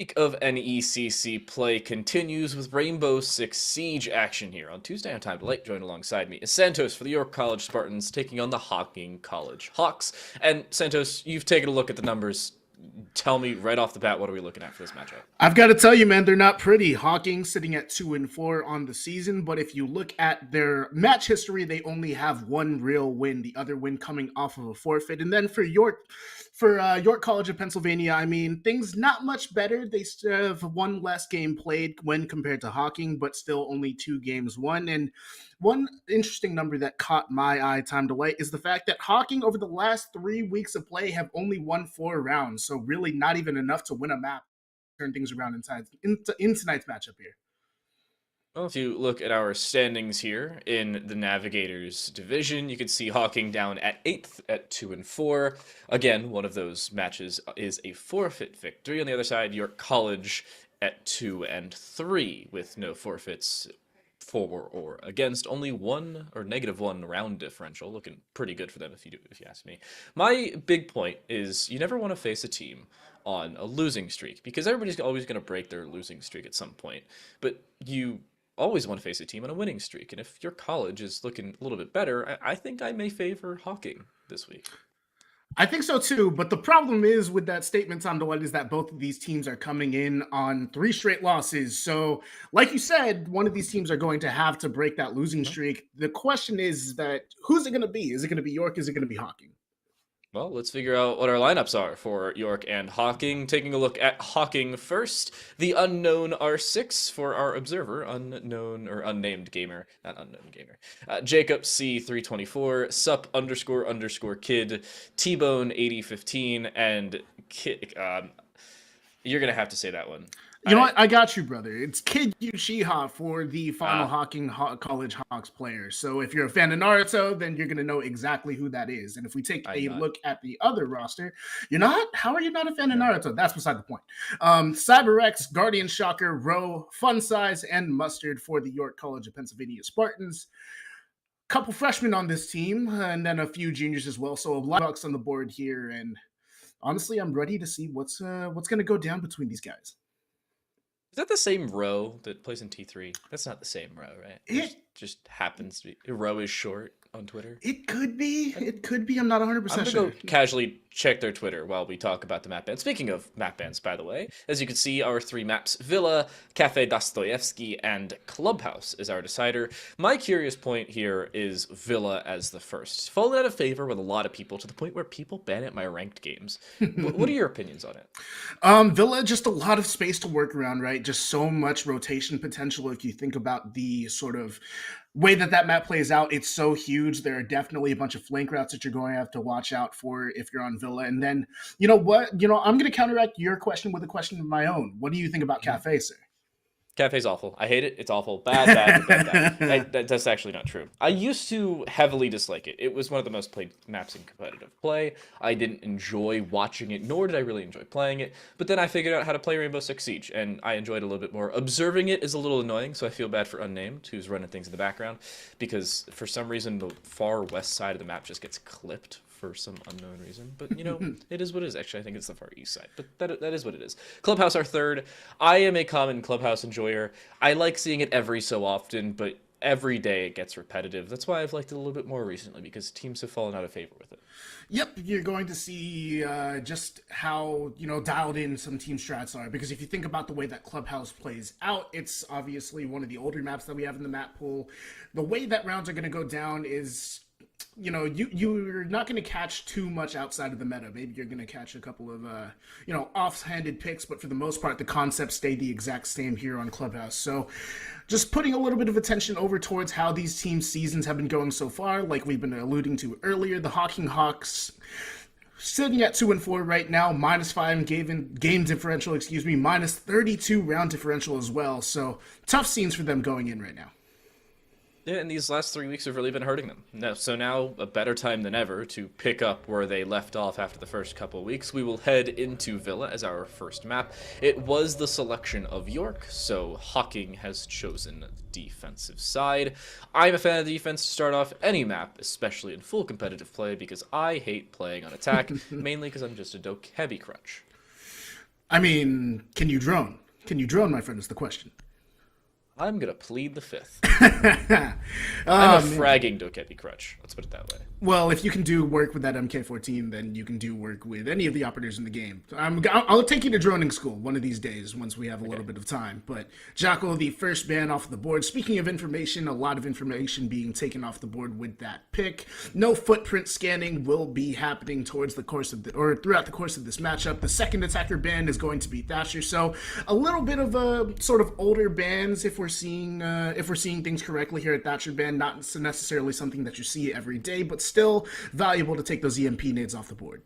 Week of NECC play continues with Rainbow Six Siege action here. On Tuesday on Time to Light, joined alongside me is Santos for the York College Spartans taking on the Hocking College Hawks. And Santos, you've taken a look at the numbers. Tell me right off the bat, what are we looking at for this matchup? I've got to tell you, man, they're not pretty. Hawking sitting at 2-4 on the season, but if you look at their match history, they only have one real win. The other win coming off of a forfeit. And then for York College of Pennsylvania, I mean, things not much better. They still have one less game played when compared to Hawking, but still only 2 games won. And one interesting number that caught my eye, time to light, is the fact that Hawking over the last 3 weeks of play have only won 4 rounds. So really not even enough to win a map, turn things around in tonight's matchup here. Well, if you look at our standings here in the Navigators division, you can see Hawking down at 8th at 2-4. Again, one of those matches is a forfeit victory. On the other side, York College at 2-3 with no forfeits for or against, only one or -1 round differential, looking pretty good for them if you ask me. My big point is you never want to face a team on a losing streak because everybody's always going to break their losing streak at some point, but you always want to face a team on a winning streak. And if your college is looking a little bit better, I think I may favor Hawking this week. I think so too, but the problem is with that statement, Tom DeWitt, is that both of these teams are coming in on 3 straight losses. So, like you said, one of these teams are going to have to break that losing streak. The question is that who's it going to be? Is it going to be York? Is it going to be Hawking? Well, let's figure out what our lineups are for York and Hocking. Taking a look at Hocking first, the unknown R6 for our observer, unknown or unnamed gamer, not unknown gamer. Jacob C324, sup__kid, T-Bone 8015, and Kid. You're gonna have to say that one. You know what? I got you, brother. It's Kid Uchiha for the final Hocking College Hawks player. So if you're a fan of Naruto, then you're going to know exactly who that is. And if we take a look at the other roster, you're not? How are you not a fan of Naruto? That's beside the point. CyberX, Guardian Shocker, Row, Fun Size, and Mustard for the York College of Pennsylvania Spartans. Couple freshmen on this team, and then a few juniors as well. So a lot of bucks on the board here. And honestly, I'm ready to see what's going to go down between these guys. Is that the same row that plays in T3? That's not the same row, right? It just happens to be. Row is short on Twitter. It could be. It could be. I'm not 100% sure. I'm going to go casually check their Twitter while we talk about the map bans. Speaking of map bans, by the way, as you can see, our 3 maps, Villa, Cafe Dostoevsky, and Clubhouse is our decider. My curious point here is Villa as the first. Fallen out of favor with a lot of people to the point where people ban it in my ranked games. What are your opinions on it? Villa, just a lot of space to work around, right? Just so much rotation potential. If you think about the sort of way that map plays out, it's so huge. There are definitely a bunch of flank routes that you're going to have to watch out for if you're on Villa. And then, you know what? I'm going to counteract your question with a question of my own. What do you think about Cafe, sir? Cafe's awful. I hate it. It's awful. Bad. That's actually not true. I used to heavily dislike it. It was one of the most played maps in competitive play. I didn't enjoy watching it, nor did I really enjoy playing it. But then I figured out how to play Rainbow Six Siege, and I enjoyed it a little bit more. Observing it is a little annoying, so I feel bad for Unnamed, who's running things in the background, because for some reason the far west side of the map just gets clipped for some unknown reason. But, it is what it is. Actually, I think it's the far east side. But that is what it is. Clubhouse, our third. I am a common Clubhouse enjoyer. I like seeing it every so often, but every day it gets repetitive. That's why I've liked it a little bit more recently, because teams have fallen out of favor with it. Yep, you're going to see just how, dialed in some team strats are. Because if you think about the way that Clubhouse plays out, it's obviously one of the older maps that we have in the map pool. The way that rounds are going to go down is, you're not going to catch too much outside of the meta. Maybe you're going to catch a couple of, off-handed picks, but for the most part, the concepts stay the exact same here on Clubhouse. So just putting a little bit of attention over towards how these team seasons have been going so far, like we've been alluding to earlier, the Hocking Hawks sitting at 2-4 right now, -5 game differential, -32 round differential as well. So tough scenes for them going in right now. Yeah, and these last 3 weeks have really been hurting them. So now, a better time than ever to pick up where they left off after the first couple of weeks. We will head into Villa as our first map. It was the selection of York, so Hocking has chosen the defensive side. I'm a fan of the defense to start off any map, especially in full competitive play, because I hate playing on attack, mainly because I'm just a Doke heavy crutch. I mean, can you drone? Can you drone, my friend, is the question. I'm gonna plead the fifth. Oh, I'm a man. fragging Dokkaebi crutch. Let's put it that way. Well, if you can do work with that MK14, then you can do work with any of the operators in the game. I'll take you to droning school one of these days once we have a little bit of time. But Jackal, the first ban off the board. Speaking of information, a lot of information being taken off the board with that pick. No footprint scanning will be happening towards the course of throughout the course of this matchup. The second attacker ban is going to be Thatcher. So a little bit of a sort of older bans if we're seeing things correctly here at Thatcher ban. Not necessarily something that you see every day, but still valuable to take those EMP nades off the board.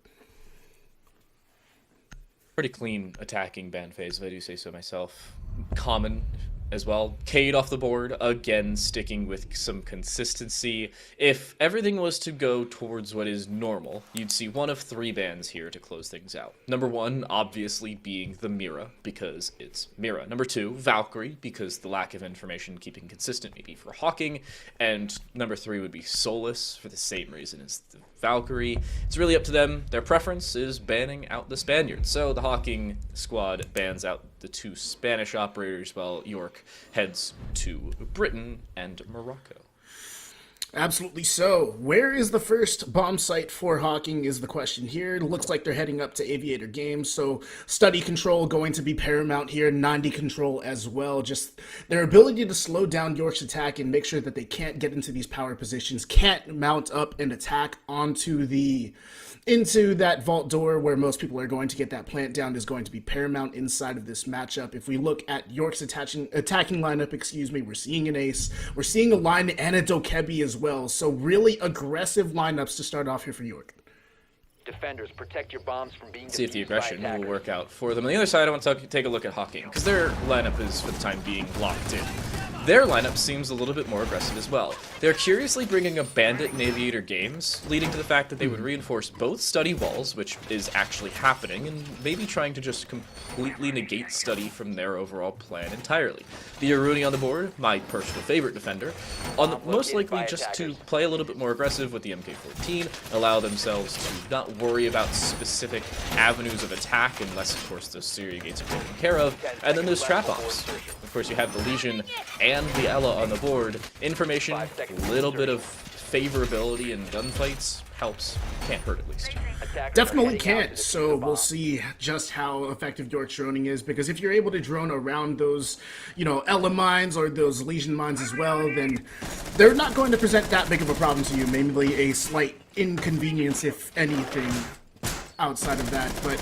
Pretty clean attacking ban phase, if I do say so myself. Common as well. Cade off the board, again sticking with some consistency. If everything was to go towards what is normal, you'd see one of three bans here to close things out. Number one, obviously being the Mira, because it's Mira. Number two, Valkyrie, because the lack of information keeping consistent maybe for Hocking. And number three would be Solus, for the same reason as the Valkyrie. It's really up to them. Their preference is banning out the Spaniards. So the Hocking squad bans out the two Spanish operators, while York heads to Britain and Morocco. Absolutely so. Where is the first bomb site for Hocking is the question here. It looks like they're heading up to Aviator Games, so study control going to be paramount here, 90 control as well. Just their ability to slow down York's attack and make sure that they can't get into these power positions, can't mount up and attack into that vault door where most people are going to get that plant down is going to be paramount inside of this matchup. If we look at York's attacking lineup, we're seeing an ace, we're seeing a line and a Dokkaebi as well. So really aggressive lineups to start off here for York. Defenders, protect your bombs from being See if the defused by aggression will attackers. work out for them. On the other side, I want to take a look at Hocking, because their lineup is, for the time being, locked in. Their lineup seems a little bit more aggressive as well. They're curiously bringing a Bandit and Aviator Games, leading to the fact that they would reinforce both study walls, which is actually happening, and maybe trying to just completely negate study from their overall plan entirely. The Aruni on the board, my personal favorite defender, most likely just to play a little bit more aggressive with the MK14, allow themselves to not worry about specific avenues of attack, unless, of course, those Syria gates are taken care of, and then those trap-offs. Of course, you have the Legion and the Ella on the board. Information, a little bit of favorability in gunfights helps. Can't hurt, at least. Definitely can't, so we'll see just how effective York's droning is, because if you're able to drone around those, Ella mines or those Legion mines as well, then they're not going to present that big of a problem to you, mainly a slight inconvenience, if anything, outside of that, but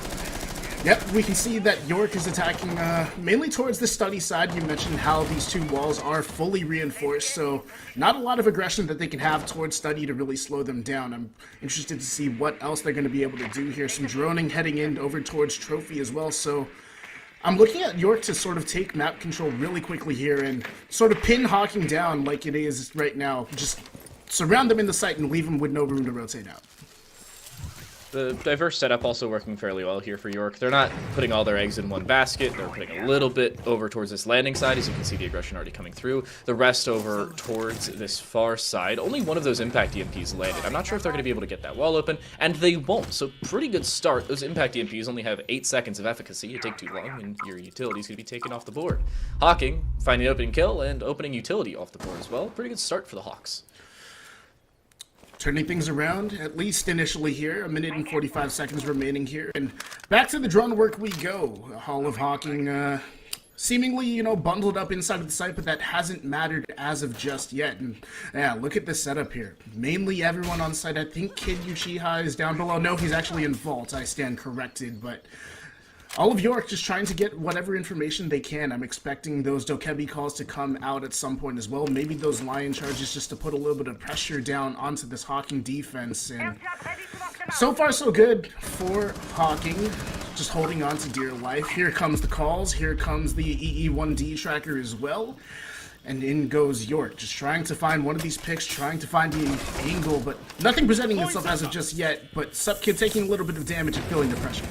yep, we can see that York is attacking mainly towards the study side. You mentioned how these two walls are fully reinforced, so not a lot of aggression that they can have towards study to really slow them down. I'm interested to see what else they're going to be able to do here. Some droning heading in over towards Trophy as well, so I'm looking at York to sort of take map control really quickly here and sort of pin Hocking down like it is right now. Just surround them in the site and leave them with no room to rotate out. The diverse setup also working fairly well here for York. They're not putting all their eggs in one basket. They're putting a little bit over towards this landing side, as you can see the aggression already coming through. The rest over towards this far side. Only one of those impact EMPs landed. I'm not sure if they're going to be able to get that wall open, and they won't. So pretty good start. Those impact EMPs only have 8 seconds of efficacy. You take too long, and your utility's going to be taken off the board. Hocking finding an opening kill and opening utility off the board as well. Pretty good start for the Hawks. Turning things around, at least initially here. 1 minute and 45 seconds remaining here. And back to the drone work we go. Hall of Hocking, seemingly, bundled up inside of the site, but that hasn't mattered as of just yet. And yeah, look at this setup here. Mainly everyone on site. I think Kid Uchiha is down below. No, he's actually in Vault. I stand corrected, but all of York just trying to get whatever information they can. I'm expecting those Dokkaebi calls to come out at some point as well. Maybe those Lion charges just to put a little bit of pressure down onto this Hocking defense. And so far, so good for Hocking. Just holding on to dear life. Here comes the calls. Here comes the EE1D tracker as well. And in goes York, just trying to find one of these picks, trying to find the angle, but nothing presenting itself as of just yet. But Supkid taking a little bit of damage and feeling the pressure.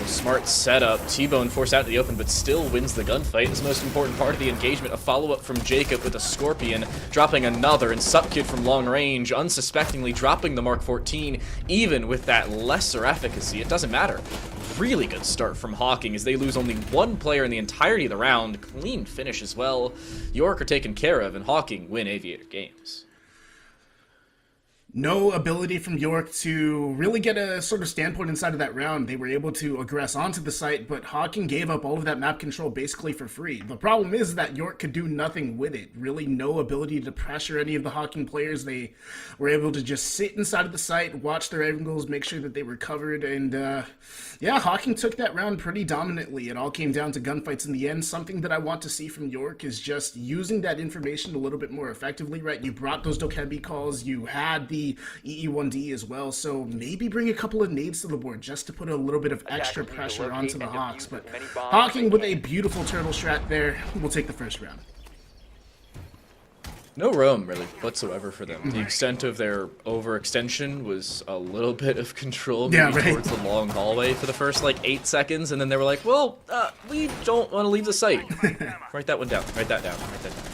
smart setup. T-Bone forced out to the open, but still wins the gunfight. It's the most important part of the engagement. A follow-up from Jacob with a Scorpion, dropping another, and Supkid from long range, unsuspectingly dropping the Mark 14, even with that lesser efficacy. It doesn't matter. Really good start from Hocking as they lose only one player in the entirety of the round. Clean finish as well. York are taken care of, and Hocking win Aviator games. No ability from York to really get a sort of standpoint inside of that round. They were able to aggress onto the site, but Hocking gave up all of that map control basically for free. The problem is that York could do nothing with it. Really no ability to pressure any of the Hocking players. They were able to just sit inside of the site, watch their angles, make sure that they were covered, and yeah, Hocking took that round pretty dominantly. It all came down to gunfights in the end. Something that I want to see from York is just using that information a little bit more effectively, right? You brought those Dokkaebi calls, you had the EE1D as well, so maybe bring a couple of nades to the board just to put a little bit of extra pressure onto the Hawks. But Hocking with a beautiful turtle strat there will take the first round. No roam, really, whatsoever for them. The extent of their overextension was a little bit of control towards the long hallway for the first, 8 seconds, and then they were like, well, we don't want to leave the site. Write that one down. Write that down. Write that down.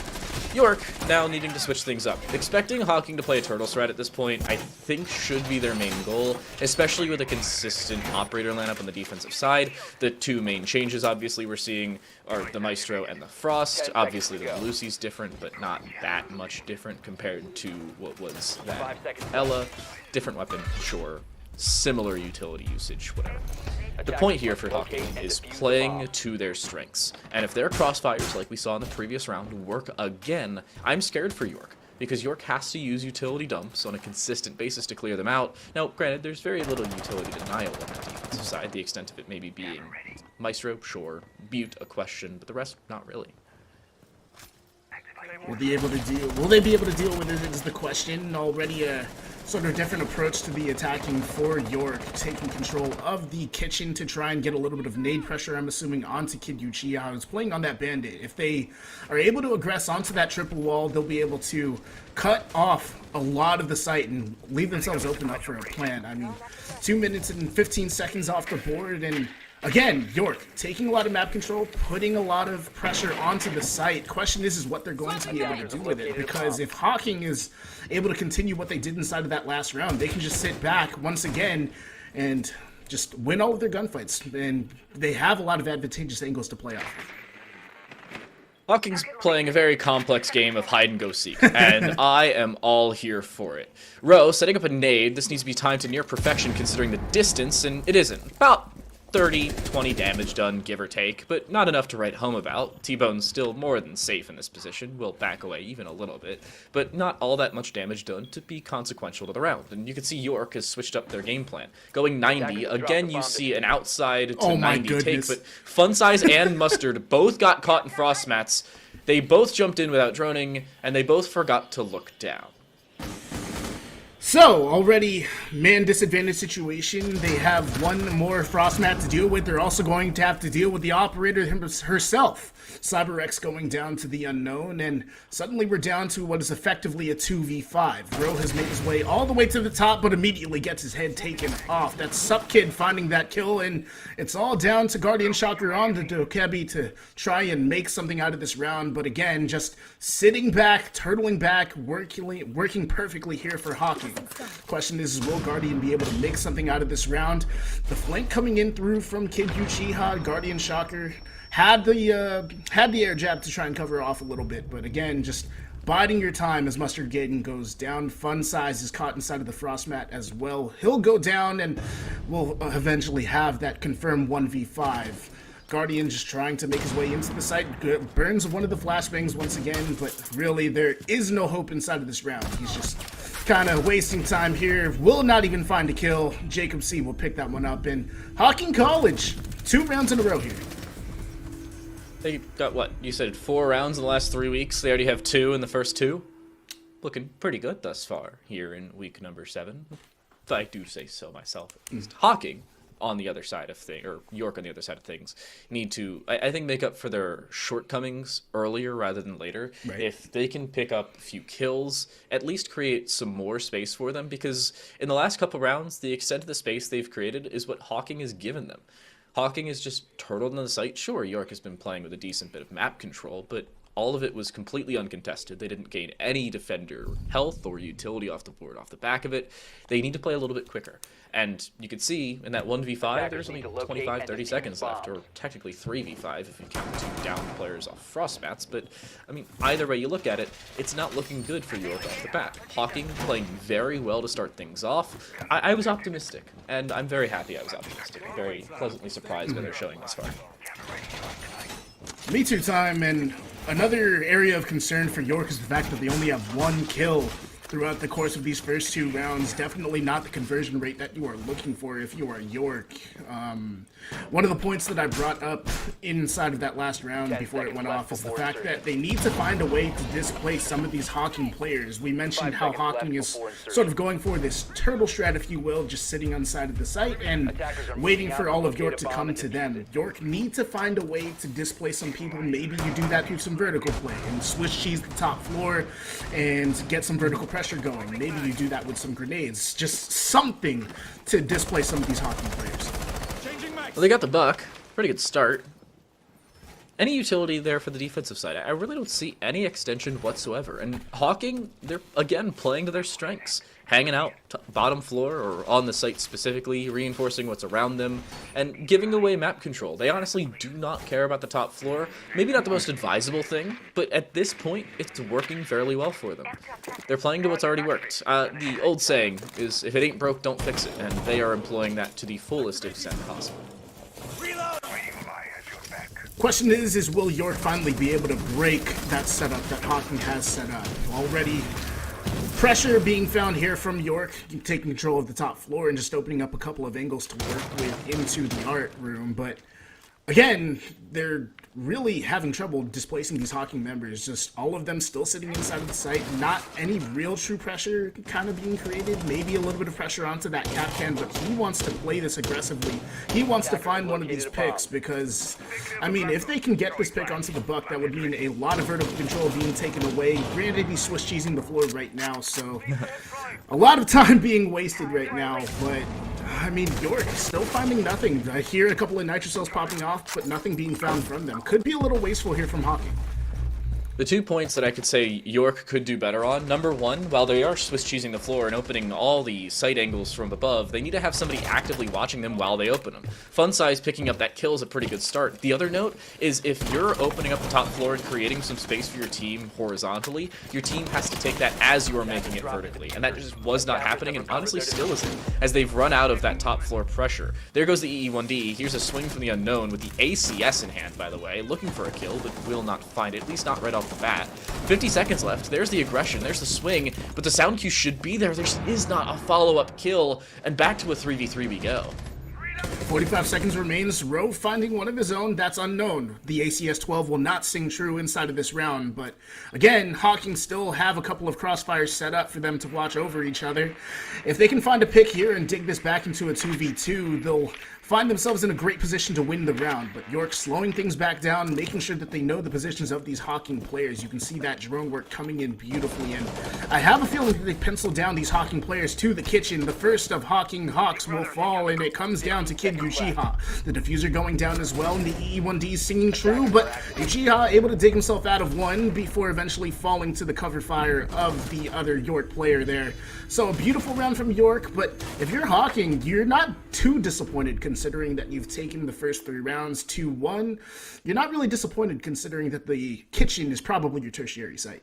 York now needing to switch things up. Expecting Hocking to play a turtle strat at this point, I think should be their main goal, especially with a consistent operator lineup on the defensive side. The two main changes, obviously, we're seeing are the Maestro and the Frost. Obviously, the Lucy's different, but not that much different compared to what was that Ella. Different weapon, sure. Similar utility usage, whatever. The point here for Hocking is playing to their strengths. And if their crossfires, like we saw in the previous round, work again, I'm scared for York, because York has to use utility dumps on a consistent basis to clear them out. Now, granted, there's very little utility denial on the defensive side, the extent of it maybe being Maestro, sure, Butte, a question, but the rest, not really. Will they be able to deal with it is the question. Already a sort of different approach to the attacking for York, taking control of the kitchen to try and get a little bit of nade pressure, I'm assuming, onto Kid Uchiha, who's playing on that bandit. If they are able to aggress onto that triple wall, they'll be able to cut off a lot of the site and leave themselves open up for a plan. I mean, 2 minutes and 15 seconds off the board, and again, York taking a lot of map control, putting a lot of pressure onto the site. Question is what they're going to be able to do with it, because if Hocking is able to continue what they did inside of that last round, they can just sit back once again and just win all of their gunfights, and they have a lot of advantageous angles to play off. Hocking's playing a very complex game of hide-and-go-seek, and I am all here for it. Ro setting up a nade. This needs to be timed to near perfection considering the distance, and it isn't. About 30, 20 damage done, give or take, but not enough to write home about. T-Bone's still more than safe in this position, will back away even a little bit, but not all that much damage done to be consequential to the round. And you can see York has switched up their game plan. Going 90, again you see an outside to 90 take, but Fun Size and Mustard both got caught in frost mats. They both jumped in without droning, and they both forgot to look down. So, already man disadvantage situation. They have one more frost mat to deal with. They're also going to have to deal with the operator herself. CyberX going down to the unknown, and suddenly we're down to what is effectively a 2v5. Ro has made his way all the way to the top, but immediately gets his head taken off. That's Supkid finding that kill, and it's all down to Guardian Shocker on the Dokkaebi to try and make something out of this round. But again, just sitting back, turtling back, working perfectly here for Hocking. Question is, will Guardian be able to make something out of this round? The flank coming in through from Kid Uchiha, Guardian Shocker had the air jab to try and cover off a little bit, but again, just biding your time as Mustard Gaiden goes down. Fun Size is caught inside of the frost mat as well. He'll go down, and we'll eventually have that confirmed 1v5. Guardian just trying to make his way into the site, burns one of the flashbangs once again, but really there is no hope inside of this round. He's just kind of wasting time here, will not even find a kill. Jacob C will pick that one up, and Hocking College, 2 rounds in a row here. They got, what, you said 4 rounds in the last 3 weeks? They already have 2 in the first 2? Looking pretty good thus far here in week number 7. If I do say so myself, at least. Hocking, on the other side of things, or York on the other side of things, need to, I think, make up for their shortcomings earlier rather than later. Right. If they can pick up a few kills, at least create some more space for them, because in the last couple rounds, the extent of the space they've created is what Hocking has given them. Hocking is just turtled on the site. Sure, York has been playing with a decent bit of map control, but all of it was completely uncontested. They didn't gain any defender health or utility off the board off the back of it. They need to play a little bit quicker. And you could see in that 1v5, there's only 25, 30 seconds left, or technically 3v5 if you count 2 down players off frost mats. But, I mean, either way you look at it, it's not looking good for York off the bat. Hocking playing very well to start things off. I was optimistic, and I'm very happy I was optimistic. I'm very pleasantly surprised by their showing this far. Me too, Time, and another area of concern for York is the fact that they only have 1 kill throughout the course of these first 2 rounds. Definitely not the conversion rate that you are looking for if you are York. One of the points that I brought up inside of that last round before it went off is the fact that they need to find a way to displace some of these Hocking players. We mentioned how Hocking is sort of going for this turtle strat, if you will, just sitting on the side of the site and waiting for all of York to come to them. York need to find a way to displace some people. Maybe you do that through some vertical play and Swiss cheese the top floor and get some vertical pressure going. Maybe you do that with some grenades. Just something to displace some of these Hocking players. Well, they got the buck. Pretty good start. Any utility there for the defensive side? I really don't see any extension whatsoever. And Hocking, they're, again, playing to their strengths. Hanging out bottom floor or on the site specifically, reinforcing what's around them, and giving away map control. They honestly do not care about the top floor. Maybe not the most advisable thing, but at this point, it's working fairly well for them. They're playing to what's already worked. The old saying is, if it ain't broke, don't fix it, and they are employing that to the fullest extent possible. Question is will York finally be able to break that setup that Hocking has set up? Already pressure being found here from York, taking control of the top floor and just opening up a couple of angles to work with into the art room, but again, they're really having trouble displacing these Hocking members. Just all of them still sitting inside of the site. Not any real true pressure kind of being created. Maybe a little bit of pressure onto that Kapkan, but he wants to play this aggressively. He wants to find one of these picks because, I mean, if they can get this pick onto the buck, that would mean a lot of vertical control being taken away. Granted, he's Swiss cheesing the floor right now, so a lot of time being wasted right now, but I mean, York still finding nothing. I hear a couple of nitro cells popping off, but nothing being found from them. Could be a little wasteful here from Hocking. The 2 points that I could say York could do better on, number one, while they are Swiss cheesing the floor and opening all the sight angles from above, they need to have somebody actively watching them while they open them. Fun Size picking up that kill is a pretty good start. The other note is if you're opening up the top floor and creating some space for your team horizontally, your team has to take that as you are making it vertically. And that just was not happening, and honestly still isn't, as they've run out of that top floor pressure. There goes the EE1D. Here's a swing from the unknown with the ACS in hand, by the way, looking for a kill, but will not find it, at least not right off the bat. 50 seconds left. There's the aggression. There's the swing. But the sound cue should be there. There is not a follow-up kill. And back to a 3v3 we go. 45 seconds remains. Rowe finding one of his own. That's unknown. The ACS-12 will not sing true inside of this round. But again, Hocking still have a couple of crossfires set up for them to watch over each other. If they can find a pick here and dig this back into a 2v2, they'll find themselves in a great position to win the round, but York slowing things back down, making sure that they know the positions of these Hocking players. You can see that drone work coming in beautifully, and I have a feeling that they pencil down these Hocking players to the kitchen. The first of Hocking Hawks will fall, and it comes down to Kid Uchiha. The diffuser going down as well, and the EE1D singing true, but Uchiha able to dig himself out of one before eventually falling to the cover fire of the other York player there. So a beautiful round from York, but if you're Hocking, you're not too disappointed considering that you've taken the first 3 rounds 2-1. You're not really disappointed considering that the kitchen is probably your tertiary site.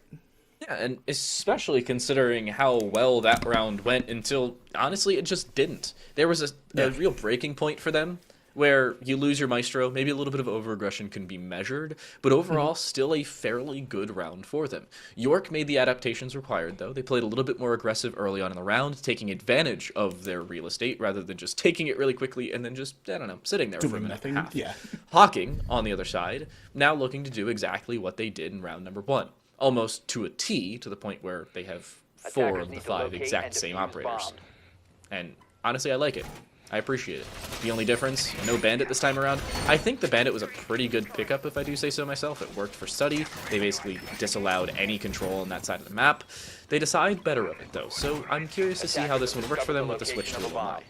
Yeah, and especially considering how well that round went until, honestly, it just didn't. There was a real breaking point for them where you lose your Maestro, maybe a little bit of over-aggression can be measured, but overall, still a fairly good round for them. York made the adaptations required, though. They played a little bit more aggressive early on in the round, taking advantage of their real estate, rather than just taking it really quickly and then just, I don't know, sitting there for a minute and a half. Yeah. Hocking, on the other side, now looking to do exactly what they did in round number 1. Almost to a T, to the point where they have 4 of the 5 exact same operators. And honestly, I like it. I appreciate it. The only difference, no Bandit this time around. I think the Bandit was a pretty good pickup, if I do say so myself. It worked for Study. They basically disallowed any control on that side of the map. They decide better of it, though, so I'm curious to see how this one works for them with the switch to a 1.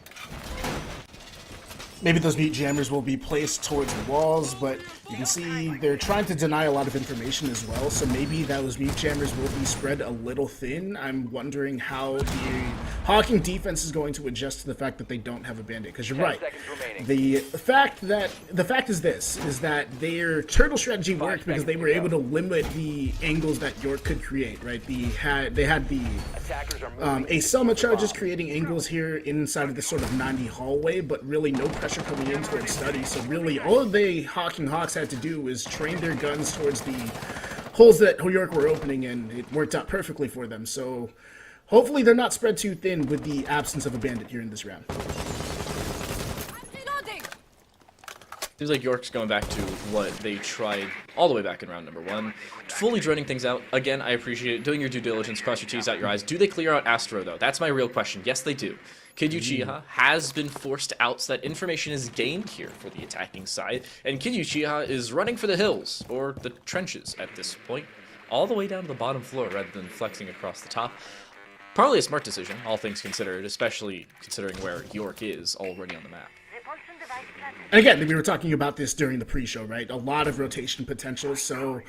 Maybe those mute jammers will be placed towards the walls, but you can see they're trying to deny a lot of information as well, so maybe those mute jammers will be spread a little thin. I'm wondering how the Hocking defense is going to adjust to the fact that they don't have a bandit, because you're right. The fact is that their turtle strategy worked because they were able to limit the angles that York could create, right? They had the a Selma charges creating angles here inside of this sort of 90 hallway, but really no pressure coming in towards Study. So really all the Hocking Hawks had to do was train their guns towards the holes that York were opening, and it worked out perfectly for them. So hopefully they're not spread too thin with the absence of a bandit here in this round. Seems like York's going back to what they tried all the way back in round number 1. Fully droning things out. Again, I appreciate it. Doing your due diligence, cross your T's, out your I's. Do they clear out Astro, though? That's my real question. Yes, they do. Kid Uchiha has been forced out, so that information is gained here for the attacking side. And Kid Uchiha is running for the hills, or the trenches at this point, all the way down to the bottom floor rather than flexing across the top. Probably a smart decision, all things considered, especially considering where York is already on the map. And again, we were talking about this during the pre-show, right? A lot of rotation potential. So,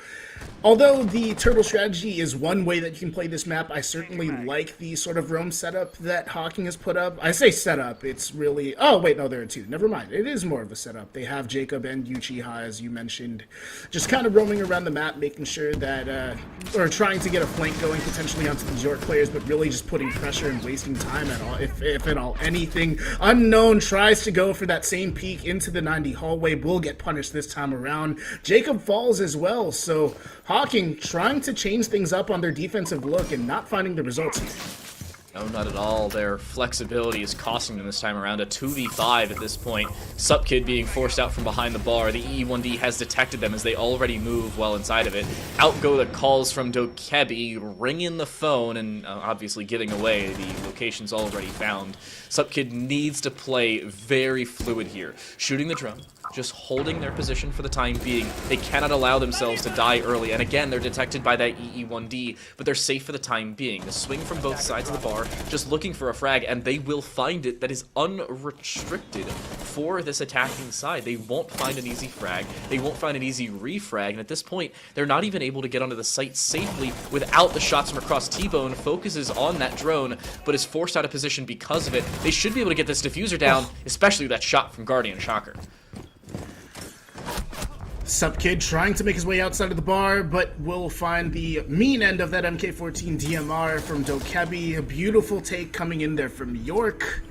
although the turtle strategy is one way that you can play this map, I certainly like the sort of roam setup that Hocking has put up. I say setup, it's really... Oh, wait, no, there are two. Never mind. It is more of a setup. They have Jacob and Uchiha, as you mentioned, just kind of roaming around the map, making sure that... or trying to get a flank going potentially onto the York players, but really just putting pressure and wasting time at all. If at all anything, Unknown tries to go for that same peek into the 90 hallway, will get punished this time around. Jacob falls as well, so Hocking trying to change things up on their defensive look and not finding the results here. No, not at all. Their flexibility is costing them this time around. A 2v5 at this point. Supkid being forced out from behind the bar. The EE1D has detected them as they already move well inside of it. Out go the calls from Dokebi, ringing the phone and obviously giving away the locations already found. Supkid needs to play very fluid here. Shooting the drone, just holding their position for the time being. They cannot allow themselves to die early. And again, they're detected by that EE1D, but they're safe for the time being. The swing from both sides of the bar, just looking for a frag, and they will find it. That is unrestricted for this attacking side. They won't find an easy frag. They won't find an easy refrag. And at this point, they're not even able to get onto the site safely without the shots from across. T-Bone focuses on that drone, but is forced out of position because of it. They should be able to get this diffuser down, especially with that shot from Guardian Shocker. Supkid trying to make his way outside of the bar, but will find the mean end of that MK14 DMR from Dokebi. A beautiful take coming in there from York.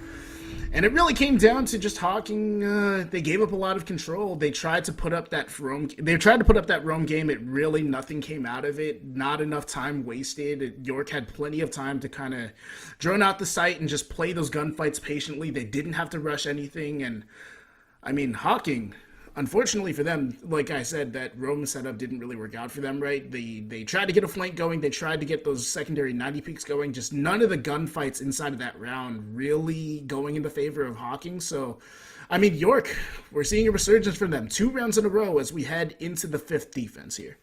And it really came down to just Hocking. They gave up a lot of control. They tried to put up that roam game. It really, nothing came out of it. Not enough time wasted. York had plenty of time to kind of drone out the site and just play those gunfights patiently. They didn't have to rush anything. And I mean, Hocking, unfortunately for them, like I said, that roam setup didn't really work out for them, right? They tried to get a flank going. They tried to get those secondary 90 peaks going. Just none of the gunfights inside of that round really going in the favor of Hocking. So, I mean, York, we're seeing a resurgence from them. 2 rounds in a row as we head into the 5th defense here.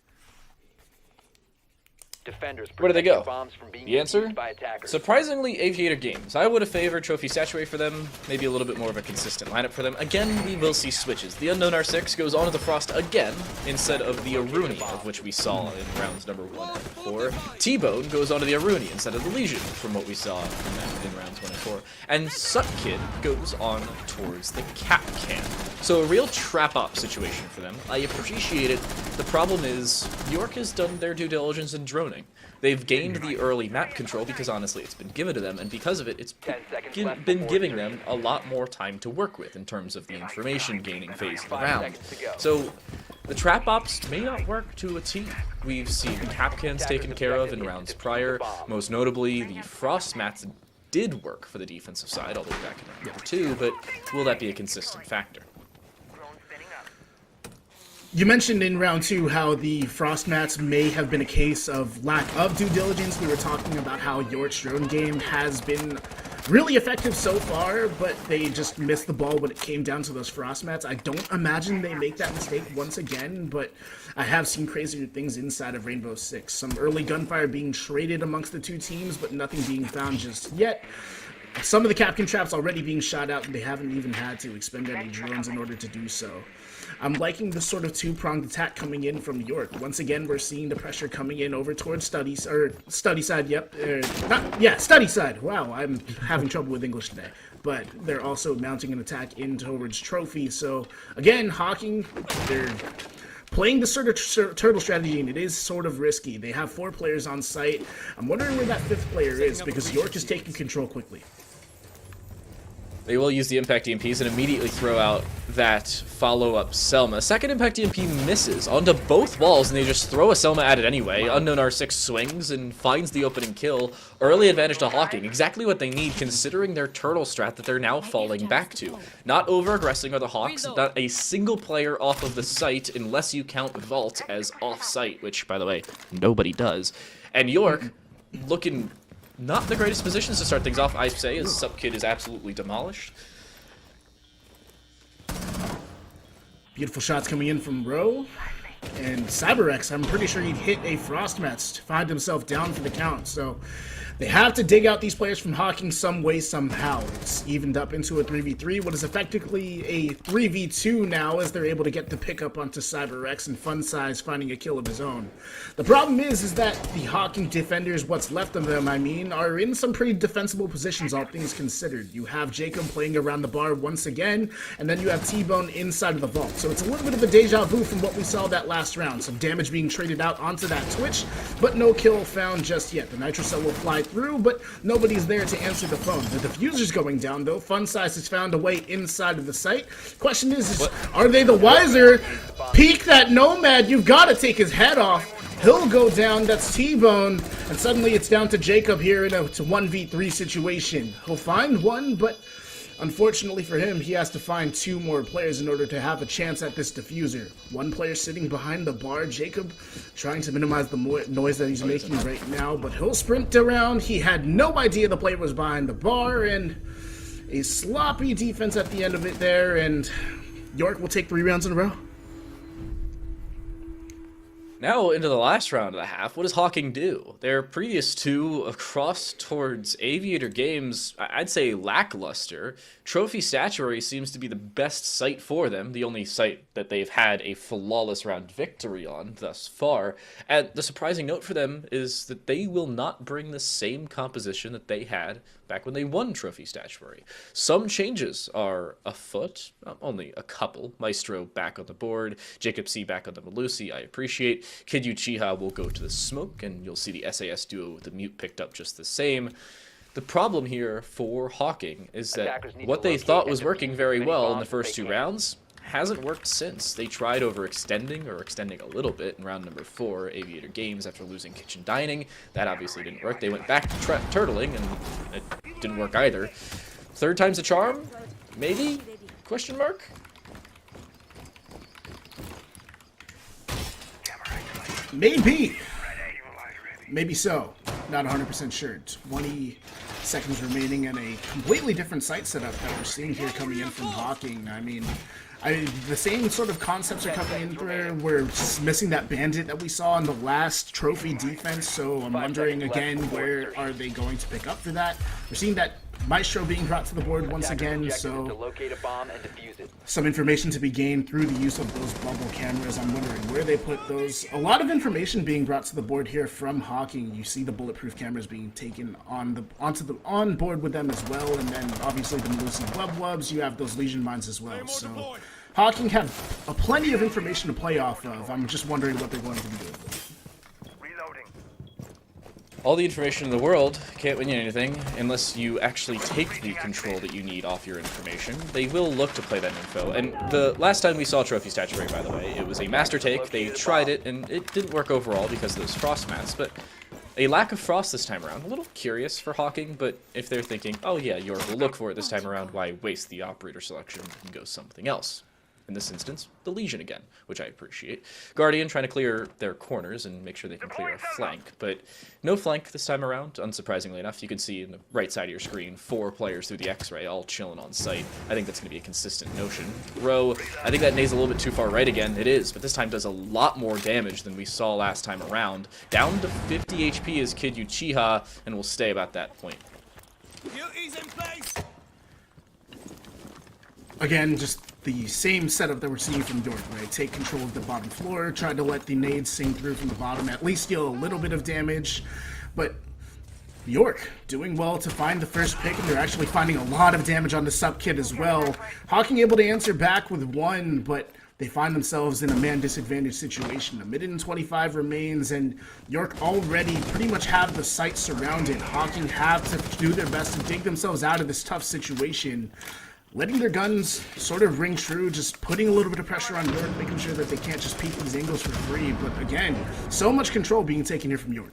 Defenders, where do they go? bombs from being The answer? used by attackers. Surprisingly, Aviator Games. I would have favored Trophy Statuary for them, maybe a little bit more of a consistent lineup for them. Again, we will see switches. The Unknown R6 goes on to the Frost again, instead of the Aruni, of which we saw in rounds number 1 and 4. T-Bone goes on to the Aruni instead of the Legion, from what we saw in rounds 1 and 4. And Supkid goes on towards the Cap Can. So a real trap-up situation for them. I appreciate it. The problem is, York has done their due diligence in droning. They've gained the early map control because honestly it's been given to them, and because of it, it's been giving them a lot more time to work with in terms of the information gaining phase of the round. So the trap ops may not work to a T. We've seen Capcans taken care of in rounds prior, most notably the Frost mats did work for the defensive side all the way back in round number 2, but will that be a consistent factor? You mentioned in round 2 how the Frost mats may have been a case of lack of due diligence. We were talking about how York's drone game has been really effective so far, but they just missed the ball when it came down to those Frost mats. I don't imagine they make that mistake once again, but I have seen crazier things inside of Rainbow Six. Some early gunfire being traded amongst the two teams, but nothing being found just yet. some of the Capcan traps already being shot out, and they haven't even had to expend any drones in order to do so. I'm liking the sort of two-pronged attack coming in from York. Once again, we're seeing the pressure coming in over towards study side. Yep, study side. Wow, I'm having trouble with English today. But they're also mounting an attack in towards Trophy. So again, Hocking, they're playing the sort of turtle strategy, and it is sort of risky. They have 4 players on site. I'm wondering where that 5th player is, because York is taking control quickly. They will use the Impact EMPs and immediately throw out that follow-up Selma. Second Impact EMP misses onto both walls, and they just throw a Selma at it anyway. Unknown R6 swings and finds the opening kill. Early advantage to Hocking. Exactly what they need, considering their turtle strat that they're now falling back to. Not over-aggressing are the Hawks. Not a single player off of the site, unless you count Vault as off-site, which, by the way, nobody does. And York, looking not the greatest positions to start things off, I say, as Subkid is absolutely demolished. Beautiful shots coming in from Rowe. And CyberX, I'm pretty sure he'd hit a Frostmatch to find himself down for the count. So they have to dig out these players from Hocking some way, somehow. It's evened up into a 3v3, what is effectively a 3v2 now, as they're able to get the pickup onto CyberX and Fun Size finding a kill of his own. The problem is that the Hocking defenders, what's left of them, I mean, are in some pretty defensible positions, all things considered. You have Jacob playing around the bar once again, and then you have T-Bone inside of the vault. So it's a little bit of a deja vu from what we saw that last round. Some damage being traded out onto that Twitch, but no kill found just yet. The Nitro Cell will fly through, but nobody's there to answer the phone. The diffuser's going down, though. Fun Size has found a way inside of the site. Question is are they the wiser? Peek that Nomad, you've got to take his head off. He'll go down, that's T-Bone, and suddenly it's down to Jacob here in a 1v3 situation. He'll find one, but unfortunately for him, he has to find 2 more players in order to have a chance at this diffuser. 1 player sitting behind the bar, Jacob trying to minimize the noise that he's making right now, but he'll sprint around. He had no idea the player was behind the bar, and a sloppy defense at the end of it there, and York will take 3 rounds in a row. Now into the last round of the half, what does Hocking do? Their previous 2 across towards Aviator Games, I'd say lackluster. Trophy Statuary seems to be the best site for them, the only site that they've had a flawless round victory on thus far. And the surprising note for them is that they will not bring the same composition that they had back when they won Trophy Statuary. Some changes are afoot, only a couple. Maestro back on the board, Jacob C back on the Malusi, I appreciate. Kid Uchiha will go to the smoke, and you'll see the SAS duo with the mute picked up just the same. The problem here for Hocking is that what they thought was working very well in the first 2 rounds hasn't worked since. They tried overextending, or extending a little bit, in round number 4, Aviator Games, after losing Kitchen Dining. That obviously didn't work. They went back to turtling, and it didn't work either. 3rd time's a charm? Maybe? Question mark? Maybe. Maybe so. Not 100% sure. 20 seconds remaining and a completely different site setup that we're seeing here coming in from Hocking. I mean, the same sort of concepts are coming in there. We're just missing that bandit that we saw in the last trophy defense, so I'm wondering again, where are they going to pick up for that? We're seeing that Maestro being brought to the board once again, so some information to be gained through the use of those bubble cameras. I'm wondering where they put those. A lot of information being brought to the board here from Hocking. You see the bulletproof cameras being taken on board with them as well, and then obviously the Malusi Wubs. You have those Legion mines as well. So Hocking have plenty of information to play off of. I'm just wondering what they're going to be doing with it. All the information in the world can't win you anything unless you actually take the control that you need off your information. They will look to play that info. And the last time we saw Trophy Statuary, by the way, it was a master take. They tried it, and it didn't work overall because of those frost mats. But a lack of frost this time around. A little curious for Hocking, but if they're thinking, oh yeah, York will look for it this time around, why waste the operator selection and go something else? In this instance, the Legion again, which I appreciate. Guardian trying to clear their corners and make sure they can clear a flank, but no flank this time around, unsurprisingly enough. You can see in the right side of your screen 4 players through the X-ray, all chilling on site. I think that's going to be a consistent notion. Rowe, I think that nade's a little bit too far right again. It is, but this time does a lot more damage than we saw last time around. Down to 50 HP is Kid Uchiha, and will stay about that point. Duties in place. Again, just the same setup that we're seeing from York, right? Take control of the bottom floor, try to let the nades sing through from the bottom, at least deal a little bit of damage. But York doing well to find the first pick, and they're actually finding a lot of damage on the sub kit as well. Hocking able to answer back with one, but they find themselves in a man disadvantage situation. A minute and 25 remains, and York already pretty much have the site surrounded. Hocking have to do their best to dig themselves out of this tough situation, letting their guns sort of ring true, just putting a little bit of pressure on York, making sure that they can't just peek these angles for free. But again, so much control being taken here from York.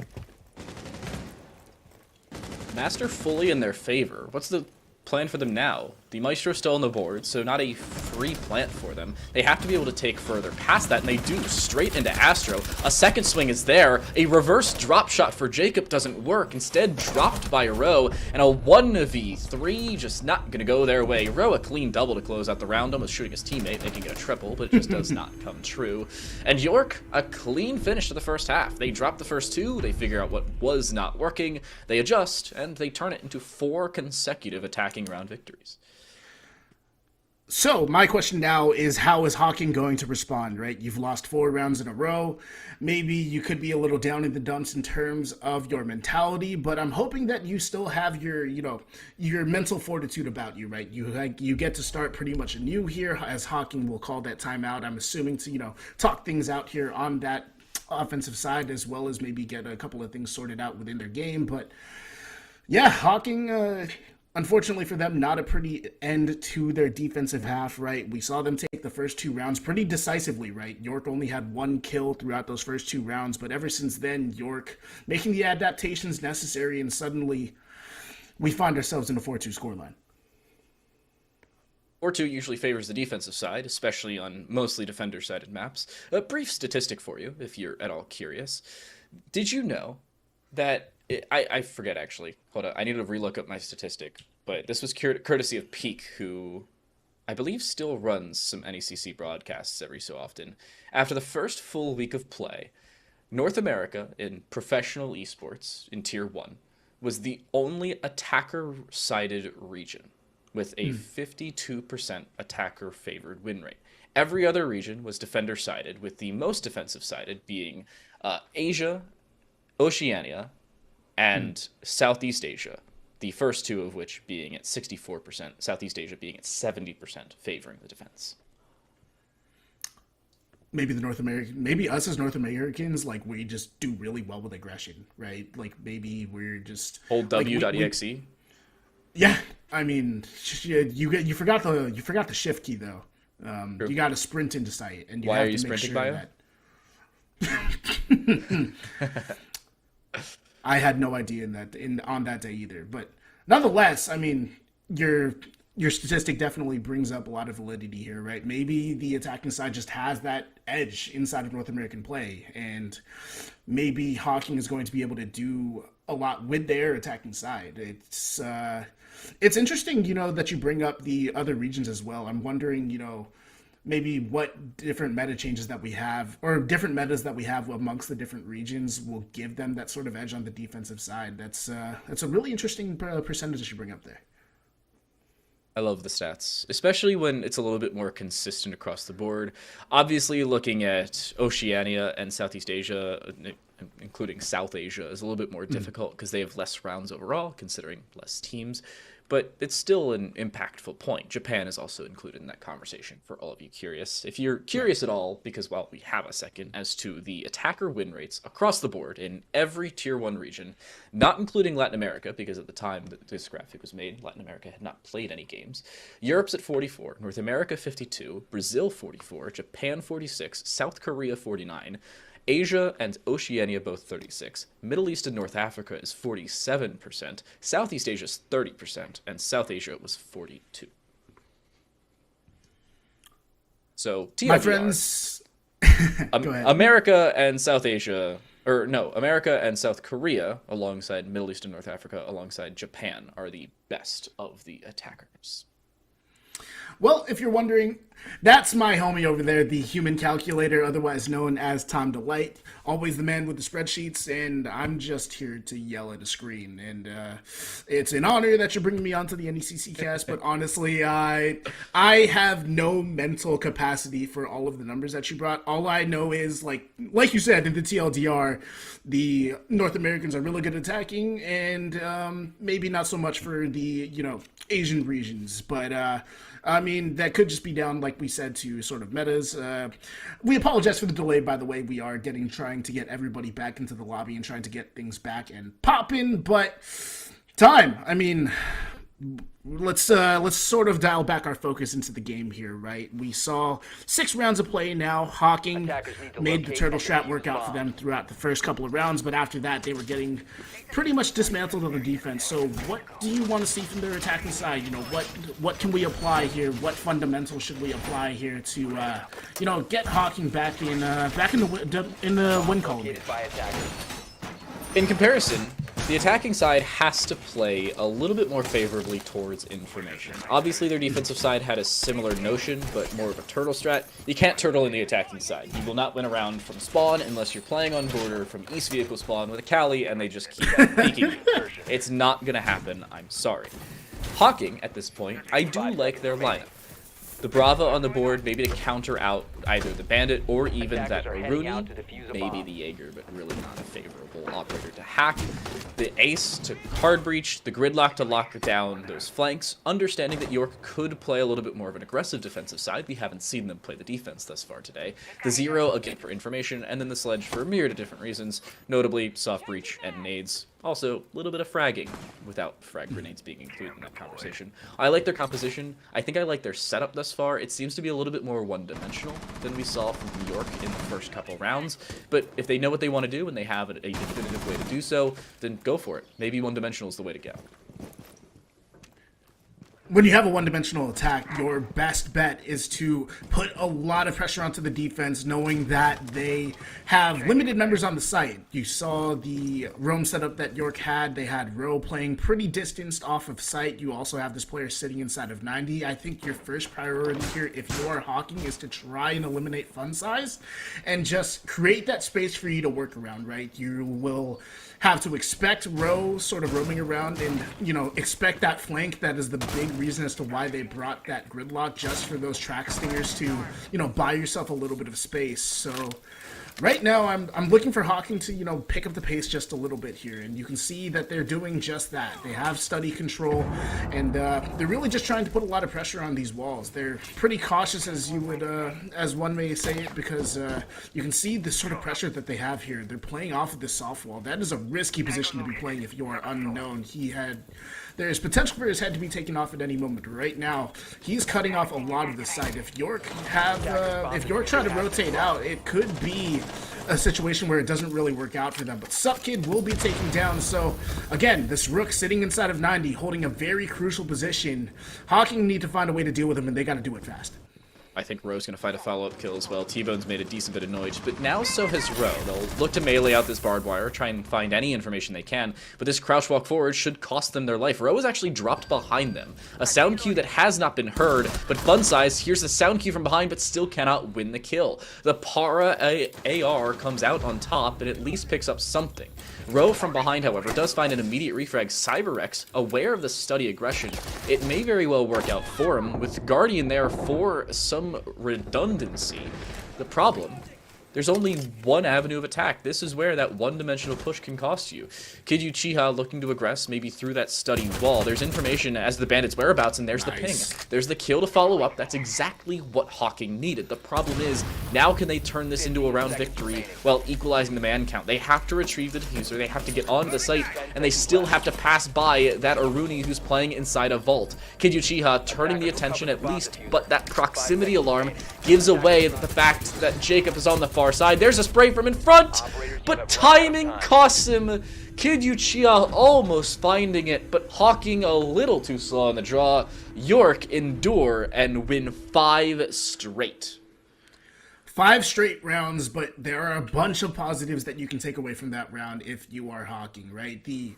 Master fully in their favor. What's the plan for them now? The Maestro's still on the board, so not a free plant for them. They have to be able to take further past that, and they do, straight into Astro. A second swing is there. A reverse drop shot for Jacob doesn't work, instead dropped by Rowe, and a 1v3 just not gonna go their way. Rowe a clean double to close out the round, almost shooting his teammate, making it a triple, but it just does not come true. And York, a clean finish to the first half. They drop the first two, they figure out what was not working, they adjust, and they turn it into 4 consecutive attacking round victories. So, my question now is, how is Hocking going to respond, right? You've lost 4 rounds in a row. Maybe you could be a little down in the dumps in terms of your mentality, but I'm hoping that you still have your, your mental fortitude about you, right? You get to start pretty much anew here, as Hocking will call that timeout. I'm assuming to, talk things out here on that offensive side, as well as maybe get a couple of things sorted out within their game. But yeah, Hocking, unfortunately for them, not a pretty end to their defensive half, right? We saw them take the first 2 rounds pretty decisively, right? York only had 1 kill throughout those first 2 rounds, but ever since then, York making the adaptations necessary, and suddenly we find ourselves in a 4-2 scoreline. 4-2 usually favors the defensive side, especially on mostly defender-sided maps. A brief statistic for you, if you're at all curious. Did you know that... I forget, actually. Hold on. I need to relook up my statistic. But this was courtesy of Peak, who I believe still runs some NECC broadcasts every so often. After the first full week of play, North America in professional esports in Tier 1 was the only attacker-sided region with a 52% attacker-favored win rate. Every other region was defender-sided, with the most defensive-sided being Asia, Oceania, and Southeast Asia, the first 2 of which being at 64%, Southeast Asia being at 70% favoring the defense. Maybe maybe us as North Americans, like, we just do really well with aggression, right? Like, maybe we're just Old W.exe. Yeah, I mean, you forgot the shift key though. You got to sprint into sight, and Why are you sprinting, Bio? I had no idea on that day either. But nonetheless, I mean, your statistic definitely brings up a lot of validity here, right? Maybe the attacking side just has that edge inside of North American play, and maybe Hocking is going to be able to do a lot with their attacking side. It's interesting, that you bring up the other regions as well. I'm wondering, maybe what different meta changes that we have, or different metas that we have amongst the different regions, will give them that sort of edge on the defensive side. That's a really interesting percentage that you bring up there. I love the stats, especially when it's a little bit more consistent across the board. Obviously, looking at Oceania and Southeast Asia, including South Asia, is a little bit more difficult because they have less rounds overall, considering less teams. But it's still an impactful point. Japan is also included in that conversation, for all of you curious. If you're curious at all, because, well, we have a second, as to the attacker win rates across the board in every Tier 1 region, not including Latin America, because at the time that this graphic was made, Latin America had not played any games. Europe's at 44, North America 52, Brazil 44, Japan 46, South Korea 49, Asia and Oceania both 36, Middle East and North Africa is 47%, Southeast Asia is 30%, and South Asia was 42%. So, TLDR, my friends, go ahead. America and South Asia, America and South Korea, alongside Middle East and North Africa, alongside Japan, are the best of the attackers. Well, if you're wondering, that's my homie over there, the human calculator, otherwise known as Tom Delight. Always the man with the spreadsheets, and I'm just here to yell at a screen. And it's an honor that you're bringing me onto the NECC cast, but honestly, I have no mental capacity for all of the numbers that you brought. All I know is, like you said, in the TLDR, the North Americans are really good at attacking, and maybe not so much for the, Asian regions, but I mean, that could just be down, like we said, to sort of metas. We apologize for the delay, by the way. We are trying to get everybody back into the lobby and trying to get things back and popping, but time. I mean, let's sort of dial back our focus into the game here, right? We saw 6 rounds of play now. Hocking made the turtle strat work out for them throughout the first couple of rounds, but after that they were getting pretty much dismantled on the defense. So what do you want to see from their attacking side? What can we apply here? What fundamentals should we apply here to get Hocking back in the win column? In comparison, the attacking side has to play a little bit more favorably towards information. Obviously, their defensive side had a similar notion, but more of a turtle strat. You can't turtle in the attacking side. You will not win a round from spawn unless you're playing on border from East Vehicle spawn with a Cali, and they just keep peeking you. It's not going to happen. I'm sorry. Hocking, at this point, I do like their lineup. The Brava on the board, maybe to counter out either the Bandit or even that Aruni, maybe the Jaeger, but really not a favorable operator to hack. The Ace to card breach, the Gridlock to lock down those flanks, understanding that York could play a little bit more of an aggressive defensive side. We haven't seen them play the defense thus far today. The Zero, again, for information, and then the Sledge for a myriad of different reasons, notably soft breach and nades. Also, a little bit of fragging, without frag grenades being included in that conversation. I like their composition. I think I like their setup thus far. It seems to be a little bit more one-dimensional than we saw from New York in the first couple rounds. But if they know what they want to do and they have a definitive way to do so, then go for it. Maybe one-dimensional is the way to go. When you have a one-dimensional attack, your best bet is to put a lot of pressure onto the defense, knowing that they have limited members on the site. You saw the roam setup that York had. They had Row playing pretty distanced off of site. You also have this player sitting inside of 90. I think your first priority here, if you are Hocking, is to try and eliminate fun size and just create that space for you to work around, right? You will have to expect Row sort of roaming around and, expect that flank. That is the big reason as to why they brought that Gridlock, just for those track stingers to, buy yourself a little bit of space. So right now I'm looking for Hocking to, pick up the pace just a little bit here, and you can see that they're doing just that. They have study control, and they're really just trying to put a lot of pressure on these walls. They're pretty cautious, as you would, as one may say it, because you can see the sort of pressure that they have here. They're playing off of this soft wall. That is a risky position to be playing if you are unknown. There's potential for his head to be taken off at any moment. Right now, he's cutting off a lot of the site. If York try to rotate out, it could be a situation where it doesn't really work out for them. But Supkid will be taken down. So again, this Rook sitting inside of 90, holding a very crucial position. Hocking need to find a way to deal with him, and they got to do it fast. I think Ro's going to find a follow-up kill as well. T-Bone's made a decent bit of noise, but now so has Ro. They'll look to melee out this barbed wire, try and find any information they can, but this crouch walk forward should cost them their life. Ro is actually dropped behind them. A sound cue that has not been heard, but Fun Size hears the sound cue from behind, but still cannot win the kill. The Para AR comes out on top and at least picks up something. Ro from behind, however, does find an immediate refrag. Cyberx, aware of the study aggression, it may very well work out for him, with Guardian there for some redundancy. The problem, there's only one avenue of attack. This is where that one-dimensional push can cost you. Kid Uchiha looking to aggress, maybe through that study wall. There's information as the bandit's whereabouts, and there's the ping. There's the kill to follow up. That's exactly what Hocking needed. The problem is, now can they turn this into a round victory while equalizing the man count? They have to retrieve the diffuser, they have to get onto the site, and they still have to pass by that Aruni who's playing inside a vault. Kid Uchiha turning the attention at least, but that proximity alarm gives away the fact that Jacob is on the far side. There's a spray from in front, but timing costs him. Kid Uchiha almost finding it, but Hocking a little too slow on the draw. York endure and win 5 straight. 5 straight rounds, but there are a bunch of positives that you can take away from that round if you are Hocking, right? The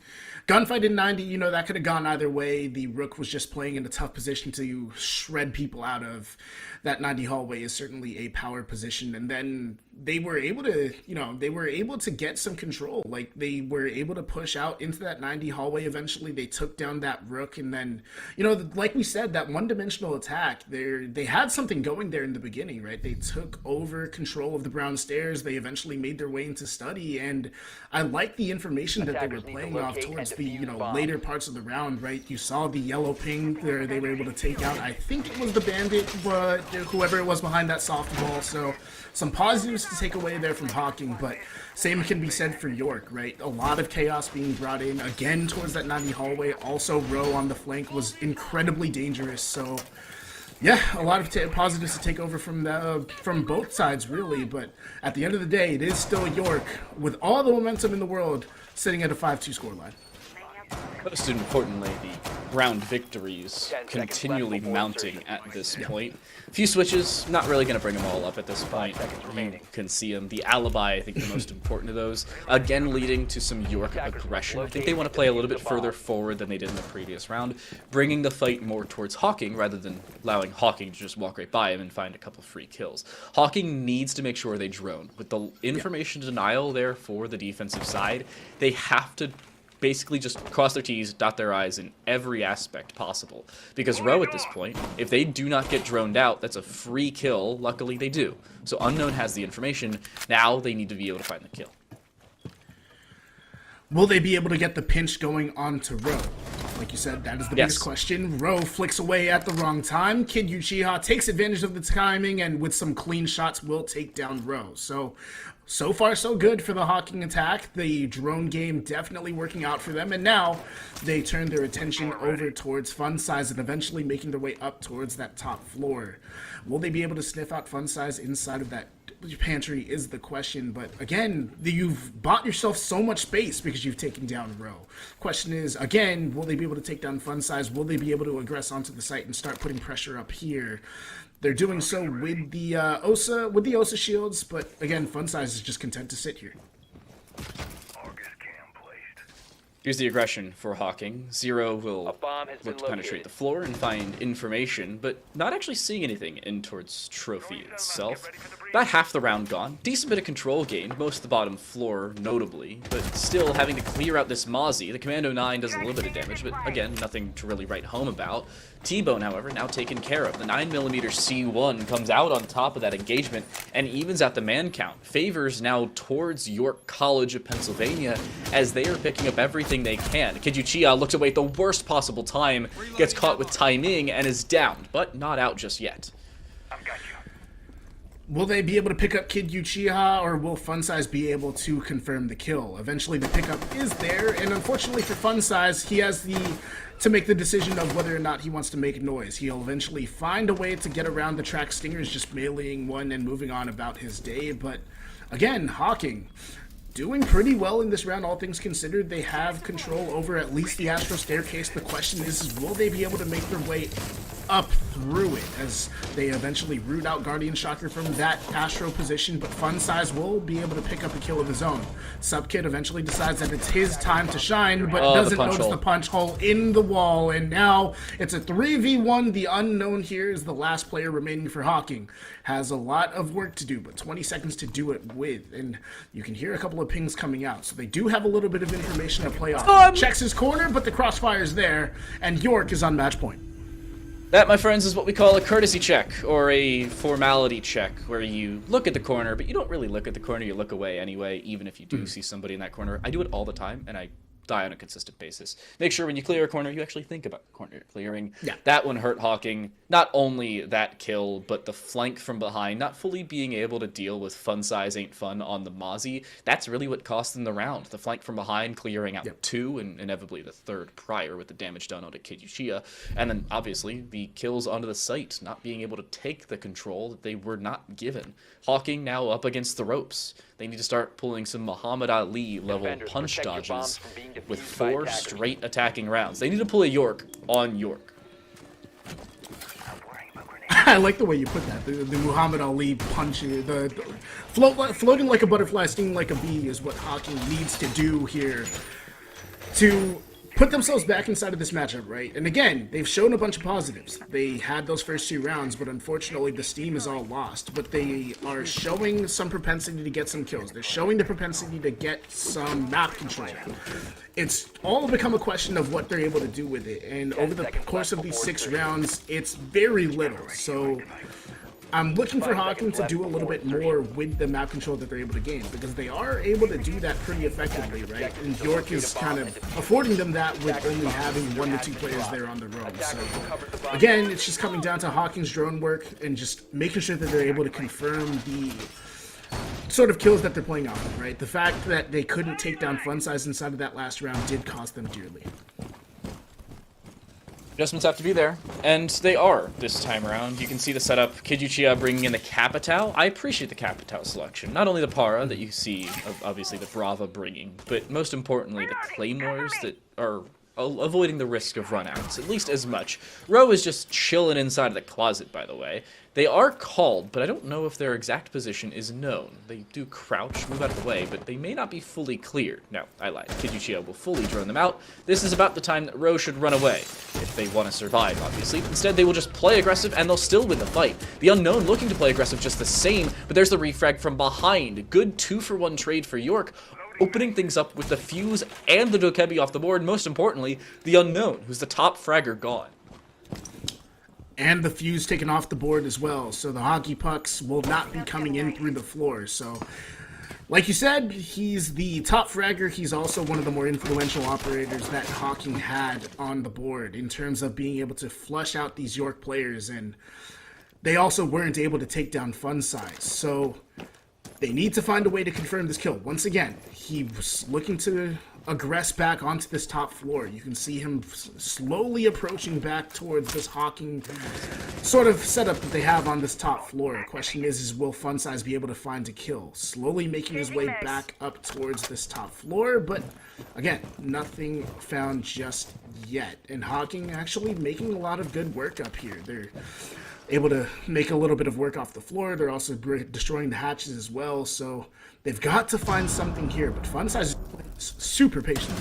gunfight in 90, you know, that could have gone either way. The Rook was just playing in a tough position to shred people out of. That 90 hallway is certainly a power position, and then they were able to, you know, they were able to get some control. Like, they were able to push out into that 90 hallway eventually. They took down that Rook, and then, you know, like we said, that one-dimensional attack, they had something going there in the beginning, right? They took over control of the brown stairs. They eventually made their way into study, and I like the information that they were playing off towards the, you know, later parts of the round, right? You saw the yellow ping there. They were able to take out, I think it was the bandit, but whoever it was behind that softball. So some positives to take away there from Hocking, but same can be said for York, right? A lot of chaos being brought in again towards that 90 hallway. Also, Row on the flank was incredibly dangerous. So yeah, a lot of positives to take over from both sides, really. But at the end of the day, it is still York with all the momentum in the world sitting at a 5-2 scoreline. Most importantly, the round victories continually mounting at this point. A few switches, not really going to bring them all up at this point. You can see them. The alibi, I think, the most important of those. Again, leading to some York aggression. I think they want to play a little bit further forward than they did in the previous round, bringing the fight more towards Hocking rather than allowing Hocking to just walk right by him and find a couple free kills. Hocking needs to make sure they drone. With the information denial there for the defensive side, they have to basically just cross their T's, dot their I's in every aspect possible. Because Row at this point, if they do not get droned out, that's a free kill. Luckily they do. So Unknown has the information. Now they need to be able to find the kill. Will they be able to get the pinch going onto Row? Like you said, that is the biggest question. Row flicks away at the wrong time. Kid Uchiha takes advantage of the timing and with some clean shots will take down Row. So far, so good for the Hocking attack. The drone game definitely working out for them. And now they turn their attention over towards Fun Size and eventually making their way up towards that top floor. Will they be able to sniff out Fun Size inside of that pantry is the question. But again, you've bought yourself so much space because you've taken down Row. Question is, again, will they be able to take down Fun Size? Will they be able to aggress onto the site and start putting pressure up here? They're doing so with the Osa shields, but again, Fun Size is just content to sit here. Here's the aggression for Hocking. Zero will look to penetrate the floor and find information, but not actually seeing anything in towards Trophy itself. About half the round gone. Decent bit of control gained, most of the bottom floor notably, but still having to clear out this Mozzie. The Commando 9 does a little bit of damage, but again, nothing to really write home about. T-Bone, however, now taken care of. The 9mm C1 comes out on top of that engagement and evens out the man count. Favors now towards York College of Pennsylvania as they are picking up everything they can. Kid Uchiha looks away at the worst possible time, gets caught with timing, and is down, but not out just yet. Will they be able to pick up Kid Uchiha, or will Fun Size be able to confirm the kill? Eventually the pickup is there, and unfortunately for Fun Size, he has to make the decision of whether or not he wants to make noise. He'll eventually find a way to get around the track stingers, just meleeing one and moving on about his day. But again, Hocking doing pretty well in this round, all things considered. They have control over at least the Astro Staircase. The question is will they be able to make their way up through it as they eventually root out Guardian Shocker from that Astro position, but Fun Size will be able to pick up a kill of his own. Subkid eventually decides that it's his time to shine, but doesn't notice the punch hole in the wall, and now it's a 3v1. The Unknown here is the last player remaining for Hocking. Has a lot of work to do, but 20 seconds to do it with, and you can hear a couple of pings coming out, so they do have a little bit of information to play off. Checks his corner, but the crossfire is there, and York is on match point. That, my friends, is what we call a courtesy check, or a formality check, where you look at the corner, but you don't really look at the corner, you look away anyway, even if you do see somebody in that corner. I do it all the time, and I die on a consistent basis. Make sure when you clear a corner, you actually think about the corner you're clearing. Yeah. That one hurt Hocking. Not only that kill, but the flank from behind, not fully being able to deal with Fun Size ain't fun on the Mozzie. That's really what cost them the round. The flank from behind clearing out two, and inevitably the third prior with the damage done onto Kid Uchiha. And then, obviously, the kills onto the site, not being able to take the control that they were not given. Hocking now up against the ropes. They need to start pulling some Muhammad Ali level punch dodges with 4 straight attacking rounds. They need to pull a York on York. I like the way you put that. The Muhammad Ali punch, floating like a butterfly, stinging like a bee is what Hocking needs to do here to put themselves back inside of this matchup, right? And again, they've shown a bunch of positives. They had those first 2 rounds, but unfortunately the steam is all lost. But they are showing some propensity to get some kills. They're showing the propensity to get some map control. It's all become a question of what they're able to do with it. And over the course of these 6 rounds, it's very little. So I'm looking for Hocking to do a little bit more with the map control that they're able to gain, because they are able to do that pretty effectively, right? And York is kind of affording them that with only having 1 to 2 players there on the roam. So again, it's just coming down to Hocking's drone work and just making sure that they're able to confirm the sort of kills that they're playing off of, right? The fact that they couldn't take down Fun Size inside of that last round did cost them dearly. Adjustments have to be there, and they are this time around. You can see the setup. Kid Yuchiya bringing in the Capitao. I appreciate the Capitao selection. Not only the Para that you see, obviously the Brava bringing, but most importantly the Claymores that are avoiding the risk of runouts, at least as much. Ro is just chilling inside of the closet, by the way. They are called, but I don't know if their exact position is known. They do crouch, move out of the way, but they may not be fully cleared. No, I lied. Kid Yuchiya will fully drone them out. This is about the time that Ro should run away, if they want to survive, obviously. Instead, they will just play aggressive, and they'll still win the fight. The Unknown looking to play aggressive just the same, but there's the refrag from behind. Good 2-for-1 trade for York, opening things up with the Fuse and the Dokebi off the board. Most importantly, the Unknown, who's the top fragger, gone. And the Fuse taken off the board as well, so the hockey pucks will not be coming in through the floor. So, like you said, he's the top fragger. He's also one of the more influential operators that Hocking had on the board in terms of being able to flush out these York players, and they also weren't able to take down Fun Size. So they need to find a way to confirm this kill. Once again, he was looking to aggress back onto this top floor. You can see him slowly approaching back towards this Hocking sort of setup that they have on this top floor. The question is will Fun Size be able to find a kill? Slowly making his way back up towards this top floor, but again, nothing found just yet. And Hocking actually making a lot of good work up here. They're able to make a little bit of work off the floor. They're also destroying the hatches as well, so they've got to find something here, but Fun Size is super patient.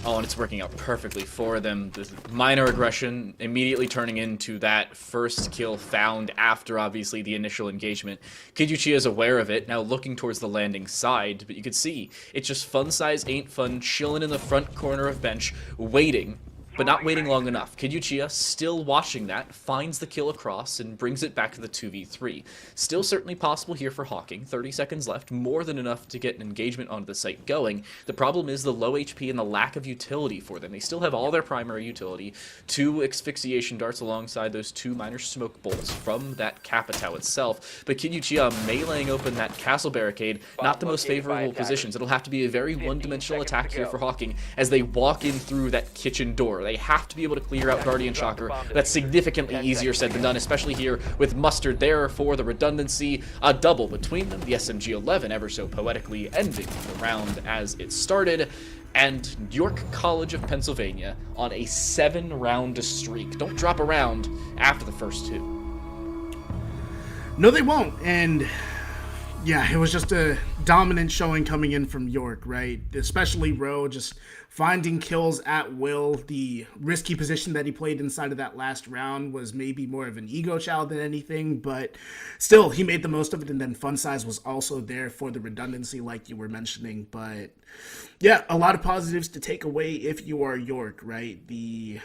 Oh, and it's working out perfectly for them. The minor aggression immediately turning into that first kill found after, obviously, the initial engagement. Kid Yuchiya is aware of it, now looking towards the landing side, but you can see it's just Fun Size ain't fun, chilling in the front corner of bench, waiting, but not waiting long enough. Kid Yuchiya, still watching that, finds the kill across and brings it back to the 2v3. Still certainly possible here for Hocking. 30 seconds left, more than enough to get an engagement onto the site going. The problem is the low HP and the lack of utility for them. They still have all their primary utility, 2 asphyxiation darts alongside those 2 minor smoke bolts from that Capitao itself. But Kid Yuchiya meleeing open that castle barricade, not the most favorable positions. It'll have to be a very one-dimensional attack here for Hocking as they walk in through that kitchen door. They have to be able to clear out Guardian Shocker. That's significantly easier said than done, especially here with Mustard there for the redundancy. A double between them, the SMG-11 ever so poetically ending the round as it started. And York College of Pennsylvania on a 7-round streak. Don't drop a round after the first 2. No, they won't, and yeah, it was just a dominant showing coming in from York, right? Especially Ro just finding kills at will. The risky position that he played inside of that last round was maybe more of an ego child than anything, but still, he made the most of it, and then Fun Size was also there for the redundancy like you were mentioning. But yeah, a lot of positives to take away if you are York, right? The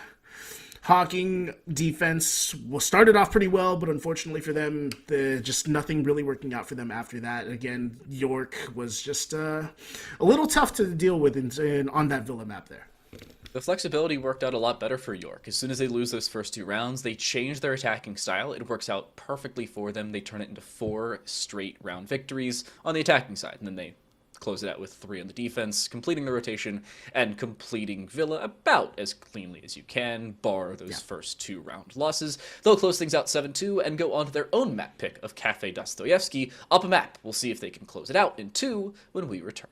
Hocking defense started off pretty well, but unfortunately for them, just nothing really working out for them after that. Again, York was just a little tough to deal with on that Villa map there. The flexibility worked out a lot better for York. As soon as they lose those first 2 rounds, they change their attacking style. It works out perfectly for them. They turn it into 4 straight round victories on the attacking side, and then they close it out with 3 on the defense, completing the rotation and completing Villa about as cleanly as you can, bar those first 2 round losses. They'll close things out 7-2 and go on to their own map pick of Cafe Dostoevsky up a map. We'll see if they can close it out in 2 when we return.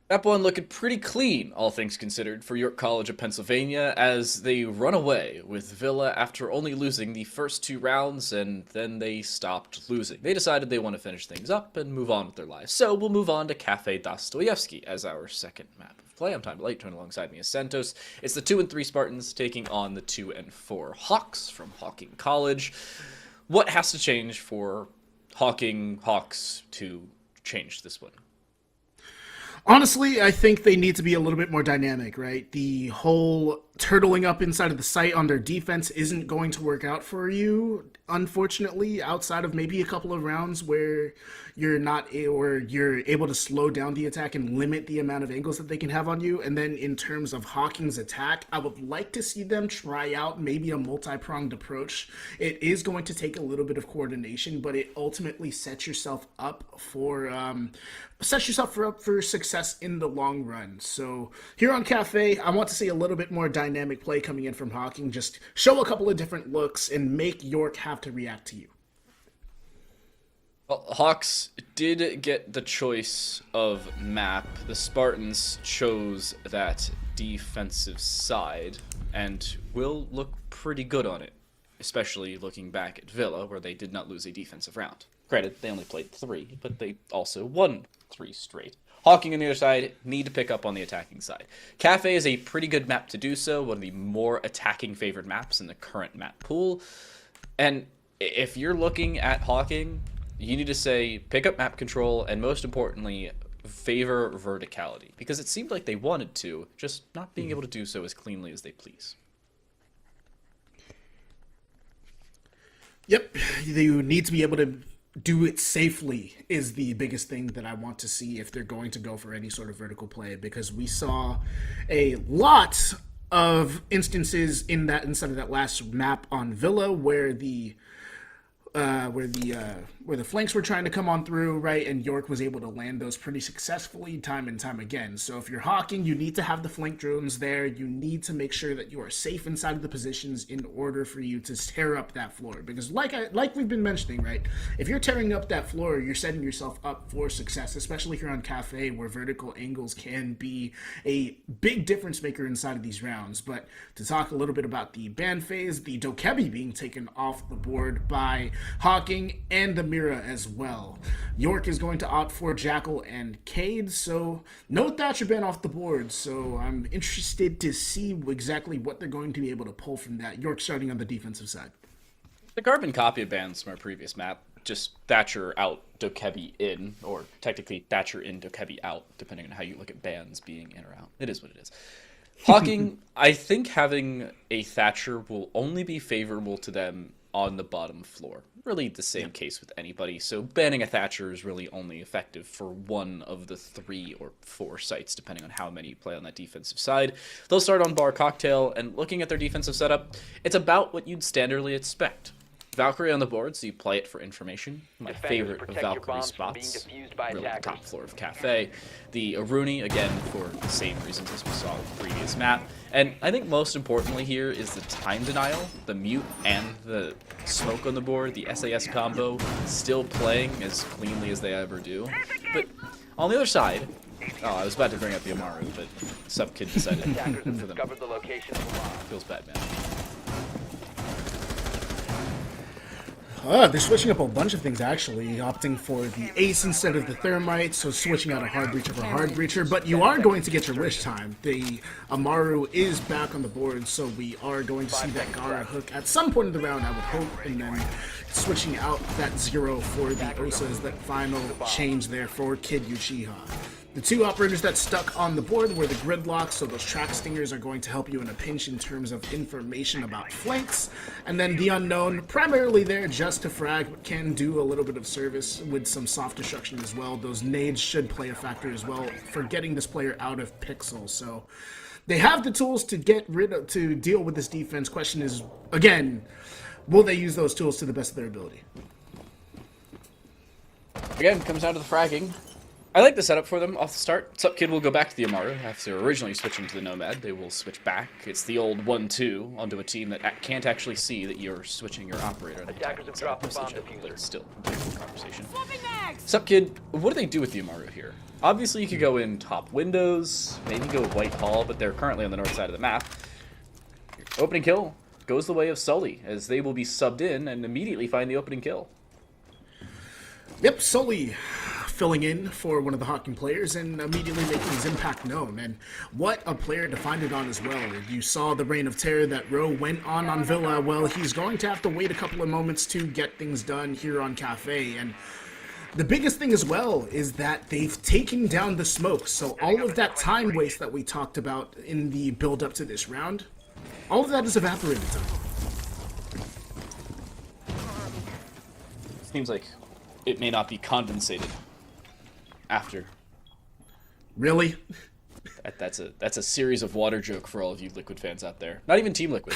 Map 1 looking pretty clean, all things considered, for York College of Pennsylvania, as they run away with Villa after only losing the first 2 rounds, and then they stopped losing. They decided they want to finish things up and move on with their lives. So we'll move on to Cafe Dostoyevsky as our second map of play. I'm Time to Light, joined alongside me is Santos. It's the 2 and 3 Spartans taking on the 2 and 4 Hawks from Hocking College. What has to change for Hocking Hawks to change this one? Honestly, I think they need to be a little bit more dynamic, right? The whole turtling up inside of the site on their defense isn't going to work out for you, unfortunately, outside of maybe a couple of rounds where you're able to slow down the attack and limit the amount of angles that they can have on you. And then in terms of Hawking's attack, I would like to see them try out maybe a multi-pronged approach. It is going to take a little bit of coordination, but it ultimately sets yourself up for success in the long run. So here on Cafe, I want to see a little bit more dynamic play coming in from Hocking. Just show a couple of different looks and make York have to react to you. Well, Hawks did get the choice of map. The Spartans chose that defensive side and will look pretty good on it, especially looking back at Villa, where they did not lose a defensive round. Granted, they only played 3, but they also won 3 straight. Hocking on the other side need to pick up on the attacking side. Cafe is a pretty good map to do so, one of the more attacking favored maps in the current map pool. And if you're looking at Hocking, you need to say pick up map control and, most importantly, favor verticality, because it seemed like they wanted to, just not being able to do so as cleanly as they please. Yep, you need to be able to do it safely is the biggest thing that I want to see if they're going to go for any sort of vertical play, because we saw a lot of instances inside of that last map on Villa where the flanks were trying to come on through, right, and York was able to land those pretty successfully time and time again. So if you're Hawking, you need to have the flank drones there. You need to make sure that you are safe inside of the positions in order for you to tear up that floor. Because like we've been mentioning, right, if you're tearing up that floor, you're setting yourself up for success, especially here on Cafe, where vertical angles can be a big difference maker inside of these rounds. But to talk a little bit about the ban phase, the Dokebi being taken off the board by Hocking and the Mira as well. York is going to opt for Jackal and Cade, so no Thatcher ban off the board, so I'm interested to see exactly what they're going to be able to pull from that. York starting on the defensive side. The carbon copy bans from our previous map, just Thatcher out, Dokebi in, or technically Thatcher in, Dokebi out, depending on how you look at bans being in or out. It is what it is. Hocking, I think having a Thatcher will only be favorable to them on the bottom floor. Really the same case with anybody, so banning a Thatcher is really only effective for one of the 3 or 4 sites, depending on how many you play on that defensive side. They'll start on Bar Cocktail, and looking at their defensive setup, it's about what you'd standardly expect. Valkyrie on the board, so you play it for information. My favorite of Valkyrie spots, really the top floor of Cafe. The Aruni, again, for the same reasons as we saw with the previous map. And I think most importantly here is the time denial, the mute and the smoke on the board, the SAS combo, still playing as cleanly as they ever do. But on the other side, I was about to bring up the Amaru, but Subkid decided for them. Feels bad, man. They're switching up a bunch of things, actually. Opting for the Ace instead of the Thermite, so switching out a Hard Breacher for Hard Breacher. But you are going to get your wish time. The Amaru is back on the board, so we are going to see that Gara hook at some point in the round, I would hope. And then switching out that 0 for the Osa is that final change there for Kid Uchiha. The 2 operators that stuck on the board were the Gridlocks, so those track stingers are going to help you in a pinch in terms of information about flanks. And then the Unknown, primarily there just to frag, but can do a little bit of service with some soft destruction as well. Those nades should play a factor as well for getting this player out of pixel. So they have the tools to to deal with this defense. Question is, again, will they use those tools to the best of their ability? Again, comes down to the fragging. I like the setup for them off the start. Supkid will go back to the Amaru after originally switching to the Nomad. They will switch back. It's the old 1-2 onto a team that can't actually see that you're switching your operator. Attackers have dropped the bomb diffuser. But it's still a different conversation. Supkid, what do they do with the Amaru here? Obviously, you could go in top windows, maybe go White Hall, but they're currently on the north side of the map. Opening kill goes the way of Sully, as they will be subbed in and immediately find the opening kill. Yep, Sully filling in for one of the Hocking players and immediately making his impact known. And what a player to find it on as well. You saw the Reign of Terror that Ro went on Villa. Well, he's going to have to wait a couple of moments to get things done here on Cafe. And the biggest thing as well is that they've taken down the smoke. So all of that time waste that we talked about in the build up to this round, all of that is evaporated. Seems like it may not be condensated after. Really? That's a series of water joke for all of you Liquid fans out there. Not even Team Liquid.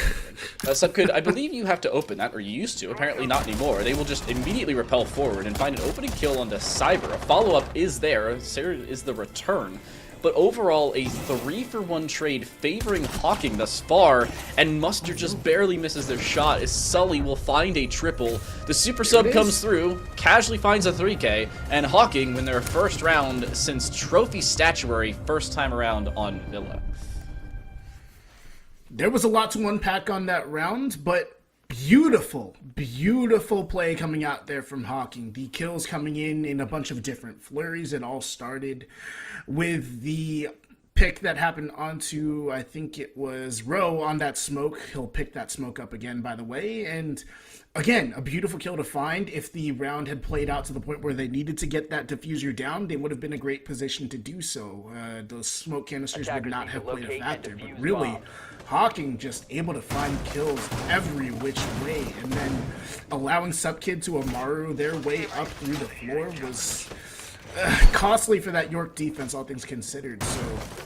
Subkid, I believe you have to open that, or you used to. Apparently not anymore. They will just immediately repel forward and find an opening kill onto Cyber. A follow-up is there. Sarah is the return. But overall, a 3-for-1 trade favoring Hocking thus far, and Mustard just barely misses their shot as Sully will find a triple. The super sub comes through, casually finds a 3K, and Hocking win their first round since Trophy Statuary first time around on Villa. There was a lot to unpack on that round, but beautiful play coming out there from Hocking. The kills coming in a bunch of different flurries. It all started with the pick that happened onto, I think it was Ro on that smoke. He'll pick that smoke up again, by the way. And again, a beautiful kill to find. If the round had played out to the point where they needed to get that diffuser down, they would have been in a great position to do so. Those smoke canisters would not have played a factor. But really, Hocking just able to find kills every which way, and then allowing Supkid to Amaru their way up through the floor was costly for that York defense, all things considered. So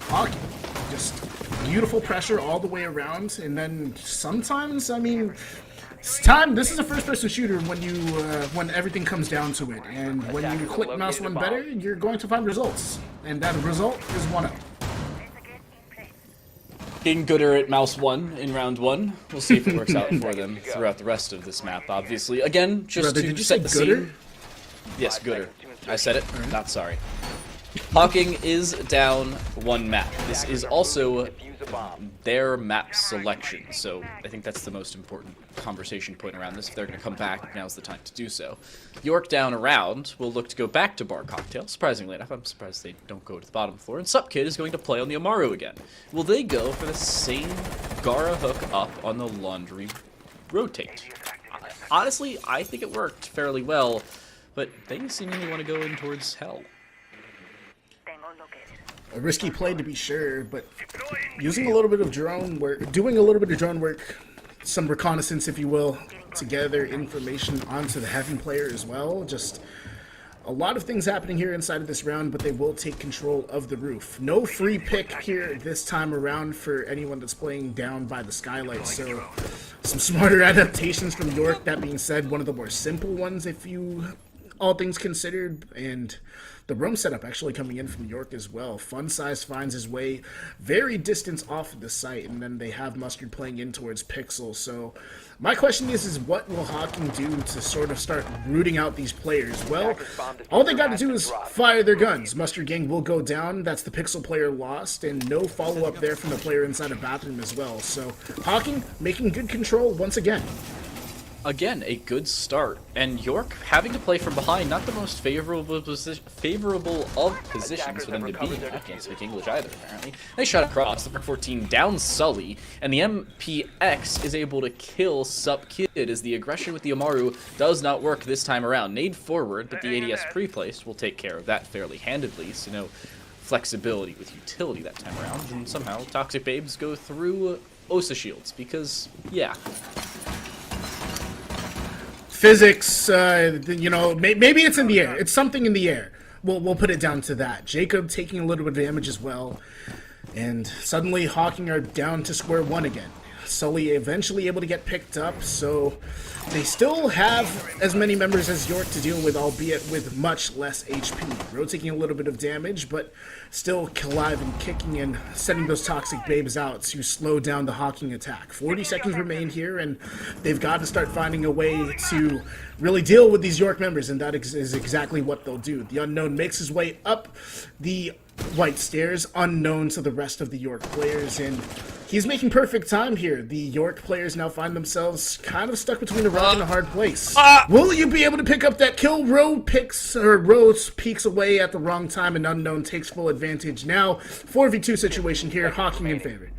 Hocking, just beautiful pressure all the way around, and then sometimes, I mean, this is a first-person shooter when everything comes down to it, and when you click mouse one better, you're going to find results, and that result is 1-0. Getting gooder at mouse 1 in round 1. We'll see if it works out for them throughout the rest of this map, obviously. Again, just to set the scene. Yes, gooder. I said it. Not sorry. Hocking is down 1 map. This is also their map selection, so I think that's the most important conversation point around this. If they're going to come back, now's the time to do so. York down a round will look to go back to Bar Cocktail. Surprisingly enough, I'm surprised they don't go to the bottom floor. And Supkid is going to play on the Amaru again. Will they go for the same Gara hook up on the Laundry rotate? Honestly, I think it worked fairly well, but they seemingly want to go in towards hell. A risky play to be sure, but using a little bit of drone work, doing a little bit of drone work, some reconnaissance, if you will, to gather information onto the heaven player as well. Just a lot of things happening here inside of this round, but they will take control of the roof. No free pick here this time around for anyone that's playing down by the skylight, so some smarter adaptations from York. That being said, one of the more simple ones, if you all things considered, and the roam setup actually coming in from York as well. Fun Size finds his way very distance off of the site, and then they have Mustard playing in towards Pixel. So my question is what will Hocking do to sort of start rooting out these players? Well, all they got to do is fire their guns. Mustard Gang will go down. That's the Pixel player lost, and no follow-up there from the player inside a bathroom as well. So Hocking making good control once again. Again, a good start, and York having to play from behind, not the most favorable of positions for them to be in. I can't speak English either, apparently. They shot across, the Mark 14 down Sully, and the MPX is able to kill Sup Kid as the aggression with the Amaru does not work this time around. Nade forward, but the ADS pre-placed will take care of that fairly handedly, so no flexibility with utility that time around, and somehow Toxic Babes go through OSA shields, because, yeah. Physics, you know, maybe it's in the air. It's something in the air. We'll put it down to that. Jacob taking a little bit of damage as well. And suddenly Hocking are down to square one again. Sully eventually able to get picked up, so they still have as many members as York to deal with, albeit with much less HP. Ro taking a little bit of damage, but still alive and kicking and sending those Toxic Babes out to slow down the Hocking attack. 40 seconds remain here, and they've got to start finding a way to really deal with these York members, and that is exactly what they'll do. The Unknown makes his way up the white stairs, unknown to the rest of the York players, and he's making perfect time here. The York players now find themselves kind of stuck between a rock and a hard place. Will you be able to pick up that kill? Rose peeks away at the wrong time, and Unknown takes full advantage. Now, 4v2 situation here, Hocking in favor.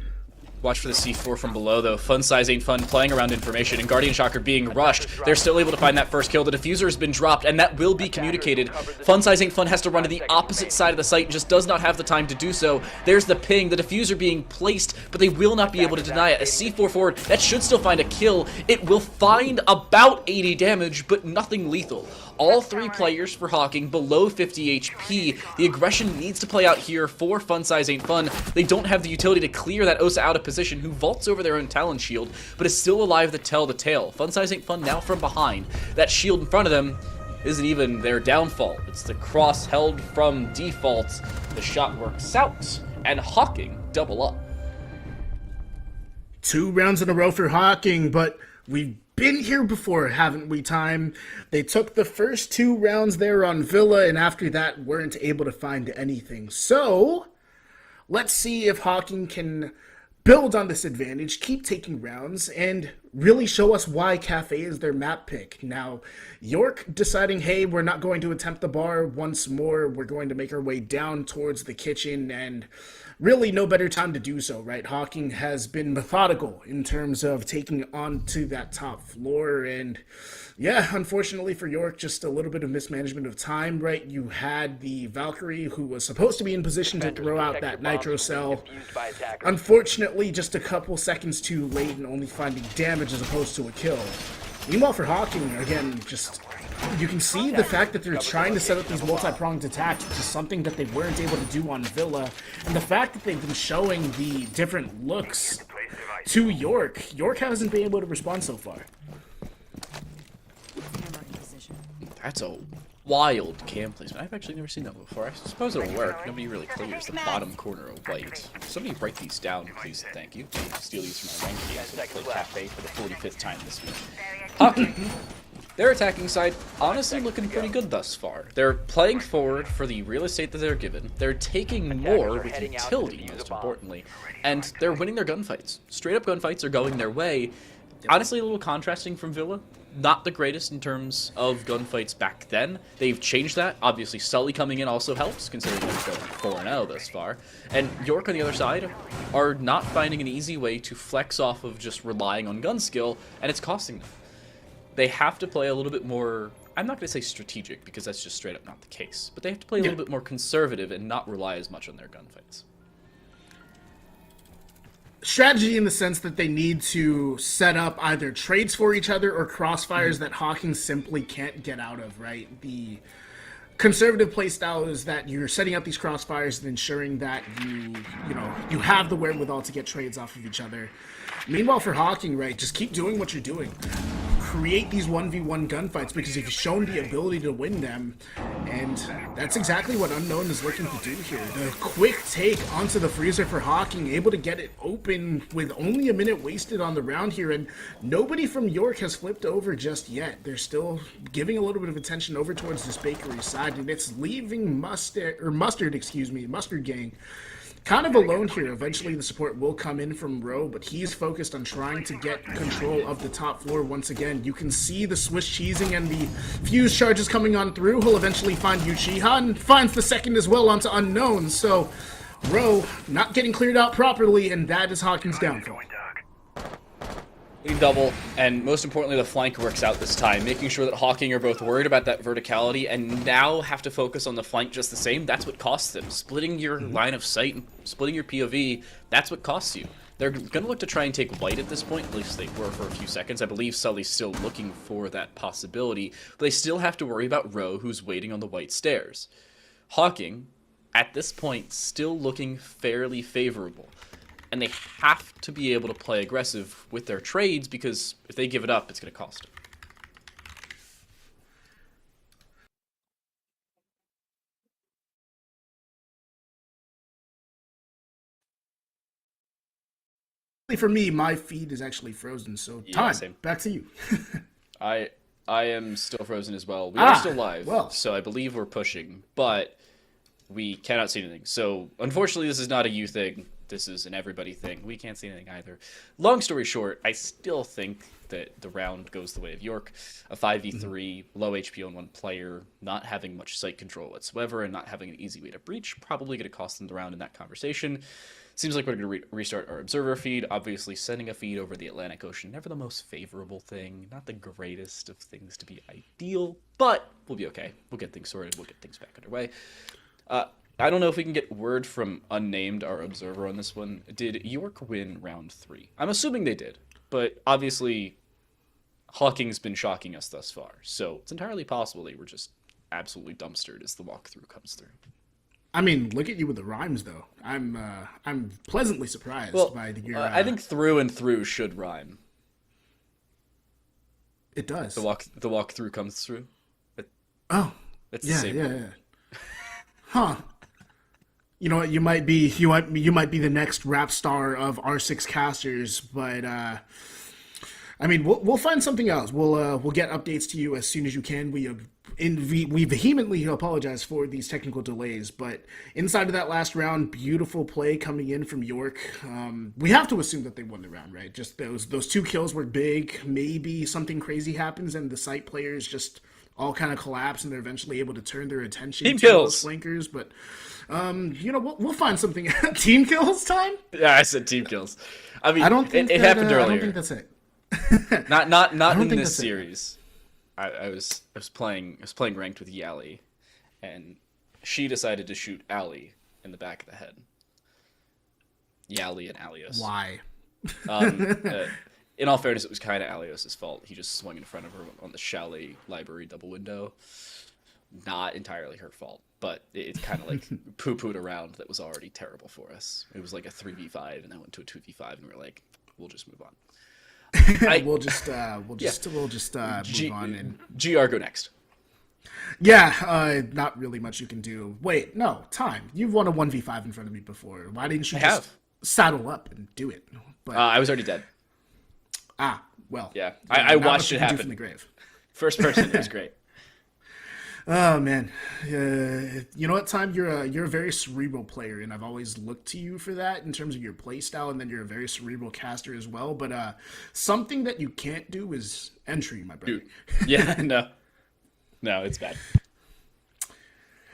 Watch for the C4 from below, though. Fun Size ain't fun playing around information, and Guardian Shocker being rushed. They're still able to find that first kill. The diffuser has been dropped, and that will be communicated. Fun Size ain't fun has to run to the opposite side of the site and just does not have the time to do so. There's the ping, the diffuser being placed, but they will not be able to deny it. A C4 forward, that should still find a kill. It will find about 80 damage, but nothing lethal. All three players for Hocking below 50 HP. The aggression needs to play out here for Fun Size Ain't Fun. They don't have the utility to clear that Osa out of position, who vaults over their own Talon shield, but is still alive to tell the tale. Fun Size Ain't Fun now from behind. That shield in front of them isn't even their downfall. It's the cross held from default. The shot works out, and Hocking double up. 2 rounds in a row for Hocking, but we've been here before, haven't we, Time? They took the first 2 rounds there on Villa, and after that weren't able to find anything. So, let's see if Hocking can build on this advantage, keep taking rounds, and really show us why Cafe is their map pick. Now, York deciding, hey, we're not going to attempt the bar once more, we're going to make our way down towards the kitchen, and really no better time to do so, right? Hocking has been methodical in terms of taking on to that top floor, and yeah, unfortunately for York, just a little bit of mismanagement of time, right? You had the Valkyrie, who was supposed to be in position to throw out that Nitro Cell. Unfortunately, just a couple seconds too late and only finding damage as opposed to a kill. Meanwhile for Hocking, again, just you can see the fact that they're trying to set up these multi-pronged attacks, which is something that they weren't able to do on Villa, and the fact that they've been showing the different looks to York. York hasn't been able to respond so far. That's a wild cam placement. I've actually never seen that before. I suppose it'll work. Nobody really clears the bottom corner of white. Somebody write these down, please. Thank you. Steal these from my rank games so I play Cafe for the 45th time this week. Hocking. Their attacking side, honestly looking pretty good thus far. They're playing forward for the real estate that they're given. They're taking more with utility, most importantly. And they're winning their gunfights. Straight up gunfights are going their way. Honestly, a little contrasting from Villa. Not the greatest in terms of gunfights back then. They've changed that. Obviously, Sully coming in also helps, considering they're going 4-0 thus far. And York on the other side are not finding an easy way to flex off of just relying on gun skill, and it's costing them. they have to play a little bit more, I'm not going to say strategic, because that's just straight up not the case, but they have to play a little bit more conservative and not rely as much on their gunfights. Strategy in the sense that they need to set up either trades for each other or crossfires that Hocking simply can't get out of, right? The conservative playstyle is that you're setting up these crossfires and ensuring that you have the wherewithal to get trades off of each other. Meanwhile, for Hocking, right, just keep doing what you're doing. Create these 1v1 gunfights, because you've shown the ability to win them, and that's exactly what Unknown is looking to do here. The quick take onto the freezer for Hocking, able to get it open with only a minute wasted on the round here, and nobody from York has flipped over just yet. They're still giving a little bit of attention over towards this bakery side, and it's leaving Mustard Gang kind of alone here. Eventually the support will come in from Rowe, but he's focused on trying to get control of the top floor once again. You can see the Swiss cheesing and the fuse charges coming on through. He'll eventually find Uchiha and finds the second as well onto Unknown. So Rowe not getting cleared out properly, and that is Hocking's downfall. Double, and most importantly, the flank works out this time, making sure that Hocking are both worried about that verticality and now have to focus on the flank just the same. That's what costs them. Splitting your line of sight and splitting your POV, that's what costs you. They're going to look to try and take white at this point, at least they were for a few seconds. I believe Sully's still looking for that possibility, but they still have to worry about Rowe, who's waiting on the white stairs. Hocking, at this point, still looking fairly favorable. And they have to be able to play aggressive with their trades, because if they give it up, it's going to cost them. For me, my feed is actually frozen, so Yeah, time, back to you. I am still frozen as well. We are still live, well. so I believe we're pushing, but we cannot see anything. So, unfortunately, this is not a you thing. This is an everybody thing. We can't see anything either. Long story short, I still think that the round goes the way of York. A 5v3, low HP on one player, not having much sight control whatsoever, and not having an easy way to breach, probably going to cost them the round in that conversation. Seems like we're going to restart our observer feed. Obviously, sending a feed over the Atlantic Ocean, never the most favorable thing. Not the greatest of things to be ideal, but we'll be okay. We'll get things sorted. We'll get things back underway. I don't know if we can get word from Unnamed, our observer on this one. Did York win round 3? I'm assuming they did, but obviously Hocking's been shocking us thus far, so it's entirely possible they were just absolutely dumpstered as the walkthrough comes through. I mean, look at you with the rhymes, though. I'm pleasantly surprised by your. I think through and through should rhyme. It does. The walkthrough comes through. Oh, it's the same. Yeah. Huh. You know what? You might be the next rap star of R6 casters, but I mean, we'll find something else. We'll get updates to you as soon as you can. We vehemently apologize for these technical delays, but inside of that last round, beautiful play coming in from York. We have to assume that they won the round, right? Just those 2 kills were big. Maybe something crazy happens and the site players just all kind of collapse and they're eventually able to turn their attention Team to kills. those flankers, but we'll find something. Team kills time? Yeah, I said team kills. I mean, I don't think it happened earlier. I don't think that's it. Not in this series. I was playing ranked with Yali, and she decided to shoot Ali in the back of the head. Yali and Alios. Why? In all fairness, it was kind of Alios' fault. He just swung in front of her on the chalet library double window. Not entirely her fault, but it's kind of like poo-pooed around that was already terrible for us. It was like a 3v5, and then went to a 2v5, and we were like, we'll just move on. We'll just move on and GR go next. Yeah, not really much you can do. Wait, no, time. You've won a 1v5 in front of me before. Why didn't you just saddle up and do it? But I was already dead. Well. Yeah, I watched it happen. From the grave. First person, it was great. Oh man, you know what, Time? You're a very cerebral player, and I've always looked to you for that in terms of your play style, and then you're a very cerebral caster as well. But something that you can't do is entry, my brother. Dude. Yeah, no, it's bad.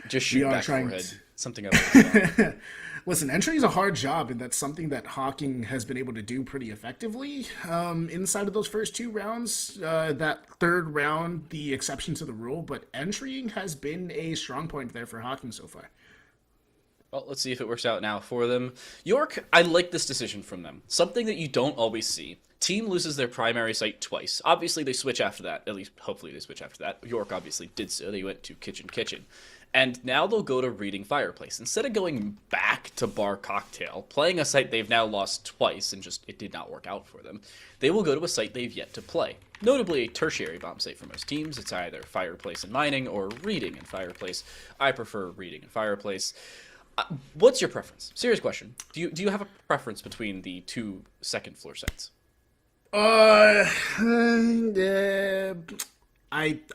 Just shoot back forehead. something I've always done. Listen, entry is a hard job, and that's something that Hocking has been able to do pretty effectively inside of those first 2 rounds. That third round, the exception to the rule, but entrying has been a strong point there for Hocking so far. Well, let's see if it works out now for them. York, I like this decision from them. Something that you don't always see. Team loses their primary site twice. Obviously, they switch after that. At least, hopefully, they switch after that. York obviously did so. They went to Kitchen. And now they'll go to Reading Fireplace. Instead of going back to Bar Cocktail, playing a site they've now lost twice and just it did not work out for them, they will go to a site they've yet to play. Notably a tertiary bomb site for most teams. It's either Fireplace and Mining or Reading and Fireplace. I prefer Reading and Fireplace. What's your preference? Serious question. Do you have a preference between the 2 second floor sites? I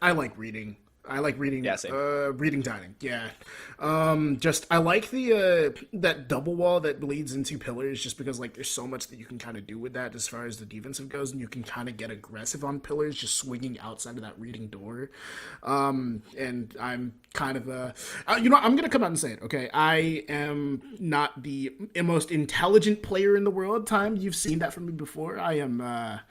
like reading. I like reading. Yeah, same. Reading dining. Yeah. Just I like the that double wall that leads into pillars, just because like there's so much that you can kind of do with that as far as the defensive goes, and you can kind of get aggressive on pillars, just swinging outside of that reading door. And I'm kind of I'm gonna come out and say it. Okay, I am not the most intelligent player in the world. Time you've seen that from me before. I am.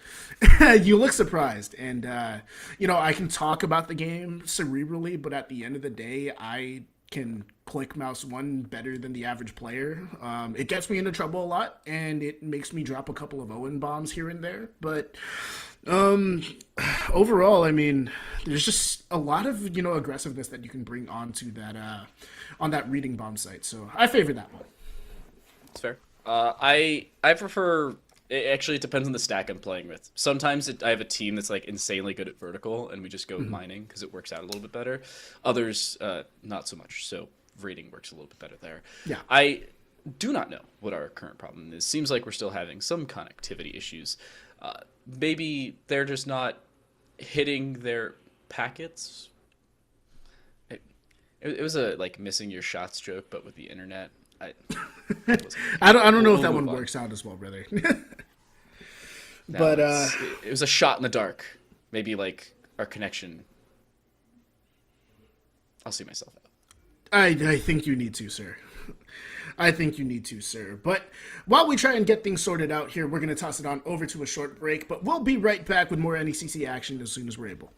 You look surprised, and I can talk about the game cerebrally, but at the end of the day, I can click mouse 1 better than the average player. It gets me into trouble a lot, and it makes me drop a couple of Owen bombs here and there. But overall, I mean, there's just a lot of aggressiveness that you can bring onto that on that reading bomb site. So I favor that one. It's fair. I prefer. It depends on the stack I'm playing with. Sometimes I have a team that's like insanely good at vertical, and we just go mining because it works out a little bit better. Others, not so much. So reading works a little bit better there. Yeah. I do not know what our current problem is. Seems like we're still having some connectivity issues. Maybe they're just not hitting their packets. It was a like missing your shots joke, but with the internet. I don't know if that one works out as well, brother. No, but it was a shot in the dark. Maybe like our connection. I'll see myself out. I think you need to, sir. I think you need to, sir. But while we try and get things sorted out here, we're going to toss it on over to a short break. But we'll be right back with more NECC action as soon as we're able.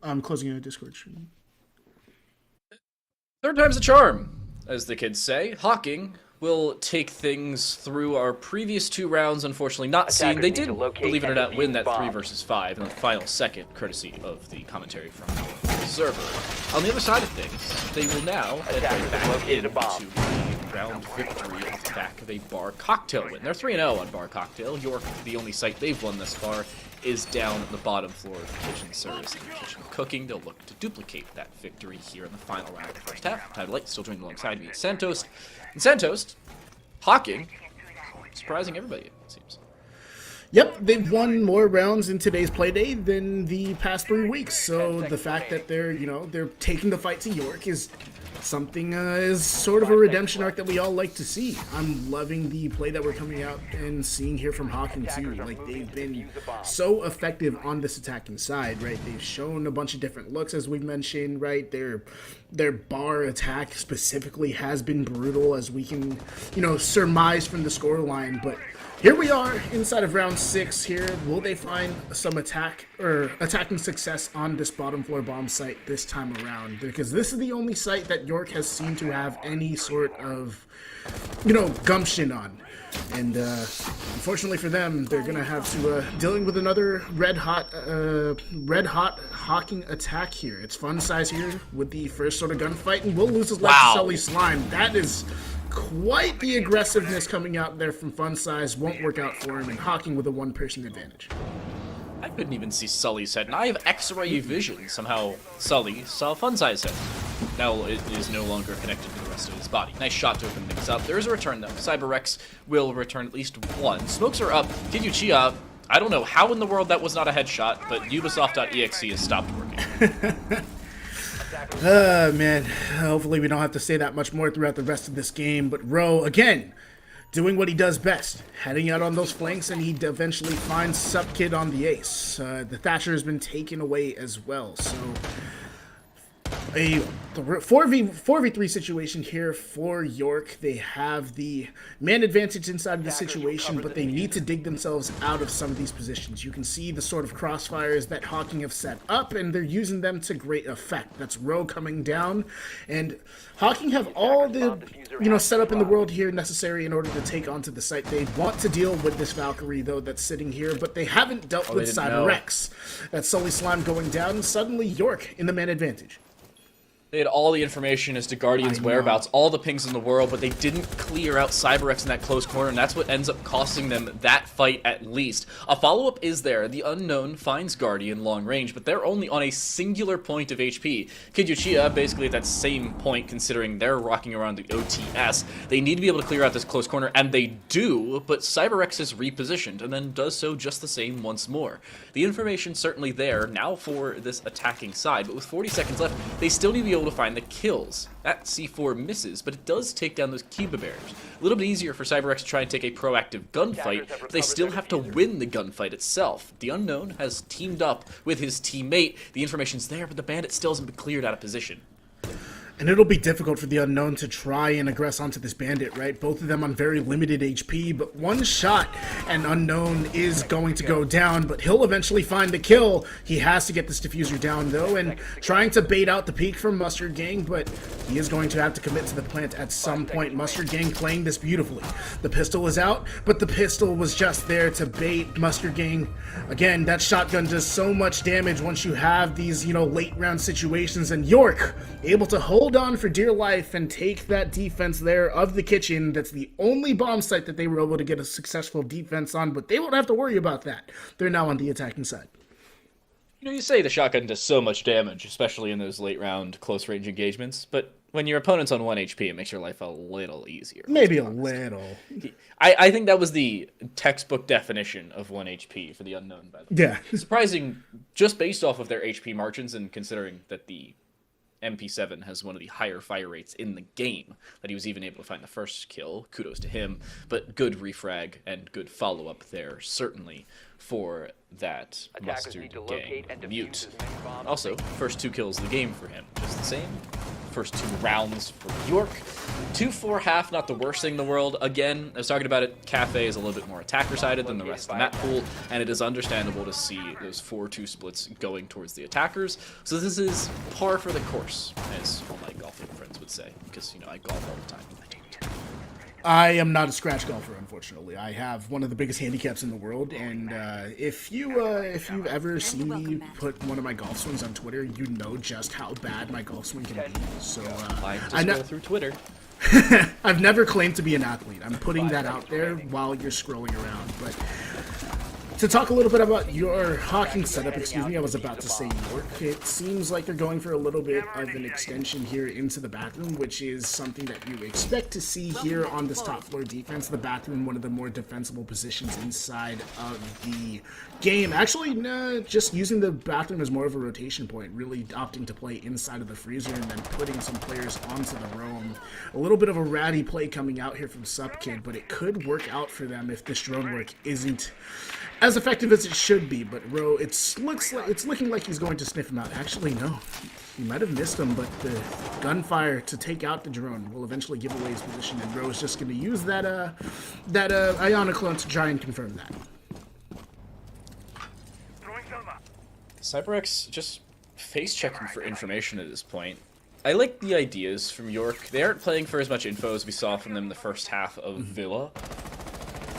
I'm closing a Discord stream. Third time's a charm, as the kids say. Hocking will take things through our previous 2 rounds, unfortunately not seeing. They did, believe it or not, win that 3 versus 5 in the final second, courtesy of the commentary from the observer. On the other side of things, they will now head right back into the round victory at the back of a bar cocktail win. They're 3-0 on bar cocktail. York, the only site they've won thus far, is down at the bottom floor of the kitchen service and kitchen cooking. They'll look to duplicate that victory here in the final round of the first half. Tide Light still joining alongside me at Santos. And Santos, Hocking, surprising everybody, it seems. Yep, they've won more rounds in today's playdate than the past 3 weeks. So the fact that they're taking the fight to York is something is sort of a redemption arc that we all like to see. I'm loving the play that we're coming out and seeing here from Hocking too. Like, they've been so effective on this attacking side, right? They've shown a bunch of different looks, as we've mentioned, right? Their bar attack specifically has been brutal, as we can, surmise from the scoreline. But here we are inside of round 6 here. Will they find some attacking success on this bottom floor bomb site this time around? Because this is the only site that York has seemed to have any sort of, gumption on. And unfortunately for them, they're going to have to dealing with another red hot Hocking attack here. It's Fun Size here with the first sort of gunfight, and will lose his life to Sully Slime. That is quite the aggressiveness coming out there from Fun Size. Won't work out for him, and Hocking with a 1-person advantage. I couldn't even see Sully's head, and I have X-ray vision. Somehow Sully saw Fun Size head. Now it is no longer connected to the rest of his body. Nice shot to open things up. There is a return, though. CyberRex will return at least 1. Smokes are up. Kid Uchiha, I don't know how in the world that was not a headshot, but Ubisoft.exe has stopped working. Man, hopefully we don't have to say that much more throughout the rest of this game. But Ro, again, doing what he does best, heading out on those flanks, and he eventually finds Supkid on the ace. The Thatcher has been taken away as well, so a 4v3 situation here for York. They have the man advantage inside of the situation, but they need to dig themselves out of some of these positions. You can see the sort of crossfires that Hocking have set up, and they're using them to great effect. That's Row coming down, and Hocking have all the setup in the world here necessary in order to take onto the site. They want to deal with this Valkyrie, though, that's sitting here, but they haven't dealt with CyberRex. That's Sully Slime going down, and suddenly York in the man advantage. They had all the information as to Guardian's whereabouts, all the pings in the world, but they didn't clear out CyberX in that close corner, and that's what ends up costing them that fight at least. A follow-up is there. The Unknown finds Guardian long range, but they're only on a singular point of HP. Kid Uchiha basically at that same point, considering they're rocking around the OTS. They need to be able to clear out this close corner, and they do, but CyberX is repositioned, and then does so just the same once more. The information's certainly there now for this attacking side, but with 40 seconds left, they still need to be able to find the kills. That C4 misses, but it does take down those Cuba barriers. A little bit easier for CyberX to try and take a proactive gunfight, but they still have to win the gunfight itself. The Unknown has teamed up with his teammate. The information's there, but the bandit still hasn't been cleared out of position. And it'll be difficult for the Unknown to try and aggress onto this bandit, right? Both of them on very limited HP, but one shot and Unknown is going to go down, but he'll eventually find the kill. He has to get this diffuser down, though, and trying to bait out the peek from Mustard Gang, but he is going to have to commit to the plant at some point. Mustard Gang playing this beautifully. The pistol is out, but the pistol was just there to bait Mustard Gang. Again, that shotgun does so much damage once you have these, late round situations, and York able to hold on for dear life and take that defense there of the kitchen. That's the only bomb site that they were able to get a successful defense on, but they won't have to worry about that. They're now on the attacking side. You say the shotgun does so much damage, especially in those late round close range engagements, but when your opponent's on 1 HP, it makes your life a little easier. Maybe a little. I think that was the textbook definition of 1 HP for the Unknown, by the way. Yeah. Surprising, just based off of their HP margins and considering that the MP7 has one of the higher fire rates in the game, that he was even able to find the first kill. Kudos to him, but good refrag and good follow-up there, certainly, for that Mustard Gang mute. Also, first 2 kills of the game for him. Just the same, first 2 rounds for York. 2-4 half, not the worst thing in the world. Again, I was talking about it, Cafe is a little bit more attacker-sided than the rest of the map pool, and it is understandable to see those 4-2 splits going towards the attackers. So this is par for the course, as all my golfing friends would say, because, you know, I golf all the time. I am not a scratch golfer, unfortunately. I have one of the biggest handicaps in the world, and if you've ever seen me put one of my golf swings on Twitter, you know just how bad my golf swing can be. So I just go through Twitter. I've never claimed to be an athlete. I'm putting that out there while you're scrolling around. But to talk a little bit about your Hocking setup, excuse me, I was about to say York. It seems like you're going for a little bit of an extension here into the bathroom, which is something that you expect to see here on this top floor defense. The bathroom, one of the more defensible positions inside of the game. Actually, just using the bathroom as more of a rotation point, really opting to play inside of the freezer and then putting some players onto the roam. A little bit of a ratty play coming out here from Supkid, but it could work out for them if this drone work isn't as effective as it should be. But Ro, it's looking like he's going to sniff him out. Actually, no. He might have missed him, but the gunfire to take out the drone will eventually give away his position, and Ro is just going to use that Ionic clone to try and confirm that. CyberX just face-checking for information at this point. I like the ideas from York. They aren't playing for as much info as we saw from them in the first half of Villa.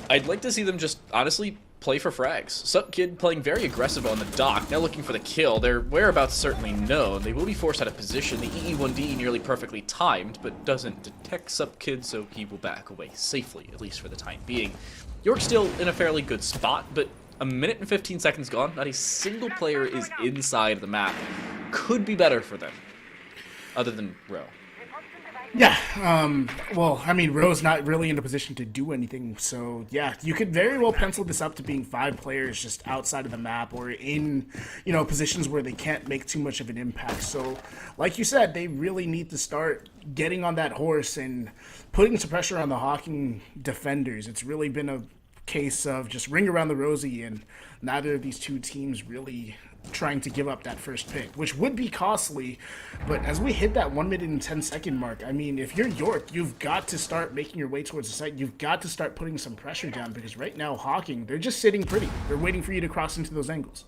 I'd like to see them just, honestly, play for frags. Supkid playing very aggressive on the dock, now looking for the kill. Their whereabouts certainly known. They will be forced out of position. The EE1D nearly perfectly timed, but doesn't detect Supkid, so he will back away safely, at least for the time being. York's still in a fairly good spot, but a minute and 15 seconds gone, not a single player is inside the map. Could be better for them, other than Ro. Yeah, well, I mean, Ro's not really in a position to do anything, so yeah, you could very well pencil this up to being 5 players just outside of the map or in, you know, positions where they can't make too much of an impact. So, like you said, they really need to start getting on that horse and putting some pressure on the Hocking defenders. It's really been a case of just ring around the rosy, and neither of these two teams really trying to give up that first pick, which would be costly. But as we hit that 1 minute and 10-second mark, I mean, if you're York, you've got to start making your way towards the site. You've got to start putting some pressure down, because right now Hocking, they're just sitting pretty. They're waiting for you to cross into those angles.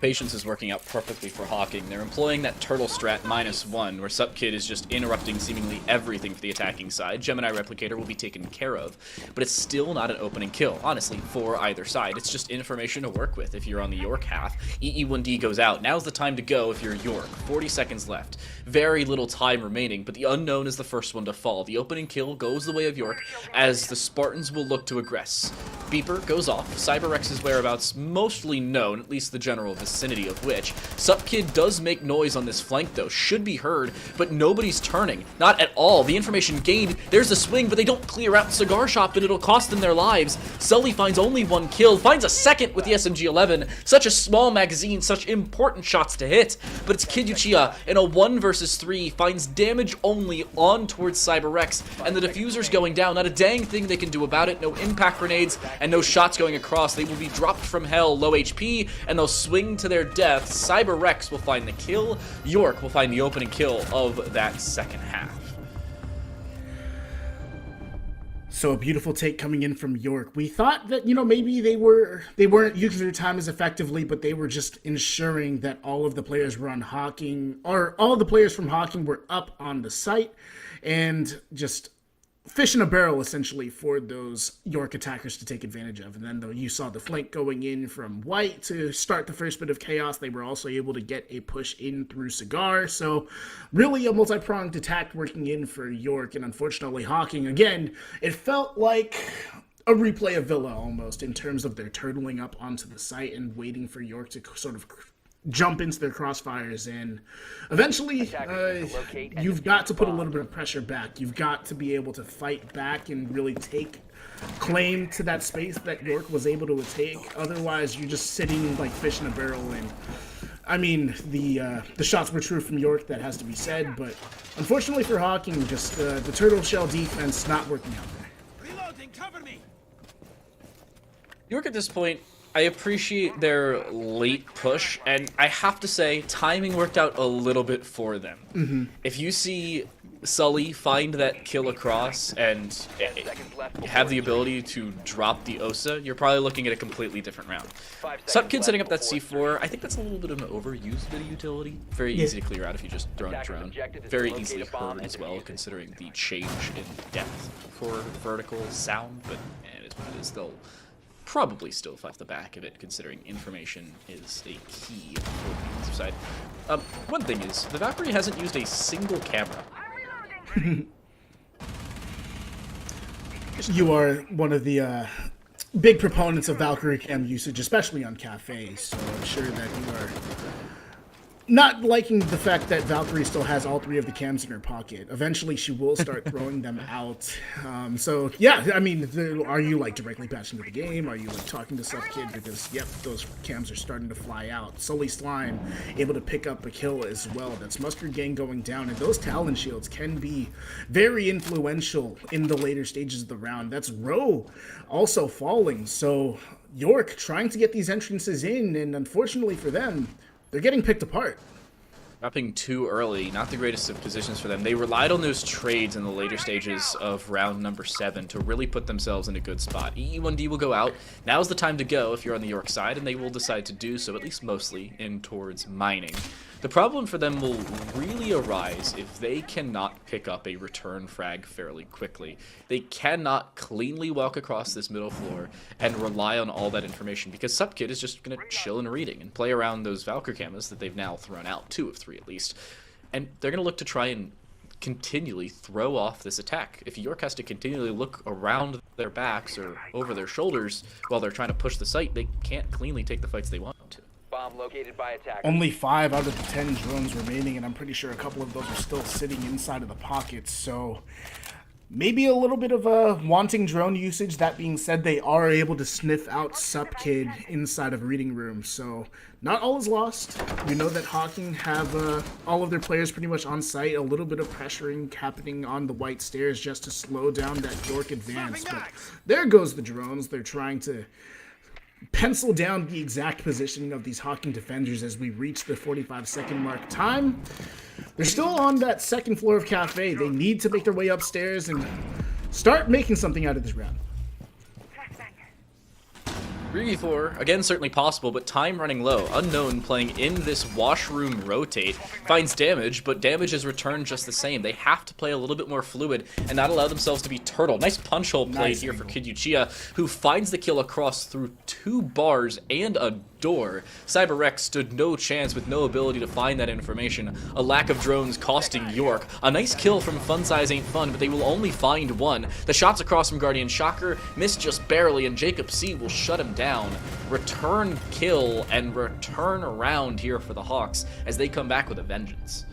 Patience is working out perfectly for Hocking. They're employing that turtle strat -1, where Supkid is just interrupting seemingly everything for the attacking side. Gemini Replicator will be taken care of, but it's still not an opening kill, honestly, for either side. It's just information to work with if you're on the York half. EE1D goes out. Now's the time to go if you're York. 40 seconds left. Very little time remaining, but the unknown is the first one to fall. The opening kill goes the way of York, as the Spartans will look to aggress. Beeper goes off. CyberX's whereabouts mostly known, at least the general vicinity of which. Supkid does make noise on this flank, though. Should be heard, but nobody's turning. Not at all. The information gained, there's a swing, but they don't clear out Cigar Shop, and it'll cost them their lives. Sully finds only 1 kill, finds a second with the SMG-11. Such a small magazine, such important shots to hit. But it's Kid Uchiha in a 1 versus 3, finds damage only on towards CyberX, and the diffuser's going down. Not a dang thing they can do about it. No impact grenades, and no shots going across. They will be dropped from hell, low HP, and they'll swing to their death. CyberX will find the kill. York will find the opening kill of that second half. So a beautiful take coming in from York. We thought that, you know, maybe they weren't using their time as effectively, but they were just ensuring that all of the players were on Hocking, or all of the players from Hocking were up on the site, and just fish in a barrel, essentially, for those York attackers to take advantage of. And then, though, you saw the flank going in from White to start the first bit of chaos. They were also able to get a push in through Cigar. So, really a multi-pronged attack working in for York. And unfortunately, Hocking, again, it felt like a replay of Villa, almost, in terms of their turtling up onto the site and waiting for York to sort of jump into their crossfires, and eventually you've got to put a little bit of pressure back. You've got to be able to fight back and really take claim to that space that York was able to take. Otherwise, you're just sitting like fish in a barrel. And I mean, the shots were true from York, that has to be said, but unfortunately for Hocking, just the turtle shell defense not working out there. York at this point, I appreciate their late push, and I have to say, timing worked out a little bit for them. Mm-hmm. If you see Sully find that kill across and have the ability to drop the Osa, you're probably looking at a completely different round. Supkid setting up that C4, I think that's a little bit of an overused bit of utility. Very easy to clear out if you just throw in a drone. Very easily heard as well, considering the change in depth for vertical sound, but it is what it is. They'll probably still fight the back of it, considering information is a key for the defensive side. One thing is, the Valkyrie hasn't used a single camera. You are one of the big proponents of Valkyrie cam usage, especially on Cafe, so I'm sure that you are not liking the fact that Valkyrie still has all 3 of the cams in her pocket. Eventually, she will start throwing them out. So, yeah, I mean, are you, like, directly patching into the game? Are you, like, talking to Supkid? Because, yep, those cams are starting to fly out. Sully Slime able to pick up a kill as well. That's Mustard Gang going down, and those Talon Shields can be very influential in the later stages of the round. That's Roe also falling. So, York trying to get these entrances in, and unfortunately for them, they're getting picked apart. Dropping too early, not the greatest of positions for them. They relied on those trades in the later stages of round number 7 to really put themselves in a good spot. EE1D will go out. Now's the time to go if you're on the York side, and they will decide to do so, at least mostly, in towards mining. The problem for them will really arise if they cannot pick up a return frag fairly quickly. They cannot cleanly walk across this middle floor and rely on all that information, because Supkid is just going to chill in reading and play around those Valkyrie cameras that they've now thrown out, 2 of 3 at least. And they're going to look to try and continually throw off this attack. If York has to continually look around their backs or over their shoulders while they're trying to push the site, they can't cleanly take the fights they want to. Bomb located by attackers. Only 5 out of the 10 drones remaining, and I'm pretty sure a couple of those are still sitting inside of the pockets, so maybe a little bit of a wanting drone usage. That being said, they are able to sniff out Supkid inside of reading rooms, so not all is lost. We know that Hocking have all of their players pretty much on site. A little bit of pressuring happening on the white stairs just to slow down that York advance, but there goes the drones. They're trying to pencil down the exact positioning of these Hocking defenders as we reach the 45-second mark. Time. They're still on that second floor of Cafe. They need to make their way upstairs and start making something out of this round. 3v4, again, certainly possible, but time running low. Unknown playing in this washroom rotate finds damage, but damage is returned just the same. They have to play a little bit more fluid and not allow themselves to be turtled. Nice punch hole played here for Kid Uchiha, who finds the kill across through 2 bars and a door. CyberRex stood no chance with no ability to find that information. A lack of drones costing York. A nice kill from Fun Size Ain't Fun, but they will only find 1. The shots across from Guardian Shocker miss just barely, and Jacob C will shut him down. Return kill and return around here for the Hawks as they come back with a vengeance.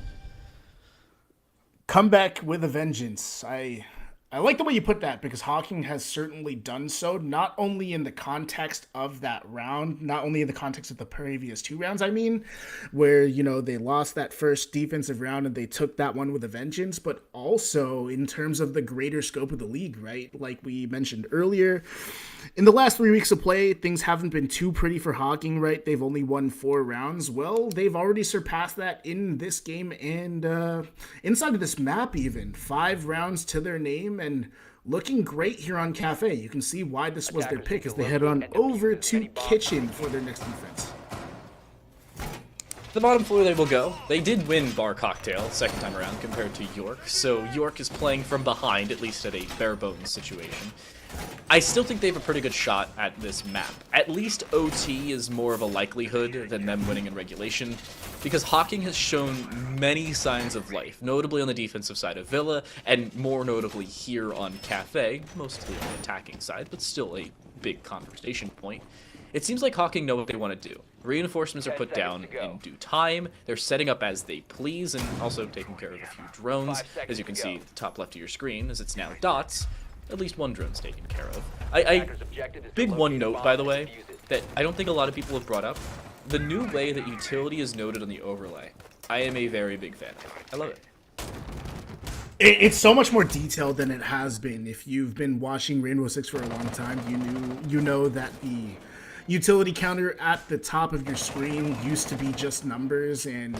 Come back with a vengeance. I like the way you put that, because Hocking has certainly done so, not only in the context of that round, not only in the context of the previous 2 rounds, I mean, where, you know, they lost that first defensive round and they took that one with a vengeance, but also in terms of the greater scope of the league, right? Like we mentioned earlier, in the last 3 weeks of play, things haven't been too pretty for Hocking, right? They've only won 4 rounds. Well, they've already surpassed that in this game and inside of this map even. 5 rounds to their name and looking great here on Cafe. You can see why this was their pick as they head on over to Kitchen for their next defense. The bottom floor they will go. They did win Bar Cocktail second time around compared to York, so York is playing from behind, at least at a bare bones situation. I still think they have a pretty good shot at this map. At least OT is more of a likelihood than them winning in regulation, because Hocking has shown many signs of life, notably on the defensive side of Villa, and more notably here on Cafe, mostly on the attacking side, but still a big conversation point. It seems like Hocking know what they want to do. Reinforcements are put down in due time, they're setting up as they please, and also taking care of a few drones. As you can see at the top left of your screen, as it's now dots, at least 1 drone's taken care of. Big one note, by the way, that I don't think a lot of people have brought up. The new way that utility is noted on the overlay, I am a very big fan of. I love it. It's so much more detailed than it has been. If you've been watching Rainbow Six for a long time, you know that utility counter at the top of your screen used to be just numbers, and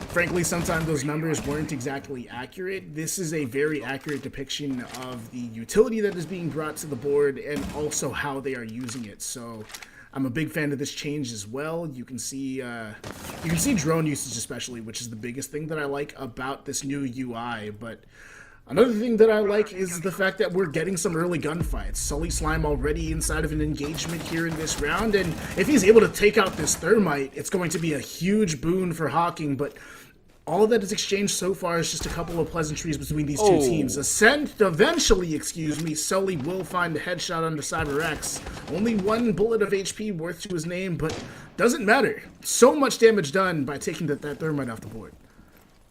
frankly, sometimes those numbers weren't exactly accurate. This is a very accurate depiction of the utility that is being brought to the board and also how they are using it. So I'm a big fan of this change as well. You can see drone usage especially, which is the biggest thing that I like about this new UI. But another thing that I like is the fact that we're getting some early gunfights. Sully Slime already inside of an engagement here in this round, and if he's able to take out this thermite, it's going to be a huge boon for Hocking. But all that is exchanged so far is just a couple of pleasantries between these two teams. Eventually, Sully will find a headshot onto CyberX. Only one bullet of HP worth to his name, but doesn't matter. So much damage done by taking that thermite off the board.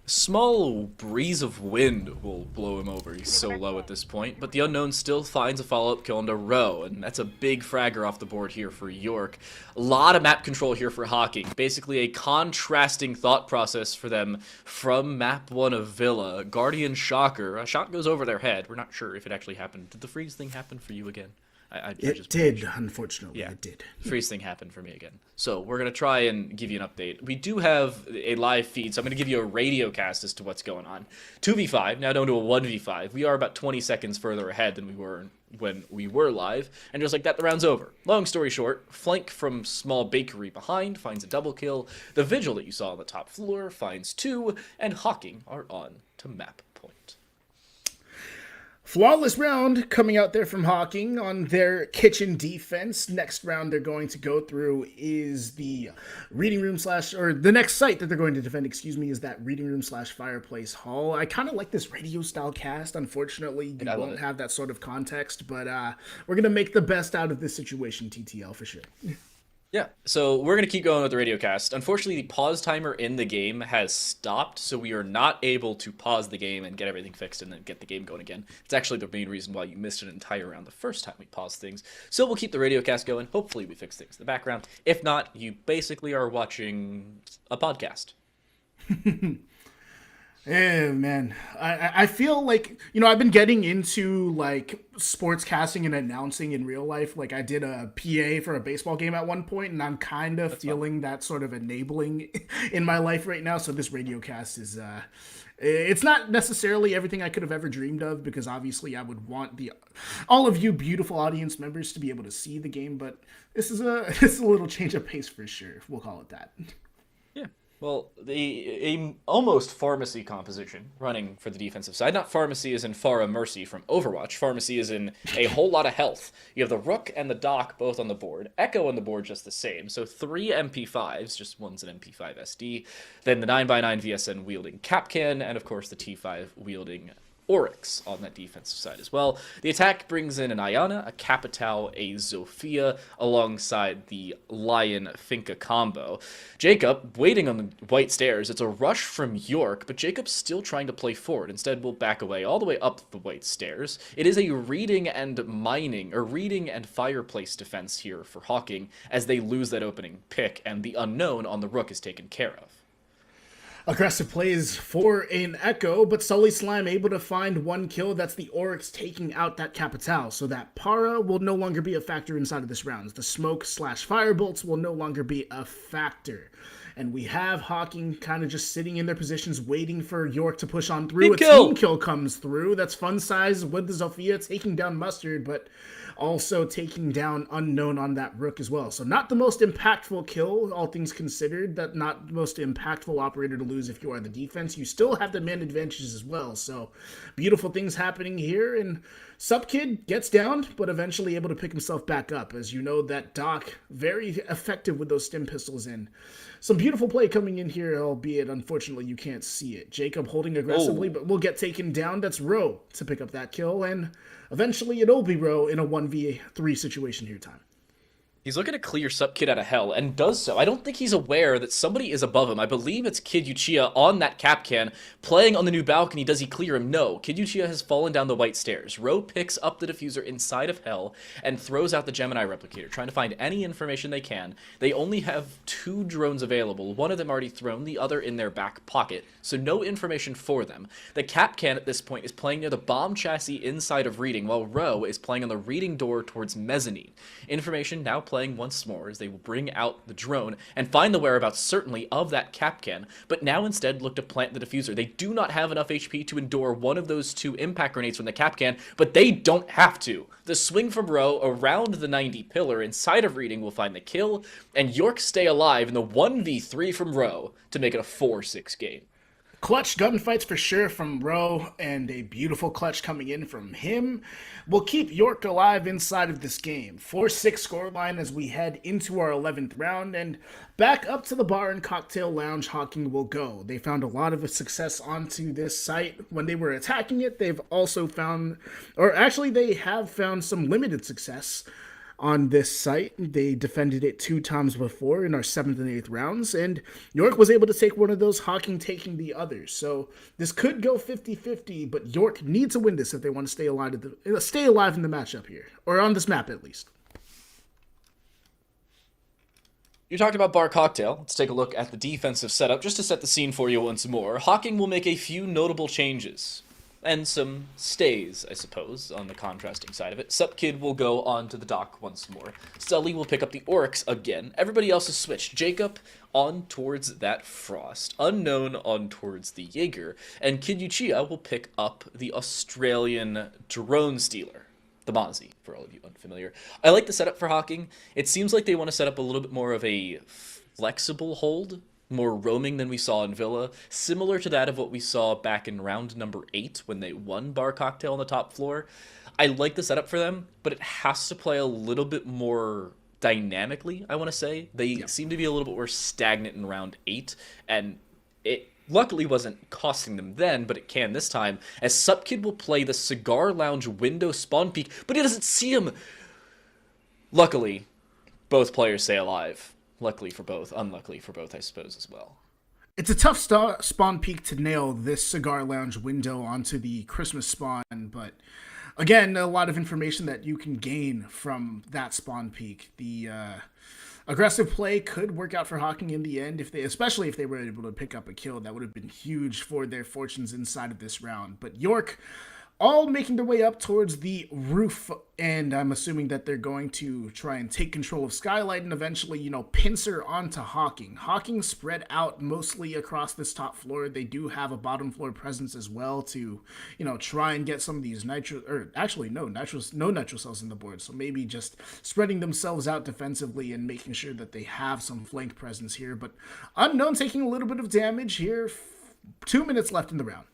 Small breeze of wind will blow him over. He's so low at this point, but the Unknown still finds a follow-up kill into Row, and that's a big fragger off the board here for York. A lot of map control here for Hocking. Basically a contrasting thought process for them from map 1 of Villa. Guardian Shocker. A shot goes over their head. We're not sure if it actually happened. Did the freeze thing happen for you again? It did, unfortunately. Yeah, it did. Freeze thing happened for me again. So we're going to try and give you an update. We do have a live feed, so I'm going to give you a radio cast as to what's going on. 2v5, now down to a 1v5. We are about 20 seconds further ahead than we were when we were live. And just like that, the round's over. Long story short, Flank from Small Bakery behind finds a double kill. The Vigil that you saw on the top floor finds 2, and Hocking are on to map point. Flawless round coming out there from Hocking on their kitchen defense. Next round they're going to go through is the reading room the next site that they're going to defend, is that reading room / fireplace hall. I kind of like this radio style cast. Unfortunately, you won't have that sort of context, but we're going to make the best out of this situation, TTL, for sure. Yeah, so we're going to keep going with the radio cast. Unfortunately, the pause timer in the game has stopped, so we are not able to pause the game and get everything fixed and then get the game going again. It's actually the main reason why you missed an entire round the first time we paused things. So we'll keep the radio cast going. Hopefully we fix things in the background. If not, you basically are watching a podcast. Yeah, man. I feel like, I've been getting into, sports casting and announcing in real life. Like, I did a PA for a baseball game at one point, and I'm kind of feeling that sort of enabling in my life right now. So this radio cast is, it's not necessarily everything I could have ever dreamed of, because obviously I would want all of you beautiful audience members to be able to see the game, but this is a little change of pace for sure. We'll call it that. Yeah. Well, a almost pharmacy composition running for the defensive side. Not pharmacy as in Pharah Mercy from Overwatch. Pharmacy is in a whole lot of health. You have the Rook and the Doc both on the board. Echo on the board just the same. So 3 MP5s, just one's an MP5 SD. Then the 9x9 VSN wielding Capcan, and of course the T5 wielding Oryx on that defensive side as well. The attack brings in an Ayana, a Capitao, a Zofia, alongside the Lion Finca combo. Jacob, waiting on the white stairs. It's a rush from York, but Jacob's still trying to play forward. Instead, we'll back away all the way up the white stairs. It is a reading and fireplace defense here for Hocking as they lose that opening pick, and the Unknown on the Rook is taken care of. Aggressive plays for an Echo, but Sully Slime able to find one kill. That's the Oryx taking out that Capitao, so that Para will no longer be a factor inside of this round. The smoke / firebolts will no longer be a factor. And we have Hocking kind of just sitting in their positions waiting for York to push on through. Team kill comes through. That's Fun Size with the Zofia taking down Mustard, but also taking down Unknown on that Rook as well. So not the most impactful kill, all things considered. That not the most impactful operator to lose if you are the defense. You still have the man advantages as well. So beautiful things happening here. And Subkid gets downed, but eventually able to pick himself back up. As you know, that Doc, very effective with those stim pistols in. Some beautiful play coming in here, albeit unfortunately you can't see it. Jacob holding aggressively, but will get taken down. That's Row to pick up that kill, and eventually it'll be Row in a 1v3 situation here time. He's looking to clear Subkid out of hell, and does so. I don't think he's aware that somebody is above him. I believe it's Kid Uchiha on that Capcan, playing on the new balcony. Does he clear him? No. Kid Uchiha has fallen down the white stairs. Row picks up the diffuser inside of hell and throws out the Gemini replicator, trying to find any information they can. They only have 2 drones available. One of them already thrown, the other in their back pocket, so no information for them. The Capcan at this point is playing near the bomb chassis inside of Reading, while Row is playing on the Reading door towards Mezzanine. Information now playing playing once more as they will bring out the drone and find the whereabouts certainly of that Kapkan, but now instead look to plant the diffuser. They do not have enough HP to endure one of those 2 impact grenades from the Kapkan, but they don't have to. The swing from Row around the 90 pillar inside of Reading will find the kill, and York stay alive in the 1v3 from Row to make it a 4-6 game. Clutch gunfights for sure from Rowe, and a beautiful clutch coming in from him will keep York alive inside of this game. 4-6 scoreline as we head into our 11th round, and back up to the bar and cocktail lounge Hocking will go. They found a lot of success onto this site when they were attacking it. They've also found, or actually they have found some limited success on this site. They defended it 2 times before in our 7th and 8th rounds, and York was able to take one of those, Hocking taking the others. So this could go 50-50, but York needs to win this if they want to stay alive in the matchup here, or on this map at least. You talked about Bar Cocktail. Let's take a look at the defensive setup just to set the scene for you once more. Hocking will make a few notable changes. And some stays, I suppose, on the contrasting side of it. Supkid will go on to the dock once more. Sully will pick up the Oryx again. Everybody else is switched. Jacob on towards that Frost. Unknown on towards the Jaeger. And Kid Uchiha will pick up the Australian Drone Stealer. The Mozzie, for all of you unfamiliar. I like the setup for Hocking. It seems like they want to set up a little bit more of a flexible hold, more roaming than we saw in Villa, similar to that of what we saw back in round number 8 when they won Bar Cocktail on the top floor. I like the setup for them, but it has to play a little bit more dynamically, I want to say. They seem to be a little bit more stagnant in round 8, and it luckily wasn't costing them then, but it can this time, as Supkid will play the Cigar Lounge window spawn peek, but he doesn't see him! Luckily, both players stay alive. Luckily for both, unluckily for both, I suppose, as well. It's a tough spawn peek to nail this Cigar Lounge window onto the Christmas spawn, but again, a lot of information that you can gain from that spawn peek. The aggressive play could work out for Hocking in the end, especially if they were able to pick up a kill. That would have been huge for their fortunes inside of this round. But York, all making their way up towards the roof, and I'm assuming that they're going to try and take control of Skylight and eventually, pincer onto Hocking. Hocking spread out mostly across this top floor. They do have a bottom floor presence as well to, try and get some of these no nitro cells in the board. So maybe just spreading themselves out defensively and making sure that they have some flank presence here. But Unknown taking a little bit of damage here. 2 minutes left in the round.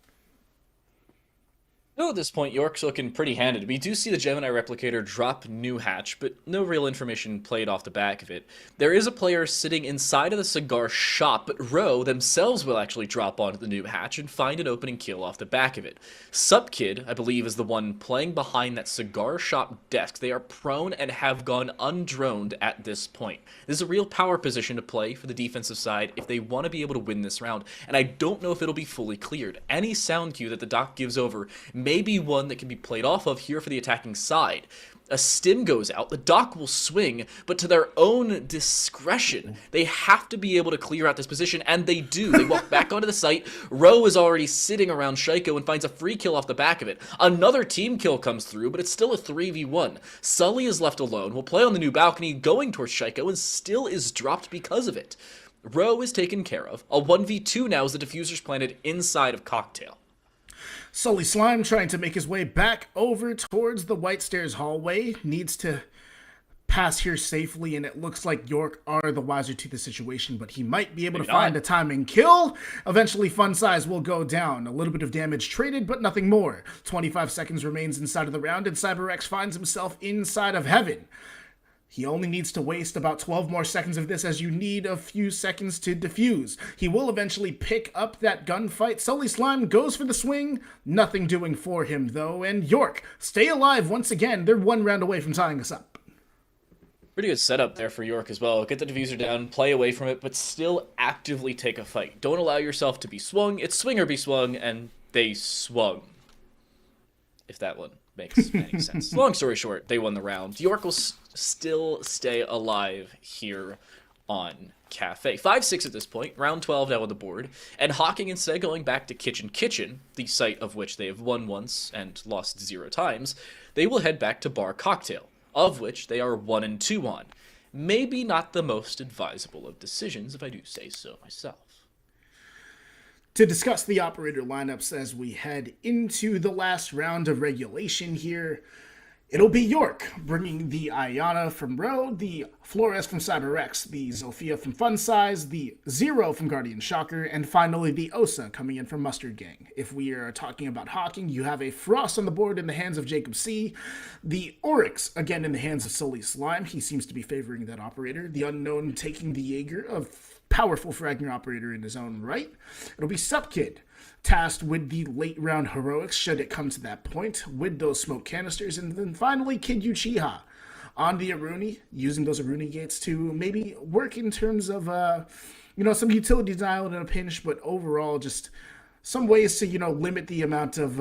At this point, York's looking pretty handed. We do see the Gemini Replicator drop New Hatch, but no real information played off the back of it. There is a player sitting inside of the cigar shop, but Row themselves will actually drop onto the New Hatch and find an opening kill off the back of it. Supkid, I believe, is the one playing behind that cigar shop desk. They are prone and have gone undroned at this point. This is a real power position to play for the defensive side if they want to be able to win this round, and I don't know if it'll be fully cleared. Any sound cue that the doc gives over may be one that can be played off of here for the attacking side. A stim goes out, the doc will swing, but to their own discretion, they have to be able to clear out this position, and they do. They walk back onto the site. Row is already sitting around Shaiko and finds a free kill off the back of it. Another team kill comes through, but it's still a 3v1. Sully is left alone, will play on the new balcony, going towards Shaiko, and still is dropped because of it. Row is taken care of. A 1v2 now as the diffuser's planted inside of Cocktail. Sully Slime trying to make his way back over towards the White Stairs hallway. Needs to pass here safely, and it looks like York are the wiser to the situation, but he might be able to find a timing kill. Eventually, Fun Size will go down. A little bit of damage traded, but nothing more. 25 seconds remains inside of the round, and CyberX finds himself inside of heaven. He only needs to waste about 12 more seconds of this, as you need a few seconds to defuse. He will eventually pick up that gunfight. Sully Slime goes for the swing. Nothing doing for him, though. And York, stay alive once again. They're 1 round away from tying us up. Pretty good setup there for York as well. Get the diffuser down, play away from it, but still actively take a fight. Don't allow yourself to be swung. It's swing or be swung, and they swung. If that one makes any sense. Long story short, they won the round. York will still stay alive here on Cafe. 5-6 at this point, round 12 now on the board, and Hocking instead going back to Kitchen, the site of which they have won once and lost 0 times. They will head back to Bar Cocktail, of which they are 1-2 on. maybe not the most advisable of decisions, if I do say so myself. To discuss the operator lineups as we head into the last round of regulation here, it'll be York bringing the Ayana from Road, the Flores from CyberX, the Zofia from Funsize, the Zero from Guardian Shocker, and finally the Osa coming in from Mustard Gang. If we are talking about Hocking, you have a Frost on the board in the hands of Jacob C, the Oryx again in the hands of Sully Slime. He seems to be favoring that operator. The Unknown taking the Jaeger, a powerful fragging operator in his own right. It'll be Supkid, tasked with the late round heroics should it come to that point, with those smoke canisters, and then finally Kid Uchiha on the Aruni, using those Aruni gates to maybe work in terms of some utility dial in a pinch, but overall just some ways to limit the amount of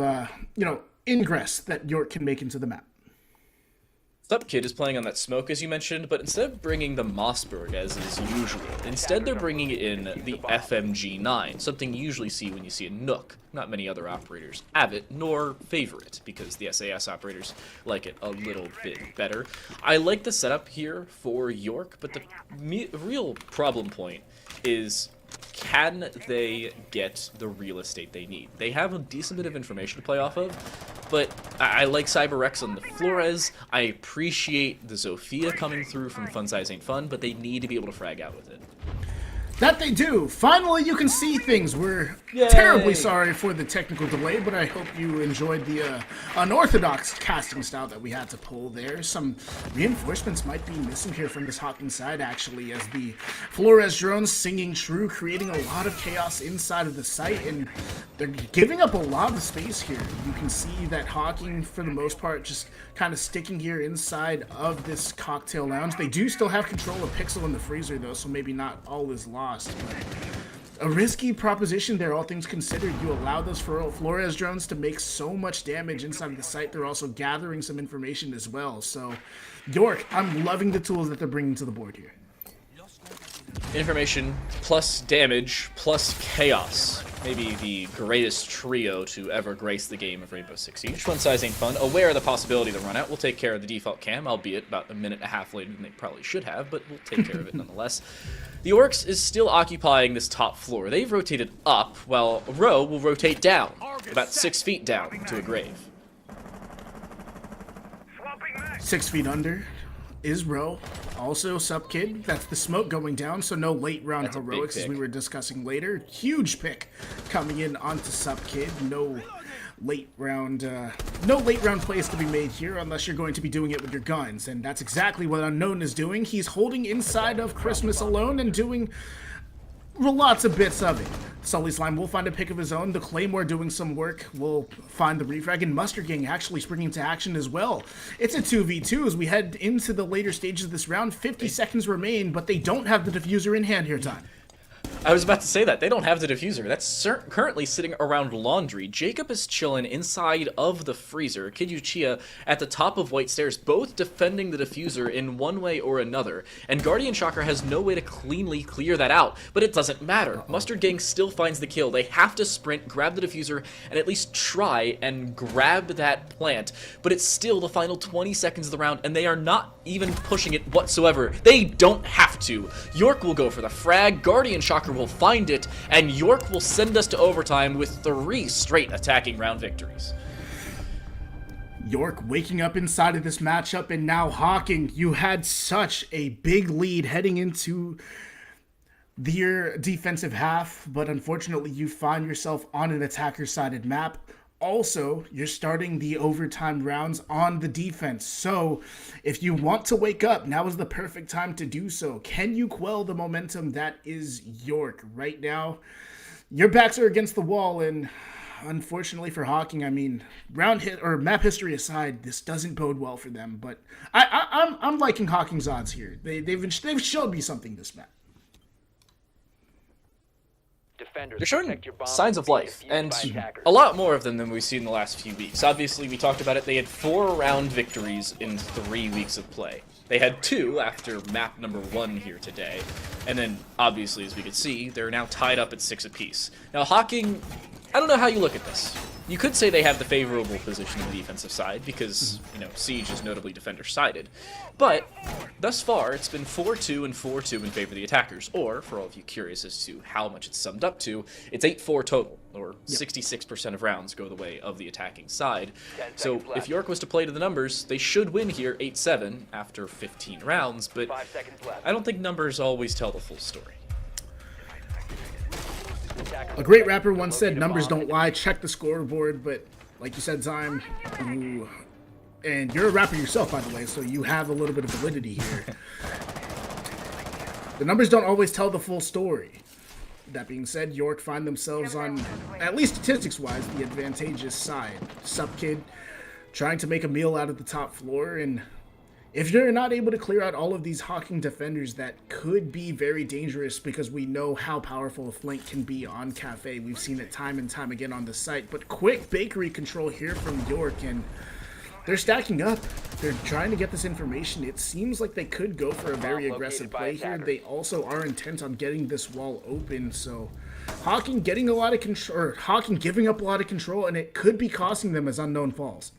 ingress that York can make into the map. Supkid is playing on that smoke, as you mentioned, but instead of bringing the Mossberg as is usual, instead they're bringing in the FMG-9, something you usually see when you see a Nook. Not many other operators have it, nor favor it, because the SAS operators like it a little bit better. I like the setup here for York, but the real problem point is, can they get the real estate they need? They have a decent bit of information to play off of, but I like CyberX on the Flores. I appreciate the Zofia coming through from Funsize Ain't Fun, but they need to be able to frag out with it. That they do. Finally, you can see things. We're Yay! terribly sorry for the technical delay, but I hope you enjoyed the unorthodox casting style that we had to pull there. Some reinforcements might be missing here from this Hocking side, actually, as the Flores drones singing true, creating a lot of chaos inside of the site, and they're giving up a lot of the space here. You can see that Hocking, for the most part, just kind of sticking here inside of this cocktail lounge. They do still have control of Pixel in the freezer, though, so maybe not all is lost. But a risky proposition there, all things considered. You allow those Flores drones to make so much damage inside of the site. They're also gathering some information as well. So, York, I'm loving the tools that they're bringing to the board here. Information plus damage plus chaos. Maybe the greatest trio to ever grace the game of Rainbow Six Siege. Funsize Ain't Fun, aware of the possibility of the run out, will take care of the default cam, albeit about a minute and a half later than they probably should have, but we'll take care of it nonetheless. The Oryx is still occupying this top floor. They've rotated up, while Row will rotate down, about 6 feet down to a grave. 6 feet under is Row. Also, Supkid. That's the smoke going down, so no late round heroics as we were discussing later. Huge pick coming in onto Supkid. No late round plays to be made here unless you're going to be doing it with your guns, and that's exactly what Unknown is doing. He's holding inside of Christmas alone and doing lots of bits of it. Sully Slime will find a pick of his own. The Claymore doing some work will find the refrag, and Mustard Gang actually springing into action as well. It's a 2v2 as we head into the later stages of this round. 50 seconds remain, but they don't have the diffuser in hand here, Time. I was about to say that. They don't have the diffuser. That's currently sitting around laundry. Jacob is chilling inside of the freezer. Kid Uchiha at the top of White Stairs, both defending the diffuser in one way or another. And Guardian Shocker has no way to cleanly clear that out. But it doesn't matter. Mustard Gang still finds the kill. They have to sprint, grab the diffuser, and at least try and grab that plant. But it's still the final 20 seconds of the round, and they are not even pushing it whatsoever. They don't have to. York will go for the frag. Guardian Shocker will find it, and York will send us to overtime with 3 straight attacking round victories. York waking up inside of this matchup, and now Hocking, you had such a big lead heading into your defensive half, but unfortunately you find yourself on an attacker-sided map. Also, you're starting the overtime rounds on the defense, so if you want to wake up, now is the perfect time to do so. Can you quell the momentum that is York right now? Your backs are against the wall, and unfortunately for Hocking, I mean, map history aside, this doesn't bode well for them. But I'm liking Hocking's odds here. They've showed me something this map. They're showing signs of life, and a lot more of them than we've seen in the last few weeks. Obviously, we talked about it. They had 4 round victories in 3 weeks of play. They had 2 after map number 1 here today. And then, obviously, as we could see, they're now tied up at 6 apiece. Now, Hocking, I don't know how you look at this. You could say they have the favorable position on the defensive side because, Siege is notably defender-sided. But thus far, it's been 4-2 and 4-2 in favor of the attackers. Or, for all of you curious as to how much it's summed up to, it's 8-4 total, or 66% of rounds go the way of the attacking side. So if York was to play to the numbers, they should win here 8-7 after 15 rounds, but I don't think numbers always tell the full story. A great rapper once said, "Numbers don't lie, check the scoreboard," but like you said, Zyme, and you're a rapper yourself, by the way, so you have a little bit of validity here. The numbers don't always tell the full story. That being said, York find themselves on, at least statistics-wise, the advantageous side. Sup Kid trying to make a meal out of the top floor, and if you're not able to clear out all of these Hocking defenders, that could be very dangerous because we know how powerful a flank can be on Cafe. We've seen it time and time again on the site. But quick bakery control here from York, and they're stacking up. They're trying to get this information. It seems like they could go for a very aggressive play here. They also are intent on getting this wall open, so Hocking getting a lot of control, or Hocking giving up a lot of control, and it could be costing them as Unknown falls.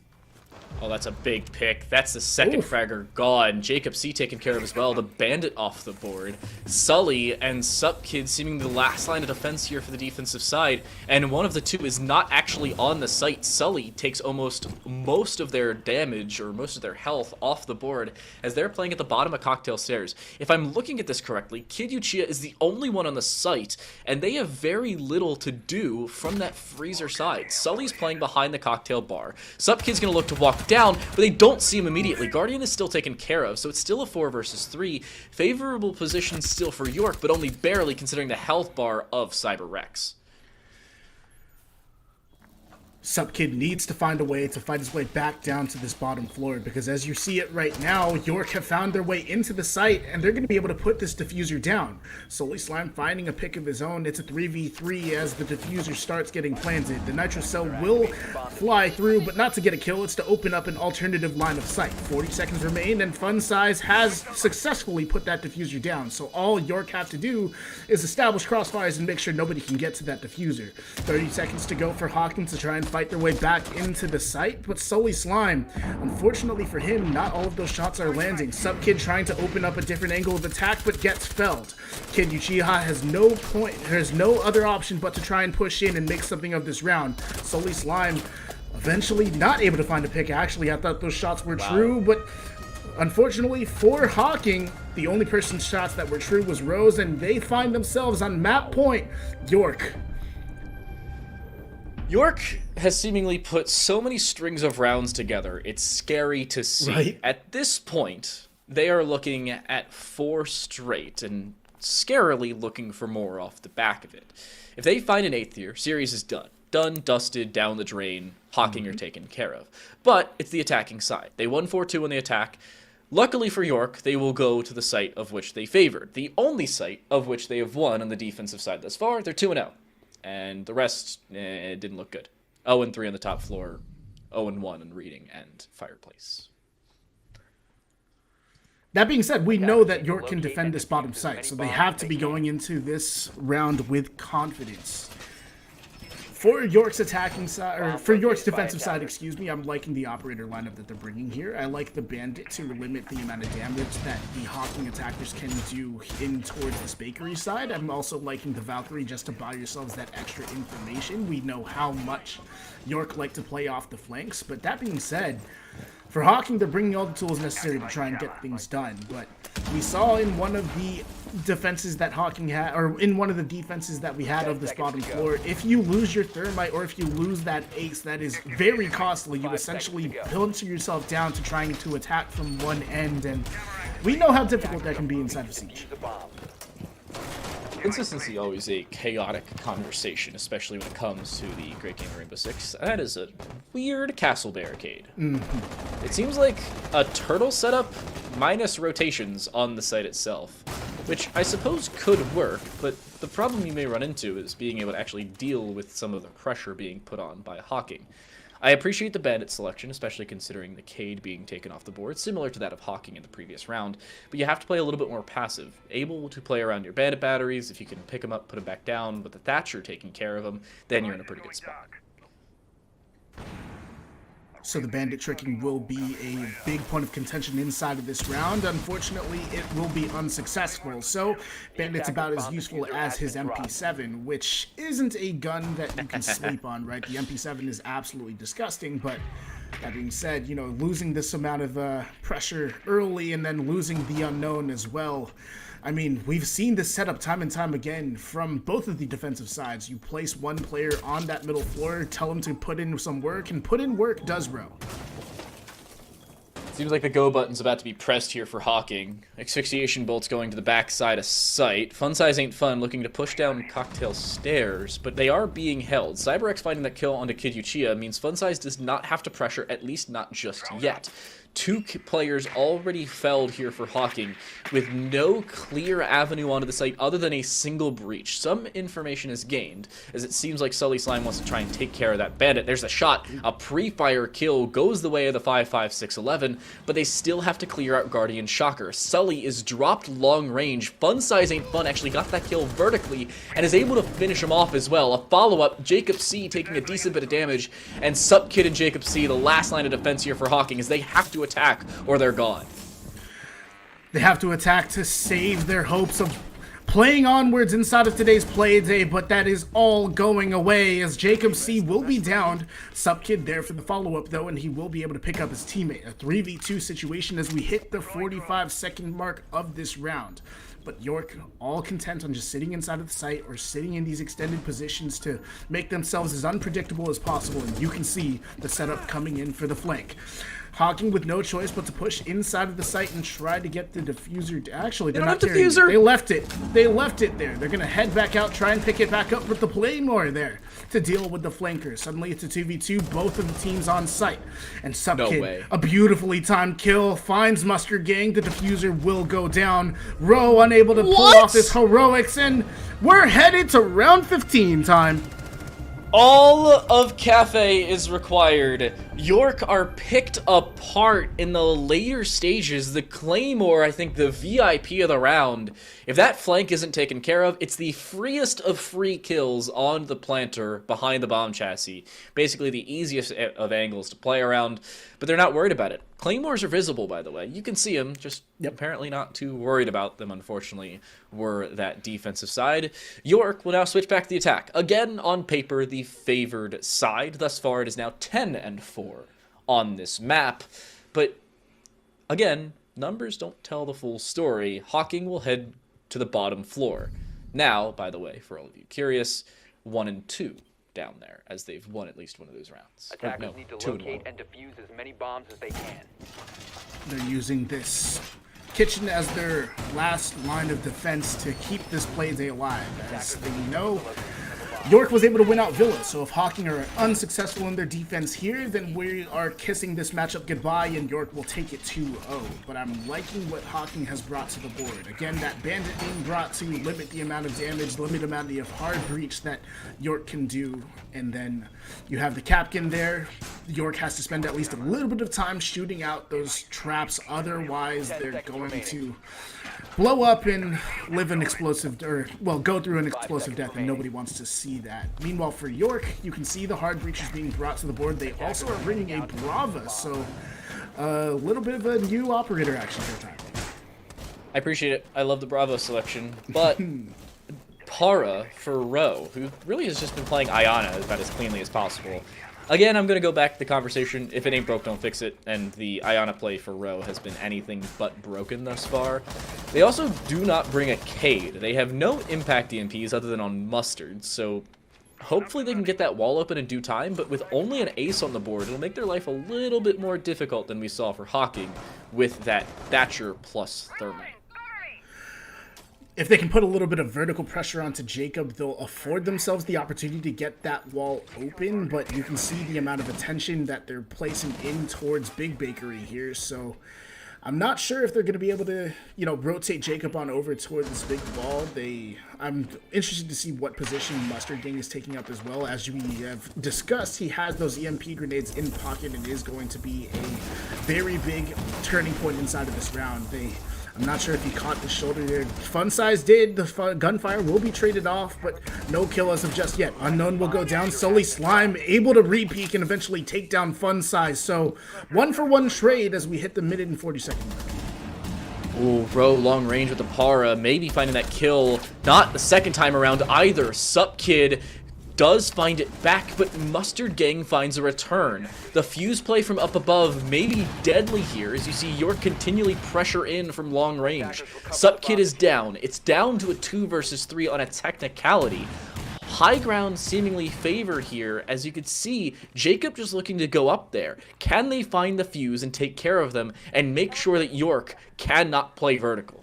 Oh, that's a big pick. That's the second fragger gone. Jacob C taken care of as well. The Bandit off the board. Sully and Sup Kid seeming the last line of defense here for the defensive side. And one of the two is not actually on the site. Sully takes almost most of their damage, or most of their health, off the board as they're playing at the bottom of Cocktail Stairs. If I'm looking at this correctly, Kid Uchiha is the only one on the site, and they have very little to do from that freezer side. Sully's playing behind the cocktail bar. Sup Kid's going to look to walk down, but they don't see him immediately. Guardian is still taken care of, so it's still a 4 versus 3. Favorable position still for York, but only barely considering the health bar of Cyber Rex. Sup Kid needs to find a way to fight his way back down to this bottom floor, because as you see it right now, York have found their way into the site, and they're going to be able to put this diffuser down. Sully Slime finding a pick of his own. It's a 3v3 as the diffuser starts getting planted. The Nitro Cell will fly through, but not to get a kill. It's to open up an alternative line of sight. 40 seconds remain, and Fun Size has successfully put that diffuser down. So all York have to do is establish crossfires and make sure nobody can get to that diffuser. 30 seconds to go for Hocking to try and fight their way back into the site, but Sully Slime, unfortunately for him, not all of those shots are landing. Sup Kid trying to open up a different angle of attack, but gets felled. Kid Uchiha has no other option but to try and push in and make something of this round. Sully Slime eventually not able to find a pick. Actually, I thought those shots were true, but unfortunately for Hocking, the only person's shots that were true was Rose, and they find themselves on map point. York has seemingly put so many strings of rounds together, it's scary to see. Right? At this point, they are looking at 4 straight, and scarily looking for more off the back of it. If they find an 8th here, series is done. Done, dusted, down the drain, Hocking are taken care of. But it's the attacking side. They won 4-2 on the attack. Luckily for York, they will go to the site of which they favored. The only site of which they have won on the defensive side thus far. They're 2-0. And the rest, it didn't look good. 0-3 on the top floor, 0-1 on Reading and Fireplace. That being said, we know that York can defend this bottom site, so they have to be going into this round with confidence. For York's attacking side, or for York's defensive side, excuse me, I'm liking the operator lineup that they're bringing here. I like the Bandit to limit the amount of damage that the Hocking attackers can do in towards this bakery side. I'm also liking the Valkyrie just to buy yourselves that extra information. We know how much York like to play off the flanks, but that being said, for Hocking, they're bringing all the tools necessary to try and get things done. But we saw in one of the defenses that Hocking had, or in one of the defenses that we had of this bottom floor, if you lose your thermite or if you lose that ace, that is very costly. You essentially pincer yourself down to trying to attack from one end, and we know how difficult that can be inside of Siege. Consistency always a chaotic conversation, especially when it comes to the Great Game of Rainbow Six. That is a weird castle barricade. It seems like a turtle setup minus rotations on the site itself, which I suppose could work, but the problem you may run into is being able to actually deal with some of the pressure being put on by Hocking. I appreciate the Bandit selection, especially considering the Cade being taken off the board, similar to that of Hocking in the previous round, but you have to play a little bit more passive, able to play around your Bandit batteries. If you can pick them up, put them back down, with the Thatcher taking care of them, then you're in a pretty good spot. So the bandit tricking will be a big point of contention inside of this round. Unfortunately, it will be unsuccessful. So bandit's about as useful as his MP7, which isn't a gun that you can sleep on, right? The MP7 is absolutely disgusting, but that being said, you know, losing this amount of pressure early and then losing the unknown as well. I mean, we've seen this setup time and time again from both of the defensive sides. You place one player on that middle floor, tell him to put in some work, and put in work does Row. Seems like the go button's about to be pressed here for Hocking. Asphyxiation bolts going to the backside of sight. Fun size ain't fun, looking to push down cocktail stairs, but they are being held. CyberX finding that kill onto Kid Uchiha means Fun size does not have to pressure, at least not just yet. Two players already felled here for Hocking with no clear avenue onto the site other than a single breach. Some information is gained, as it seems like Sully Slime wants to try and take care of that bandit. There's a shot, a pre-fire kill goes the way of the 5.5611, but they still have to clear out Guardian Shocker. Sully is dropped long range. Fun size ain't fun, actually got that kill vertically and is able to finish him off as well. A follow-up, Jacob C taking a decent bit of damage, and Sup Kid and Jacob C, the last line of defense here for Hocking, as they have to attack or they're gone. They have to attack to save their hopes of playing onwards inside of today's play day, but that is all going away as Jacob C will be downed. Sup Kid there for the follow-up though, and he will be able to pick up his teammate. A 3v2 situation as we hit the 45-second mark of this round. But York all content on just sitting inside of the site or sitting in these extended positions to make themselves as unpredictable as possible, and you can see the setup coming in for the flank. Hocking with no choice but to push inside of the site and try to get the diffuser. Actually, they're not carrying it. They left it. They left it there. They're going to head back out, try and pick it back up with the Playmore there to deal with the flankers. Suddenly it's a 2v2, both of the teams on site. And Sup Kid, a beautifully timed kill, finds Mustard Gang. The diffuser will go down. Row unable to pull off his heroics, and we're headed to round 15 time. All of Cafe is required. York are picked apart in the later stages. The Claymore, I think the VIP of the round. If that flank isn't taken care of, it's the freest of free kills on the planter behind the bomb chassis. Basically the easiest of angles to play around, but they're not worried about it. Claymores are visible, by the way. You can see them, just apparently not too worried about them, unfortunately, were that defensive side. York will now switch back to the attack. Again, on paper, the favored side. Thus far, it is now 10-4 on this map. But, again, numbers don't tell the full story. Hocking will head to the bottom floor. Now, by the way, for all of you curious, 1-2. Down there, as they've won at least one of those rounds. Attackers need to locate and defuse as many bombs as they can. They're using this kitchen as their last line of defense to keep this play day alive. As they know, York was able to win out Villa, so if Hocking are unsuccessful in their defense here, then we are kissing this matchup goodbye and York will take it 2-0. But I'm liking what Hocking has brought to the board. Again, that bandit being brought to limit the amount of damage, limit the amount of hard breach that York can do. And then you have the Capkin there. York has to spend at least a little bit of time shooting out those traps, otherwise they're going to blow up and live an explosive, or, well, go through an explosive death, and nobody wants to see that. Meanwhile, for York, you can see the hard breaches being brought to the board. They also are bringing a Brava, so a little bit of a new operator action here time. I appreciate it. I love the Bravo selection, but Para for Row, who really has just been playing Iana about as cleanly as possible. Again, I'm going to go back to the conversation, if it ain't broke, don't fix it, and the Iana play for Row has been anything but broken thus far. They also do not bring a Cade. They have no impact EMPs other than on Mustard, so hopefully they can get that wall open in due time, but with only an ace on the board, it'll make their life a little bit more difficult than we saw for Hocking with that Thatcher plus Thermal. If they can put a little bit of vertical pressure onto Jacob, they'll afford themselves the opportunity to get that wall open, but you can see the amount of attention that they're placing in towards Big Bakery here, so I'm not sure if they're going to be able to, you know, rotate Jacob on over toward this big wall. I'm interested to see what position Mustard Gang is taking up as well. As we have discussed, he has those EMP grenades in pocket and is going to be a very big turning point inside of this round. They I'm not sure if he caught the shoulder there. Fun Size did. The gunfire will be traded off, but no kill as of just yet. Unknown will go down. Sully Slime able to re-peek and eventually take down Fun Size. So 1-for-1 trade as we hit the minute and 40-second mark. Ooh, Ro long range with the Para, maybe finding that kill. Not the second time around either. Sup Kid does find it back, but Mustard Gang finds a return. The fuse play from up above may be deadly here, as you see York continually pressure in from long range. Sup Kid is down. It's down to a 2 versus 3 on a technicality. High ground seemingly favored here, as you could see, Jacob just looking to go up there. Can they find the fuse and take care of them and make sure that York cannot play vertical?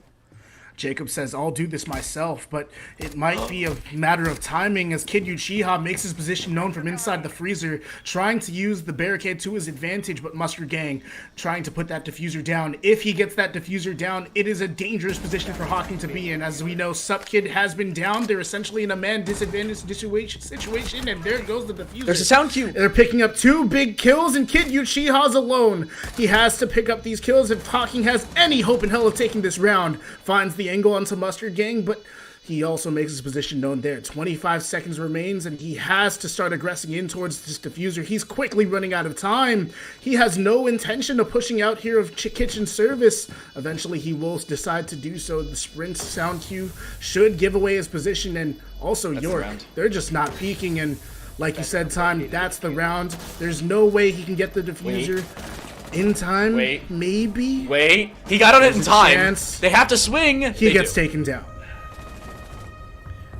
Jacob says, I'll do this myself, but it might be a matter of timing as Kid Uchiha makes his position known from inside the freezer, trying to use the barricade to his advantage, but Mustard Gang trying to put that diffuser down. If he gets that diffuser down, it is a dangerous position for Hocking to be in. As we know, Sup Kid has been down. They're essentially in a man disadvantage situation, and there goes the diffuser. There's a sound cue. They're picking up 2 big kills, and Kid Uchiha's alone. He has to pick up these kills if Hocking has any hope in hell of taking this round. Finds the angle onto Mustard Gang, but he also makes his position known there. 25 seconds remains, and he has to start aggressing in towards this diffuser. He's quickly running out of time. He has no intention of pushing out here of kitchen service. Eventually, he will decide to do so. The sprint sound cue should give away his position, and also That's York. the They're just not peeking, and like you said, Time, that's the round. There's no way he can get the diffuser. In time, maybe. Wait, he got on it in time. Chance. They have to swing. He gets taken down.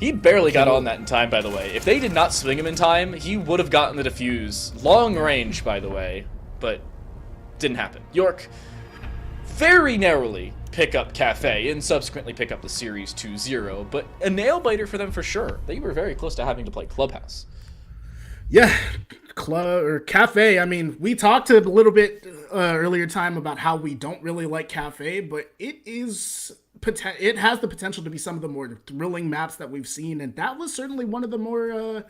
He barely got on that in time, by the way. If they did not swing him in time, he would have gotten the defuse. Long range, by the way, but didn't happen. York very narrowly pick up Cafe and subsequently pick up the series 2-0, but a nail biter for them for sure. They were very close to having to play Clubhouse. Yeah, Cafe. I mean, we talked a little bit earlier time about how we don't really like Cafe, but it has the potential to be some of the more thrilling maps that we've seen, and that was certainly one of the more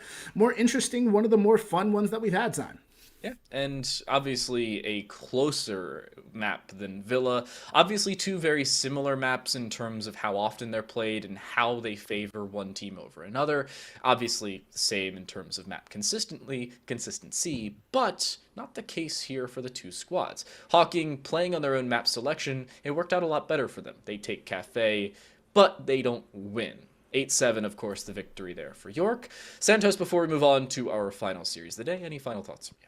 interesting, one of the more fun ones that we've had, Time. Yeah, and obviously a closer map than Villa. Obviously 2 very similar maps in terms of how often they're played and how they favor one team over another. Obviously the same in terms of map consistency, but not the case here for the 2 squads. Hocking playing on their own map selection, it worked out a lot better for them. They take Cafe, but they don't win. 8-7, of course, the victory there for York. Santos, before we move on to our final series of the day, any final thoughts from you?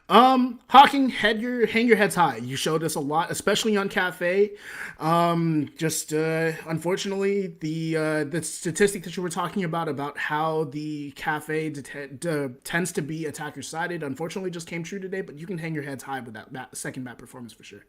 Hocking, hang your heads high. You showed us a lot, especially on Cafe. Unfortunately, the statistic that you were talking about how the Cafe tends to be attacker sided, unfortunately just came true today, but you can hang your heads high with that second map performance for sure.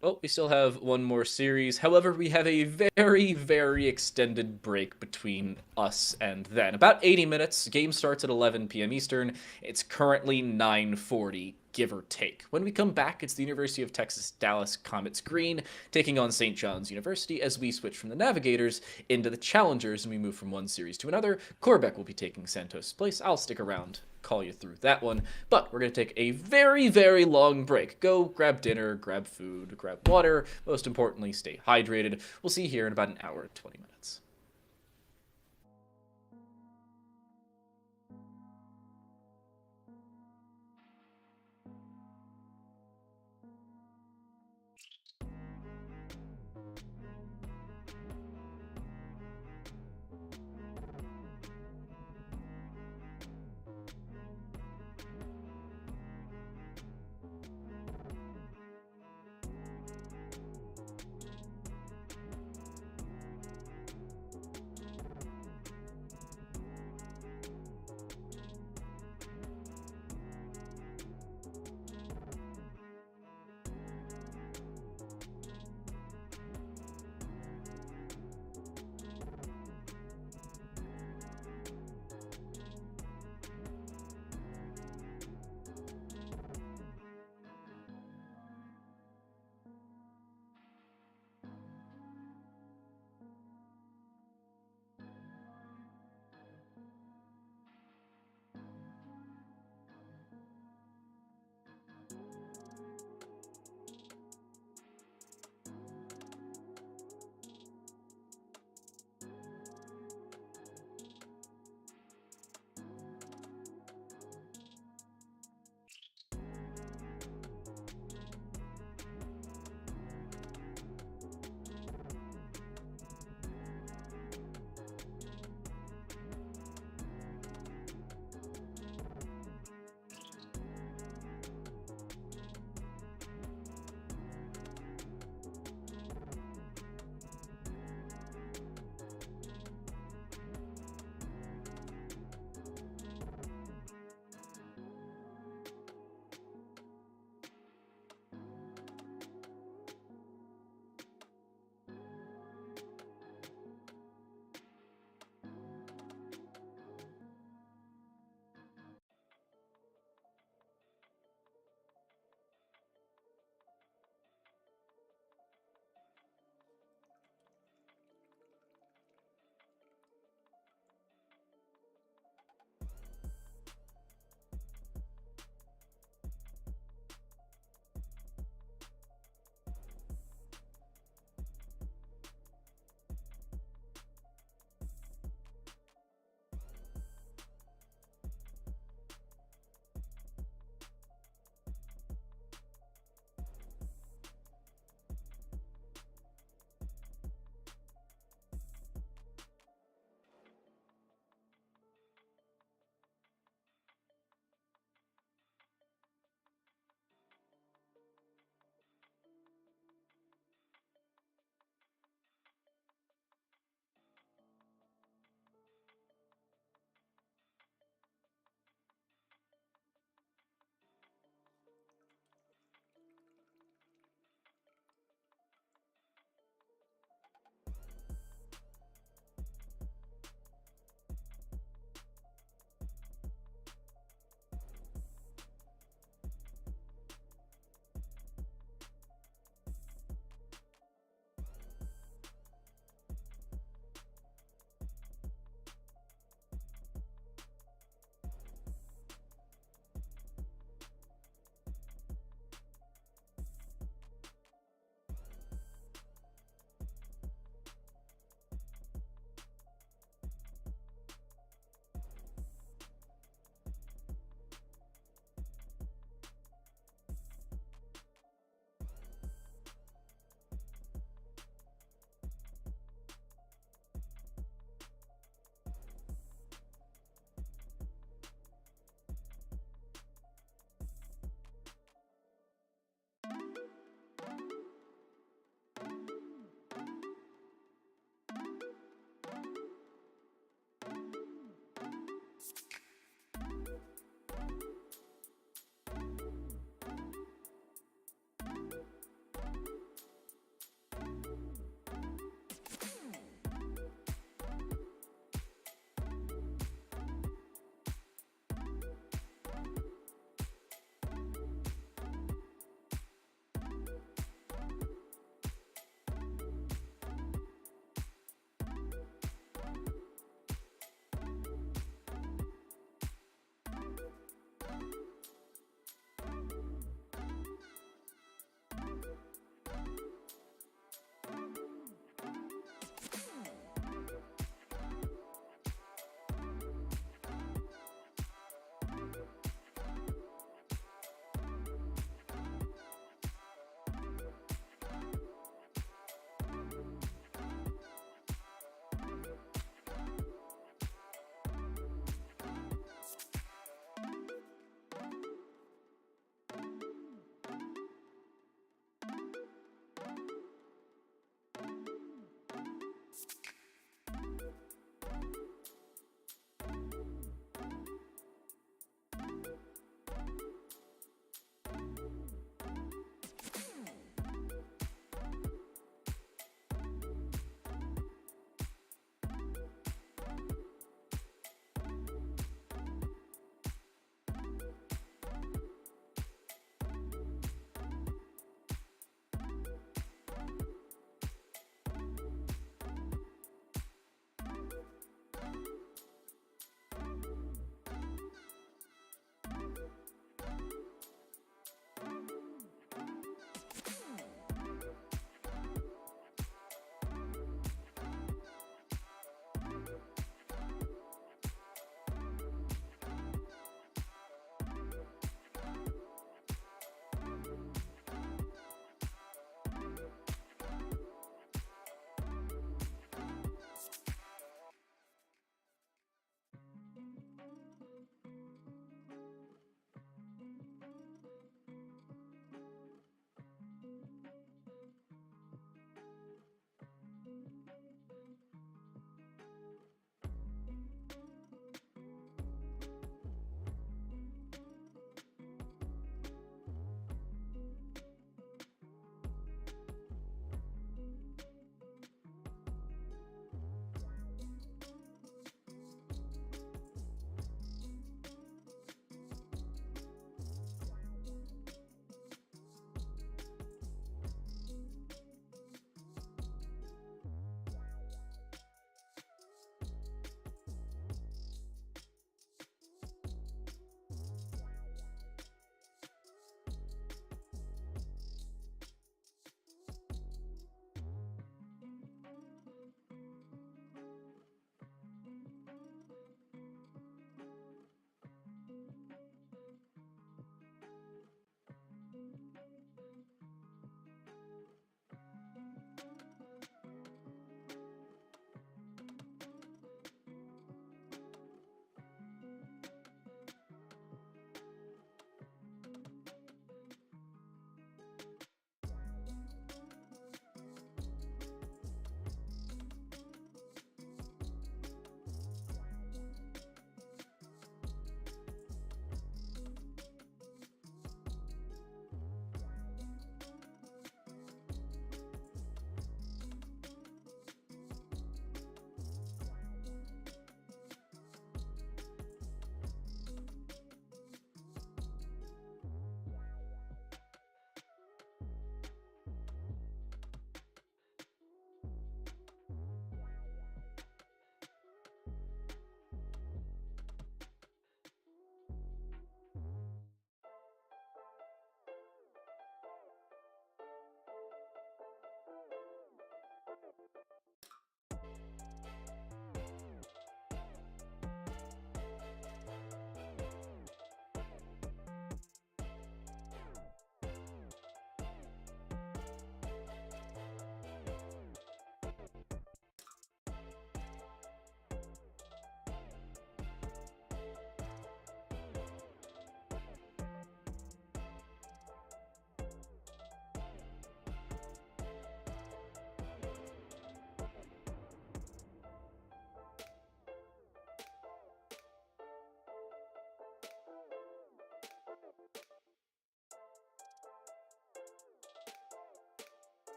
Well, we still have one more series. However, we have a very, very extended break between us and then. About 80 minutes. Game starts at 11 p.m. Eastern. It's currently 9:40, give or take. When we come back, it's the University of Texas Dallas Comets Green taking on St. John's University as we switch from the Navigators into the Challengers and we move from one series to another. Corbeck will be taking Santos' place. I'll stick around, call you through that one, but we're going to take a very, very long break. Go grab dinner, grab food, grab water. Most importantly, stay hydrated. We'll see you here in about an hour and 20 minutes.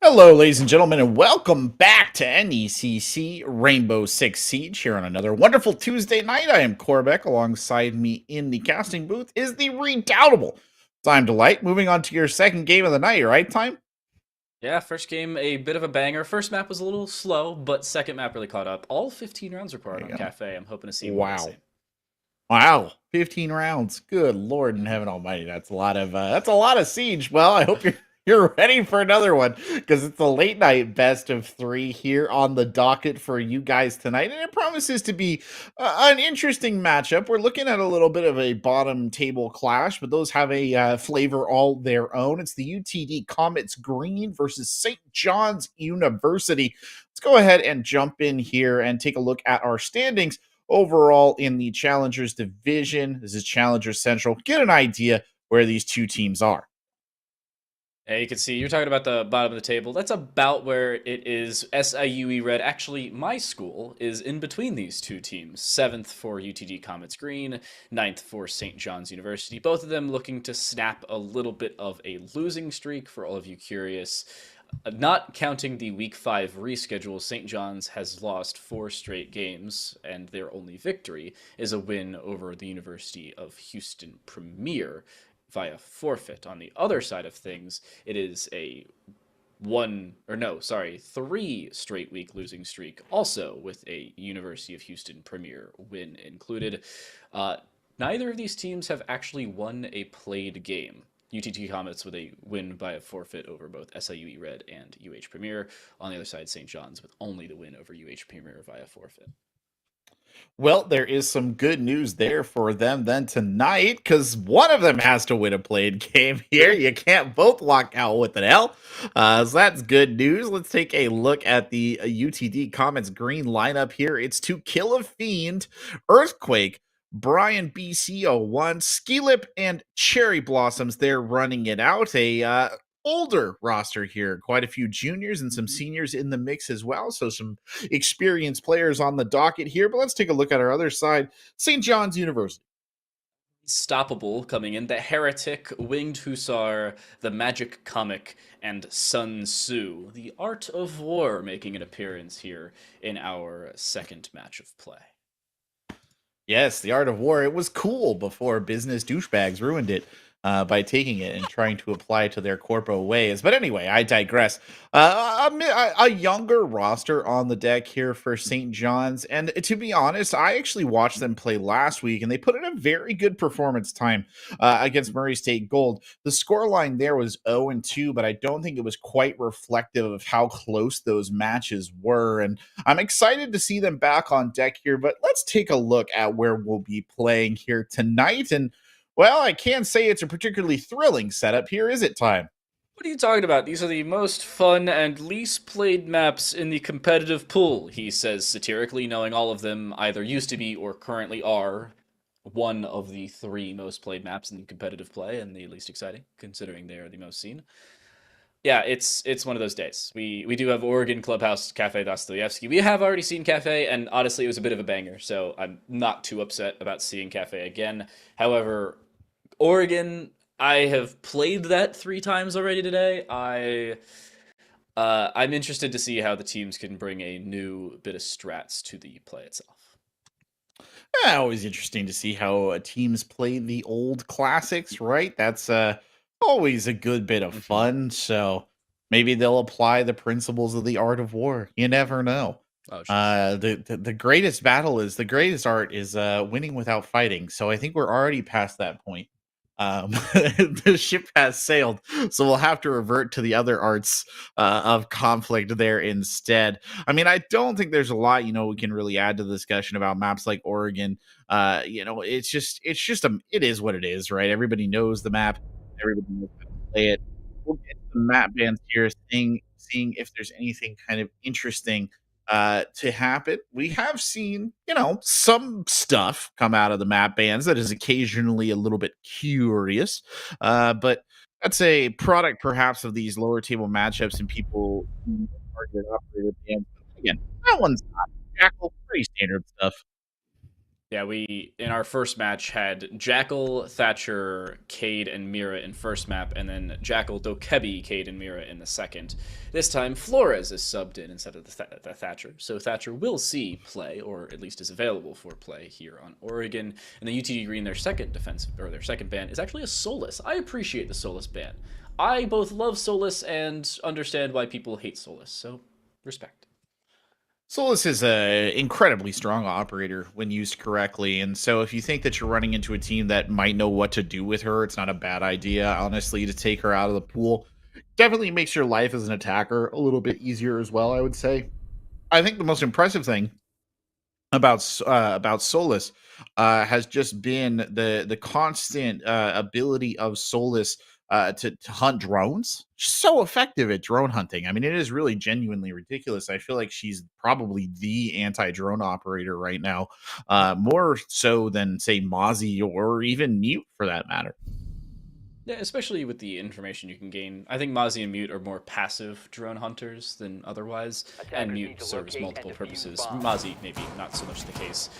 Hello, ladies and gentlemen, and welcome back to NECC Rainbow Six Siege here on another wonderful Tuesday night. I am Corbeck. Alongside me in the casting booth is the redoubtable Time Delight. Moving on to your second game of the night, right, Time? Yeah, first game, a bit of a banger. First map was a little slow, but second map really caught up. All 15 rounds required on There you go. Cafe. I'm hoping to see more of the Wow. same. Wow, 15 rounds. Good Lord in heaven almighty. That's a lot of siege. Well, I hope you're ready for another one because it's a late night best of 3 here on the docket for you guys tonight, and it promises to be an interesting matchup. We're looking at a little bit of a bottom table clash, but those have a flavor all their own. It's the UTD Comets Green versus St. John's University. Let's go ahead and jump in here and take a look at our standings overall in the Challengers division. This is Challenger Central. Get an idea where these two teams are. Yeah, you can see you're talking about the bottom of the table. That's about where it is. SIUE Red. Actually, my school is in between these two teams. 7th for UTD Comets Green, 9th for St. John's University. Both of them looking to snap a little bit of a losing streak for all of you curious. Not counting the Week 5 reschedule, St. John's has lost 4 straight games, and their only victory is a win over the University of Houston Premier via forfeit. On the other side of things, it is a 3 straight week losing streak, also with a University of Houston Premier win included. Neither of these teams have actually won a played game. UTT Comets with a win by a forfeit over both SIUE Red and UH Premier. On the other side, St. John's with only the win over UH Premier via forfeit. Well, there is some good news there for them then tonight because one of them has to win a played game here. You can't both walk out with an L. So that's good news. Let's take a look at the UTD Comets Green lineup here. It's to Kill a Fiend, Earthquake, Brian BC01, Skilip, and Cherry Blossoms. They're running it out. A older roster here. Quite a few juniors and some seniors in the mix as well. So some experienced players on the docket here. But let's take a look at our other side. St. John's University. Stoppable coming in. The Heretic, Winged Hussar, the Magic Comic, and Sun Tzu. The Art of War making an appearance here in our second match of play. Yes, the Art of War. It was cool before business douchebags ruined it by taking it and trying to apply it to their corpo ways. But anyway, I digress. A younger roster on the deck here for St. John's. And to be honest, I actually watched them play last week, and they put in a very good performance time against Murray State Gold. The scoreline there was 0-2, but I don't think it was quite reflective of how close those matches were. And I'm excited to see them back on deck here, but let's take a look at where we'll be playing here tonight. And well, I can't say it's a particularly thrilling setup here, is it, Time? What are you talking about? These are the most fun and least played maps in the competitive pool, he says satirically, knowing all of them either used to be or currently are one of the 3 most played maps in competitive play and the least exciting, considering they are the most seen. Yeah, it's one of those days. We do have Oregon Clubhouse Cafe Dostoevsky. We have already seen Cafe, and honestly, it was a bit of a banger, so I'm not too upset about seeing Cafe again. However, Oregon, I have played that 3 times already today. I'm interested to see how the teams can bring a new bit of strats to the play itself. Always interesting to see how teams play the old classics, right? That's always a good bit of fun. So maybe they'll apply the principles of the Art of War. You never know. Oh, sure. The greatest battle is the greatest art is winning without fighting. So I think we're already past that point. The ship has sailed, so we'll have to revert to the other arts of conflict there instead. I mean, I don't think there's a lot, we can really add to the discussion about maps like Oregon. It is what it is, right? Everybody knows the map, everybody knows how to play it. We'll get to the map bands here, seeing if there's anything kind of interesting to happen. We have seen, some stuff come out of the map bans that is occasionally a little bit curious, but that's a product perhaps of these lower table matchups and people who target operator bans. Again, that one's not Jackal, pretty standard stuff. Yeah, we in our first match had Jackal, Thatcher, Cade, and Mira in first map, and then Jackal, Dokebi, Cade, and Mira in the second. This time, Flores is subbed in instead of the Thatcher, so Thatcher will see play, or at least is available for play here on Oregon. And the UTD Green, their second defensive or their second ban is actually a Solus. I appreciate the Solus ban. I both love Solus and understand why people hate Solus, so respect. Solus is a incredibly strong operator when used correctly, and so if you think that you're running into a team that might know what to do with her, it's not a bad idea, honestly, to take her out of the pool. Definitely makes your life as an attacker a little bit easier as well, I would say. I think the most impressive thing about Solus has just been the constant ability of Solus to hunt drones. She's so effective at drone hunting. I mean, it is really genuinely ridiculous. I feel like she's probably the anti-drone operator right now, more so than, say, Mozzie or even Mute for that matter. Yeah, especially with the information you can gain. I think Mozzie and Mute are more passive drone hunters than otherwise, and Mute serves multiple purposes. Mozzie, maybe not so much the case.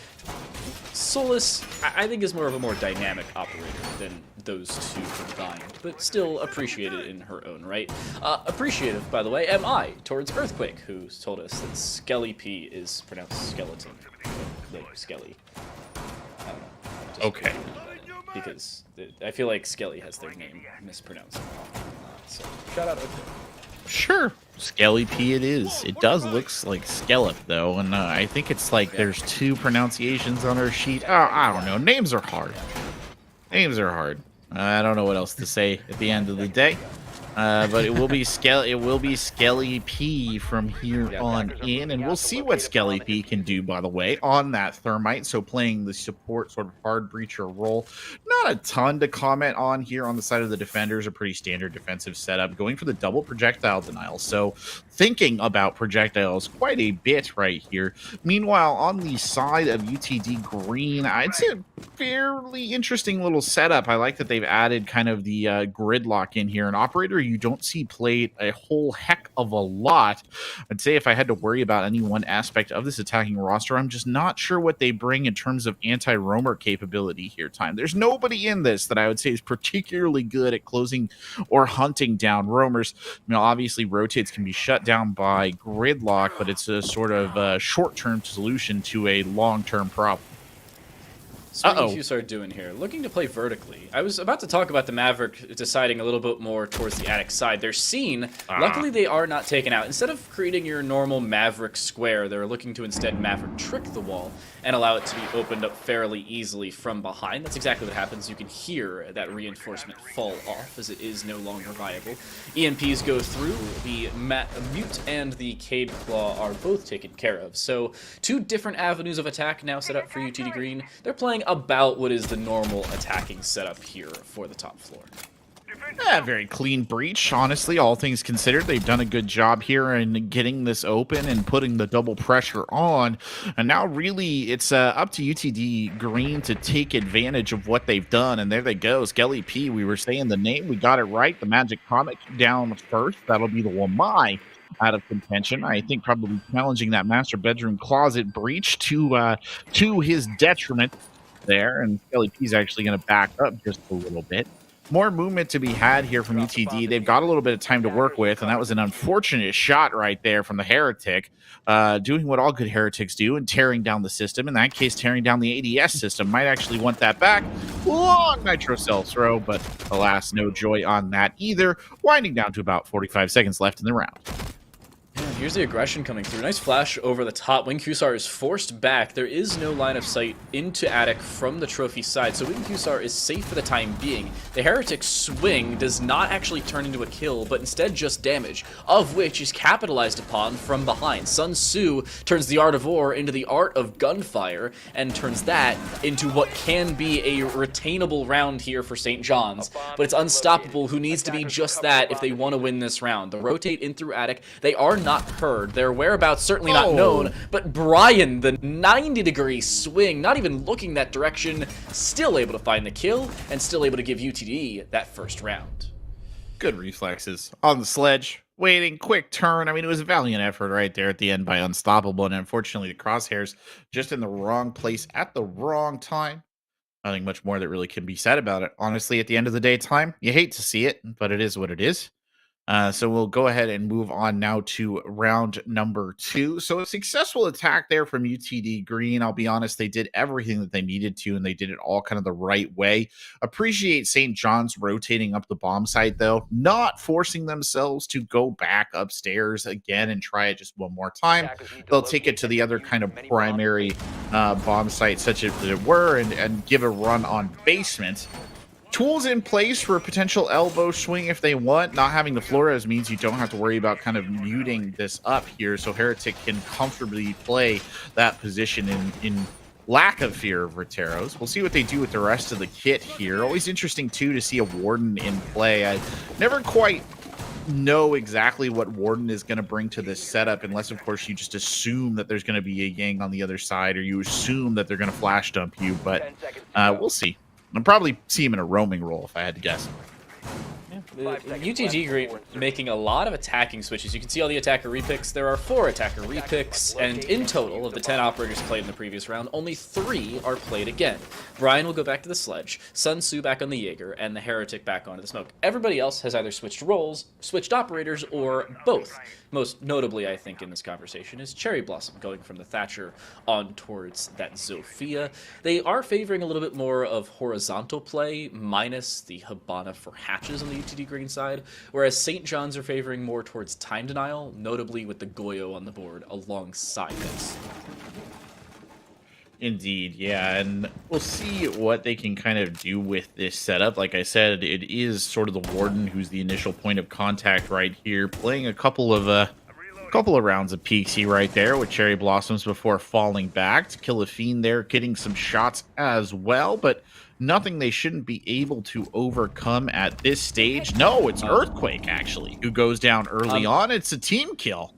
Solus, I think, is more of a more dynamic operator than those two combined, but still appreciated in her own right. Appreciative, by the way, am I, towards Earthquake, who told us that Skelly P is pronounced skeleton, like Skelly. I don't know. Okay. Because I feel like Skelly has their name mispronounced. So shout out Earthquake. Sure, Skelly P it is. It does look like Skellip, though, and I think it's like there's two pronunciations on her sheet. Oh, I don't know. Names are hard. Names are hard. I don't know what else to say at the end of the day. But it will be Skelly P from here on in, and we'll see what Skelly P can do, by the way, on that Thermite. So playing the support sort of hard breacher role. Not a ton to comment on here on the side of the defenders. A pretty standard defensive setup, going for the double projectile denial. So thinking about projectiles quite a bit right here. Meanwhile, on the side of UTD Green, I'd say a fairly interesting little setup. I like that they've added kind of the gridlock in here. An operator you don't see played a whole heck of a lot. I'd say if I had to worry about any one aspect of this attacking roster, I'm just not sure what they bring in terms of anti-roamer capability here. There's nobody in this that I would say is particularly good at closing or hunting down roamers. You know, obviously rotates can be shut down by gridlock, but it's a sort of short-term solution to a long-term problem. So what you start doing here, looking to play vertically. I was about to talk about the Maverick deciding a little bit more towards the attic side. They're seen. Luckily, they are not taken out. Instead of creating your normal Maverick square, they're looking to instead Maverick trick the wall and allow it to be opened up fairly easily from behind. That's exactly what happens. You can hear that reinforcement fall off as it is no longer viable. EMPs go through. The Mute and the Cade Claw are both taken care of. So two different avenues of attack now set up for UTD Green. They're playing about what is the normal attacking setup here for the top floor. Yeah, very clean breach, honestly, all things considered. They've done a good job here in getting this open and putting the double pressure on. And now really it's up to UTD Green to take advantage of what they've done. And there they go. Skelly P, we were saying the name. We got it right. The Magic Comet down first. That'll be the Wamai out of contention. I think probably challenging that master bedroom closet breach to his detriment there. And Skelly P is actually going to back up just a little bit. More movement to be had here from UTD. They've got a little bit of time to work with, and that was an unfortunate shot right there from the Heretic, doing what all good Heretics do and tearing down the system. In that case, tearing down the ADS system. Might actually want that back. Long Nitro Cell throw, but alas, no joy on that either. Winding down to about 45 seconds left in the round. Here's the aggression coming through. Nice flash over the top. Wing Qsar is forced back. There is no line of sight into attic from the trophy side, so Wing Qsar is safe for the time being. The Heretic swing does not actually turn into a kill, but instead just damage, of which is capitalized upon from behind. Sun Tzu turns the art of war into the art of gunfire, and turns that into what can be a retainable round here for St. John's. But it's Unstoppable who needs to be just that if they want to win this round. The rotate in through attic. They are not heard. Their whereabouts certainly not known, but Brian, the 90-degree swing, not even looking that direction, still able to find the kill and still able to give UTD that first round. Good reflexes on the sledge. waiting, quick turn. I mean, it was a valiant effort right there at the end by Unstoppable, and unfortunately, the crosshairs just in the wrong place at the wrong time. Nothing much more that really can be said about it. Honestly, at the end of the day, time, you hate to see it, but it is what it is. So we'll go ahead and move on now to round number 2. So a successful attack there from UTD Green. I'll be honest, they did everything that they needed to, and they did it all kind of the right way. Appreciate St. John's rotating up the bomb site, though, not forcing themselves to go back upstairs again and try it just one more time. They'll take it to the other kind of primary bomb site, such as it were, and give a run on basement. Tools in place for a potential elbow swing if they want. Not having the Flores means you don't have to worry about kind of muting this up here, so Heretic can comfortably play that position in lack of fear of Roteros. We'll see what they do with the rest of the kit here. Always interesting, too, to see a Warden in play. I never quite know exactly what Warden is going to bring to this setup, unless, of course, you just assume that there's going to be a Yang on the other side, or you assume that they're going to flash dump you, but we'll see. I'll probably see him in a roaming role if I had to guess. Yeah. UTG Green making a lot of attacking switches. You can see all the attacker repicks. There are 4 attacker repicks, and in total, of the 10 operators played in the previous round, only 3 are played again. Brian will go back to the Sledge, Sun Tzu back on the Jaeger, and the Heretic back onto the Smoke. Everybody else has either switched roles, switched operators, or both. Most notably, I think, in this conversation is Cherry Blossom going from the Thatcher on towards that Zofia. They are favoring a little bit more of horizontal play, minus the Hibana for hatches on the UTD Green side, whereas St. John's are favoring more towards time denial, notably with the Goyo on the board alongside this. Indeed, yeah, and we'll see what they can kind of do with this setup. Like I said, it is sort of the Warden who's the initial point of contact right here, playing a couple of rounds of Peaksy right there with Cherry Blossoms before falling back to kill a Fiend there, getting some shots as well, but nothing they shouldn't be able to overcome at this stage. No, it's Earthquake, actually, who goes down early on. It's a team kill.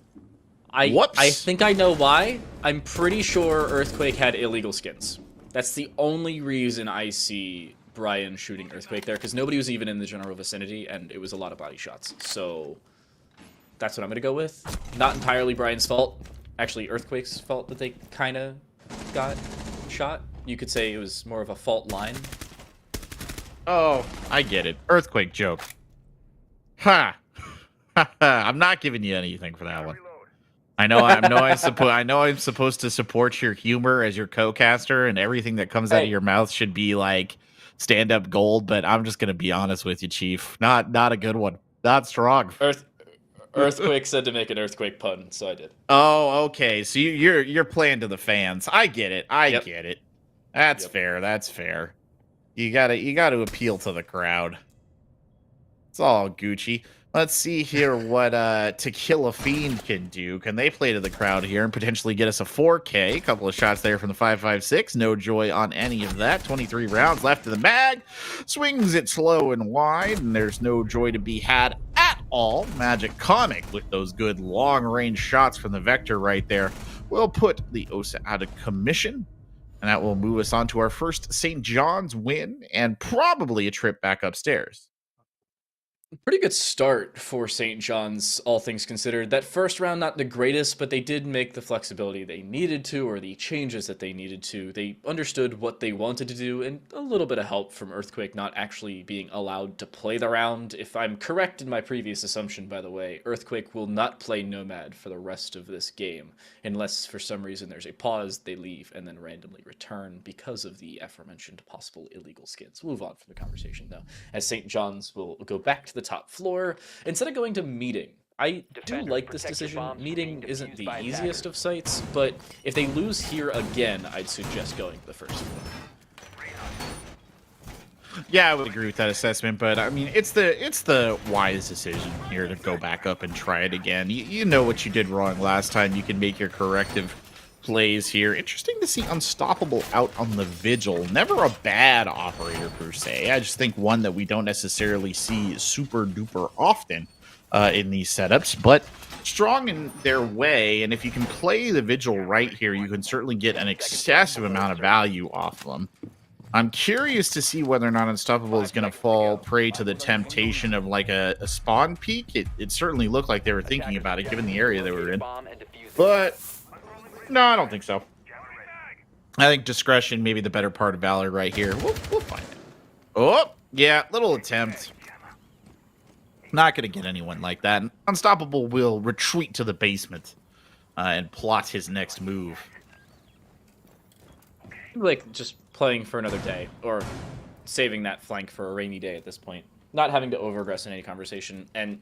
I think I know why. I'm pretty sure Earthquake had illegal skins. That's the only reason I see Brian shooting Earthquake there, because nobody was even in the general vicinity, and it was a lot of body shots. So that's what I'm going to go with. Not entirely Brian's fault. Actually, Earthquake's fault that they kind of got shot. You could say it was more of a fault line. Oh, I get it. Earthquake joke. Ha! I'm not giving you anything for that one. I know I'm supposed to support your humor as your co-caster, and everything that comes out of your mouth should be like stand-up gold, but I'm just gonna be honest with you, Chief. Not a good one. Not strong. Earthquake said to make an earthquake pun, so I did. Oh, okay. So you're playing to the fans. I get it. I get it. That's fair. That's fair. You gotta appeal to the crowd. It's all Gucci. Let's see here what To Kill a Fiend can do. Can they play to the crowd here and potentially get us a 4K? A couple of shots there from the 5.56. No joy on any of that. 23 rounds left in the mag. Swings it slow and wide, and there's no joy to be had at all. Magic Comic with those good long-range shots from the Vector right there will put the Osa out of commission. And that will move us on to our first St. John's win and probably a trip back upstairs. Pretty good start for St. John's, all things considered. That first round, not the greatest, but they did make the flexibility they needed to, or the changes that they needed to. They understood what they wanted to do, and a little bit of help from Earthquake not actually being allowed to play the round. If I'm correct in my previous assumption, by the way, Earthquake will not play Nomad for the rest of this game, unless for some reason there's a pause, they leave, and then randomly return because of the aforementioned possible illegal skins. We'll move on from the conversation, though, as St. John's will go back to the top floor instead of going to meeting. I do like this decision. Meeting isn't the easiest of sites, but if they lose here again, I'd suggest going to the first floor. Yeah, I would agree with that assessment, but I mean, it's the wise decision here to go back up and try it again. You know what you did wrong last time. You can make your corrective plays here. Interesting to see Unstoppable out on the Vigil. Never a bad operator per se. I just think one that we don't necessarily see super duper often in these setups, but strong in their way. And if you can play the Vigil right here, you can certainly get an excessive amount of value off them. I'm curious to see whether or not Unstoppable is going to fall prey to the temptation of like a spawn peek. It certainly looked like they were thinking about it, given the area they were in. But no, I don't think so. I think discretion may be the better part of valor right here. We'll find it. Oh, yeah, little attempt. Not going to get anyone like that. Unstoppable will retreat to the basement and plot his next move. Like, just playing for another day, or saving that flank for a rainy day at this point. Not having to over-aggress in any conversation, and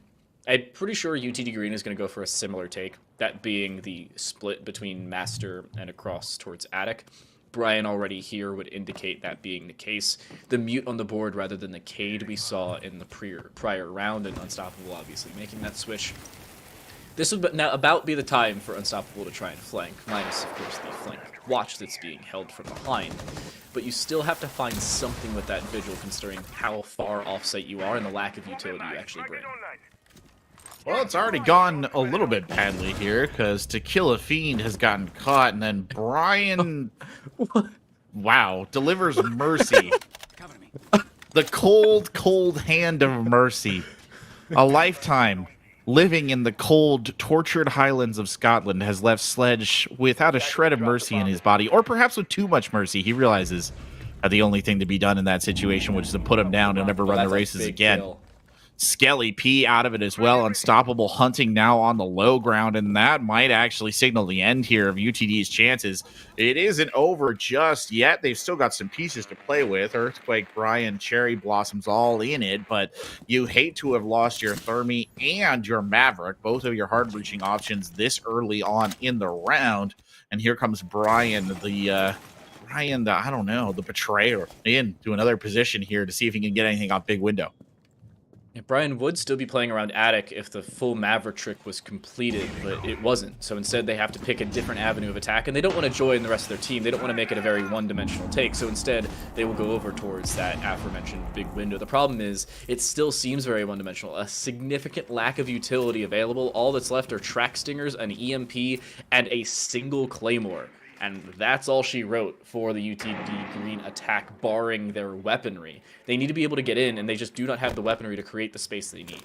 I'm pretty sure UTD Green is going to go for a similar take, that being the split between Master and across towards Attic. Brian already here would indicate that being the case. The mute on the board rather than the Cade we saw in the prior round, and Unstoppable obviously making that switch. This would now about be the time for Unstoppable to try and flank, minus, of course, the flank watch that's being held from behind. But you still have to find something with that Vigil, considering how far off-site you are and the lack of utility you actually bring. Well, it's already gone a little bit badly here, because To Kill a Fiend has gotten caught, and then Brian, wow, delivers Mercy. The cold, cold hand of Mercy. A lifetime living in the cold, tortured highlands of Scotland has left Sledge without a shred of mercy in his body, or perhaps with too much mercy. He realizes that the only thing to be done in that situation, which is to put him down and never run the races again. Kill. Skelly P out of it as well. Unstoppable hunting now on the low ground, and that might actually signal the end here of UTD's chances. It isn't over just yet. They've still got some pieces to play with. Earthquake, Brian, Cherry Blossoms all in it, but you hate to have lost your Thermi and your Maverick, both of your hard-breaching options this early on in the round. And here comes Brian, I don't know, the betrayer, into another position here to see if he can get anything off Big Window. Yeah, Brian would still be playing around Attic if the full Maverick trick was completed, but it wasn't. So instead they have to pick a different avenue of attack, and they don't want to join the rest of their team. They don't want to make it a very one-dimensional take, so instead they will go over towards that aforementioned Big Window. The problem is it still seems very one-dimensional. A significant lack of utility available. All that's left are Track Stingers, an EMP, and a single Claymore. And that's all she wrote for the UTD Green attack, barring their weaponry. They need to be able to get in, and they just do not have the weaponry to create the space they need.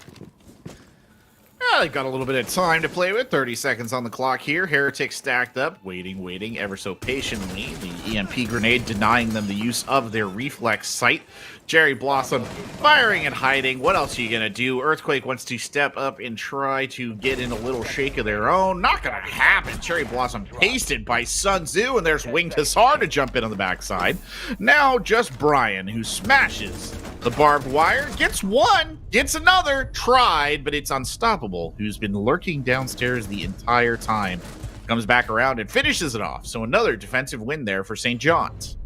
Yeah, they've got a little bit of time to play with. 30 seconds on the clock here. Heretic stacked up, waiting ever so patiently. The EMP grenade denying them the use of their reflex sight. Cherry Blossom firing and hiding. What else are you going to do? Earthquake wants to step up and try to get in a little shake of their own. Not going to happen. Cherry Blossom pasted by Sun Tzu, and there's Winged Hussar to jump in on the backside. Now just Brian, who smashes the barbed wire. Gets one, gets another, tried, but it's Unstoppable, who's been lurking downstairs the entire time. Comes back around and finishes it off. So another defensive win there for St. John's.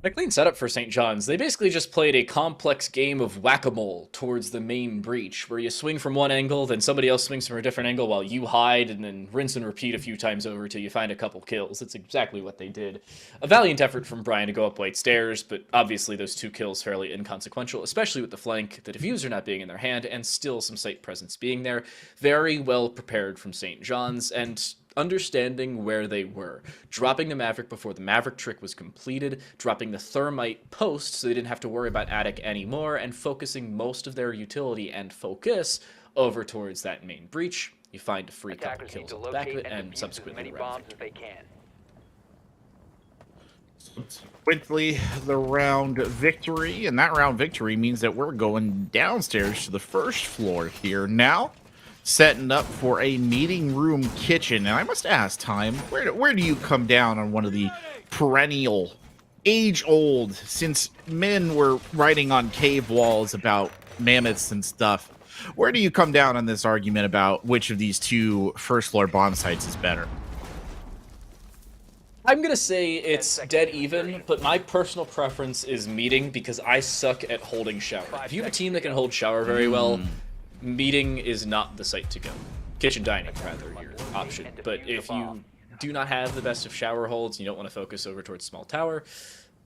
A clean setup for St. John's. They basically just played a complex game of whack-a-mole towards the main breach, where you swing from one angle, then somebody else swings from a different angle while you hide, and then rinse and repeat a few times over till you find a couple kills. That's exactly what they did. A valiant effort from Brian to go up White Stairs, but obviously those 2 kills fairly inconsequential, especially with the flank, the diffuser not being in their hand, and still some site presence being there. Very well prepared from St. John's, and understanding where they were. Dropping the Maverick before the Maverick trick was completed, dropping the Thermite post so they didn't have to worry about Attic anymore, and focusing most of their utility and focus over towards that main breach. You find a free couple kills on the back of it, and subsequently round victory. Quickly, the round victory, and that round victory means that we're going downstairs to the first floor here now. Setting up for a meeting room kitchen. And I must ask, Time, where do you come down on one of the perennial, age-old, since men were writing on cave walls about mammoths and stuff, where do you come down on this argument about which of these 2 first-floor bomb sites is better? I'm going to say it's dead even, but my personal preference is meeting because I suck at holding shower. If you have a team that can hold shower very well, meeting is not the site to go. Kitchen dining, rather, your option. But if you do not have the best of shower holds, and you don't want to focus over towards small tower,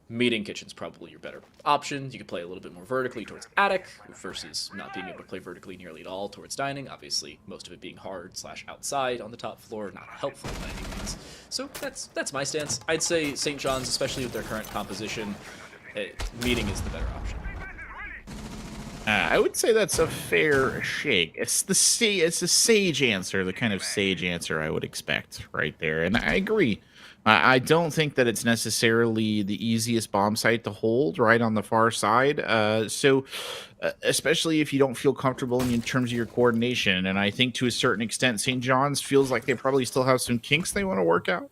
meeting kitchen's probably your better option. You can play a little bit more vertically towards attic versus not being able to play vertically nearly at all towards dining. Obviously, most of it being hard / outside on the top floor, not helpful by any means. So that's my stance. I'd say St. John's, especially with their current composition, Meeting is the better option. I would say that's a fair shake. It's the sage answer, the kind of sage answer I would expect right there, and I agree. I don't think that it's necessarily the easiest bomb site to hold right on the far side. Especially if you don't feel comfortable in terms of your coordination, and I think to a certain extent, St. John's feels like they probably still have some kinks they want to work out.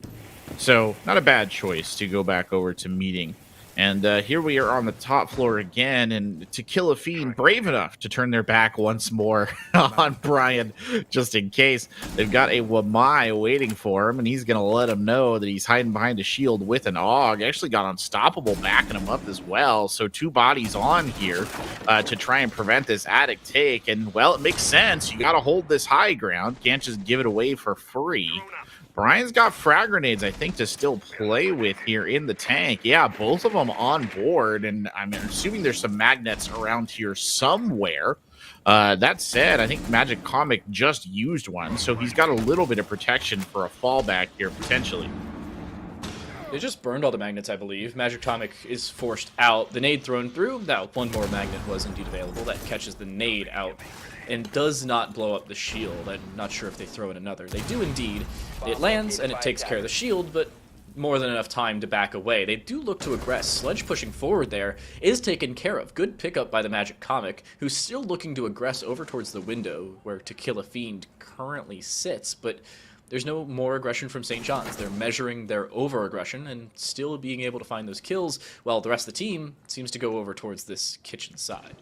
So not a bad choice to go back over to meeting. And here we are on the top floor again, and To Kill a Fiend brave enough to turn their back once more on Brian, just in case. They've got a Wamai waiting for him, and he's going to let him know that he's hiding behind a shield with an AUG. Actually got Unstoppable backing him up as well, so 2 bodies on here to try and prevent this attic take. And, well, it makes sense. You got to hold this high ground. Can't just give it away for free. Brian's got frag grenades, I think, to still play with here in the tank. Yeah, both of them on board, and I'm assuming there's some magnets around here somewhere. That said, I think Magic Comic just used one, so he's got a little bit of protection for a fallback here, potentially. They just burned all the magnets, I believe. Magic Comic is forced out. The nade thrown through. Now, one more magnet was indeed available. That catches the nade out and does not blow up the shield. I'm not sure if they throw in another. They do indeed. It lands and it takes care of the shield, but more than enough time to back away. They do look to aggress. Sledge pushing forward there is taken care of. Good pickup by the Magic Comic, who's still looking to aggress over towards the window where To Kill a Fiend currently sits, but there's no more aggression from St. John's. They're measuring their over-aggression and still being able to find those kills, while the rest of the team seems to go over towards this kitchen side.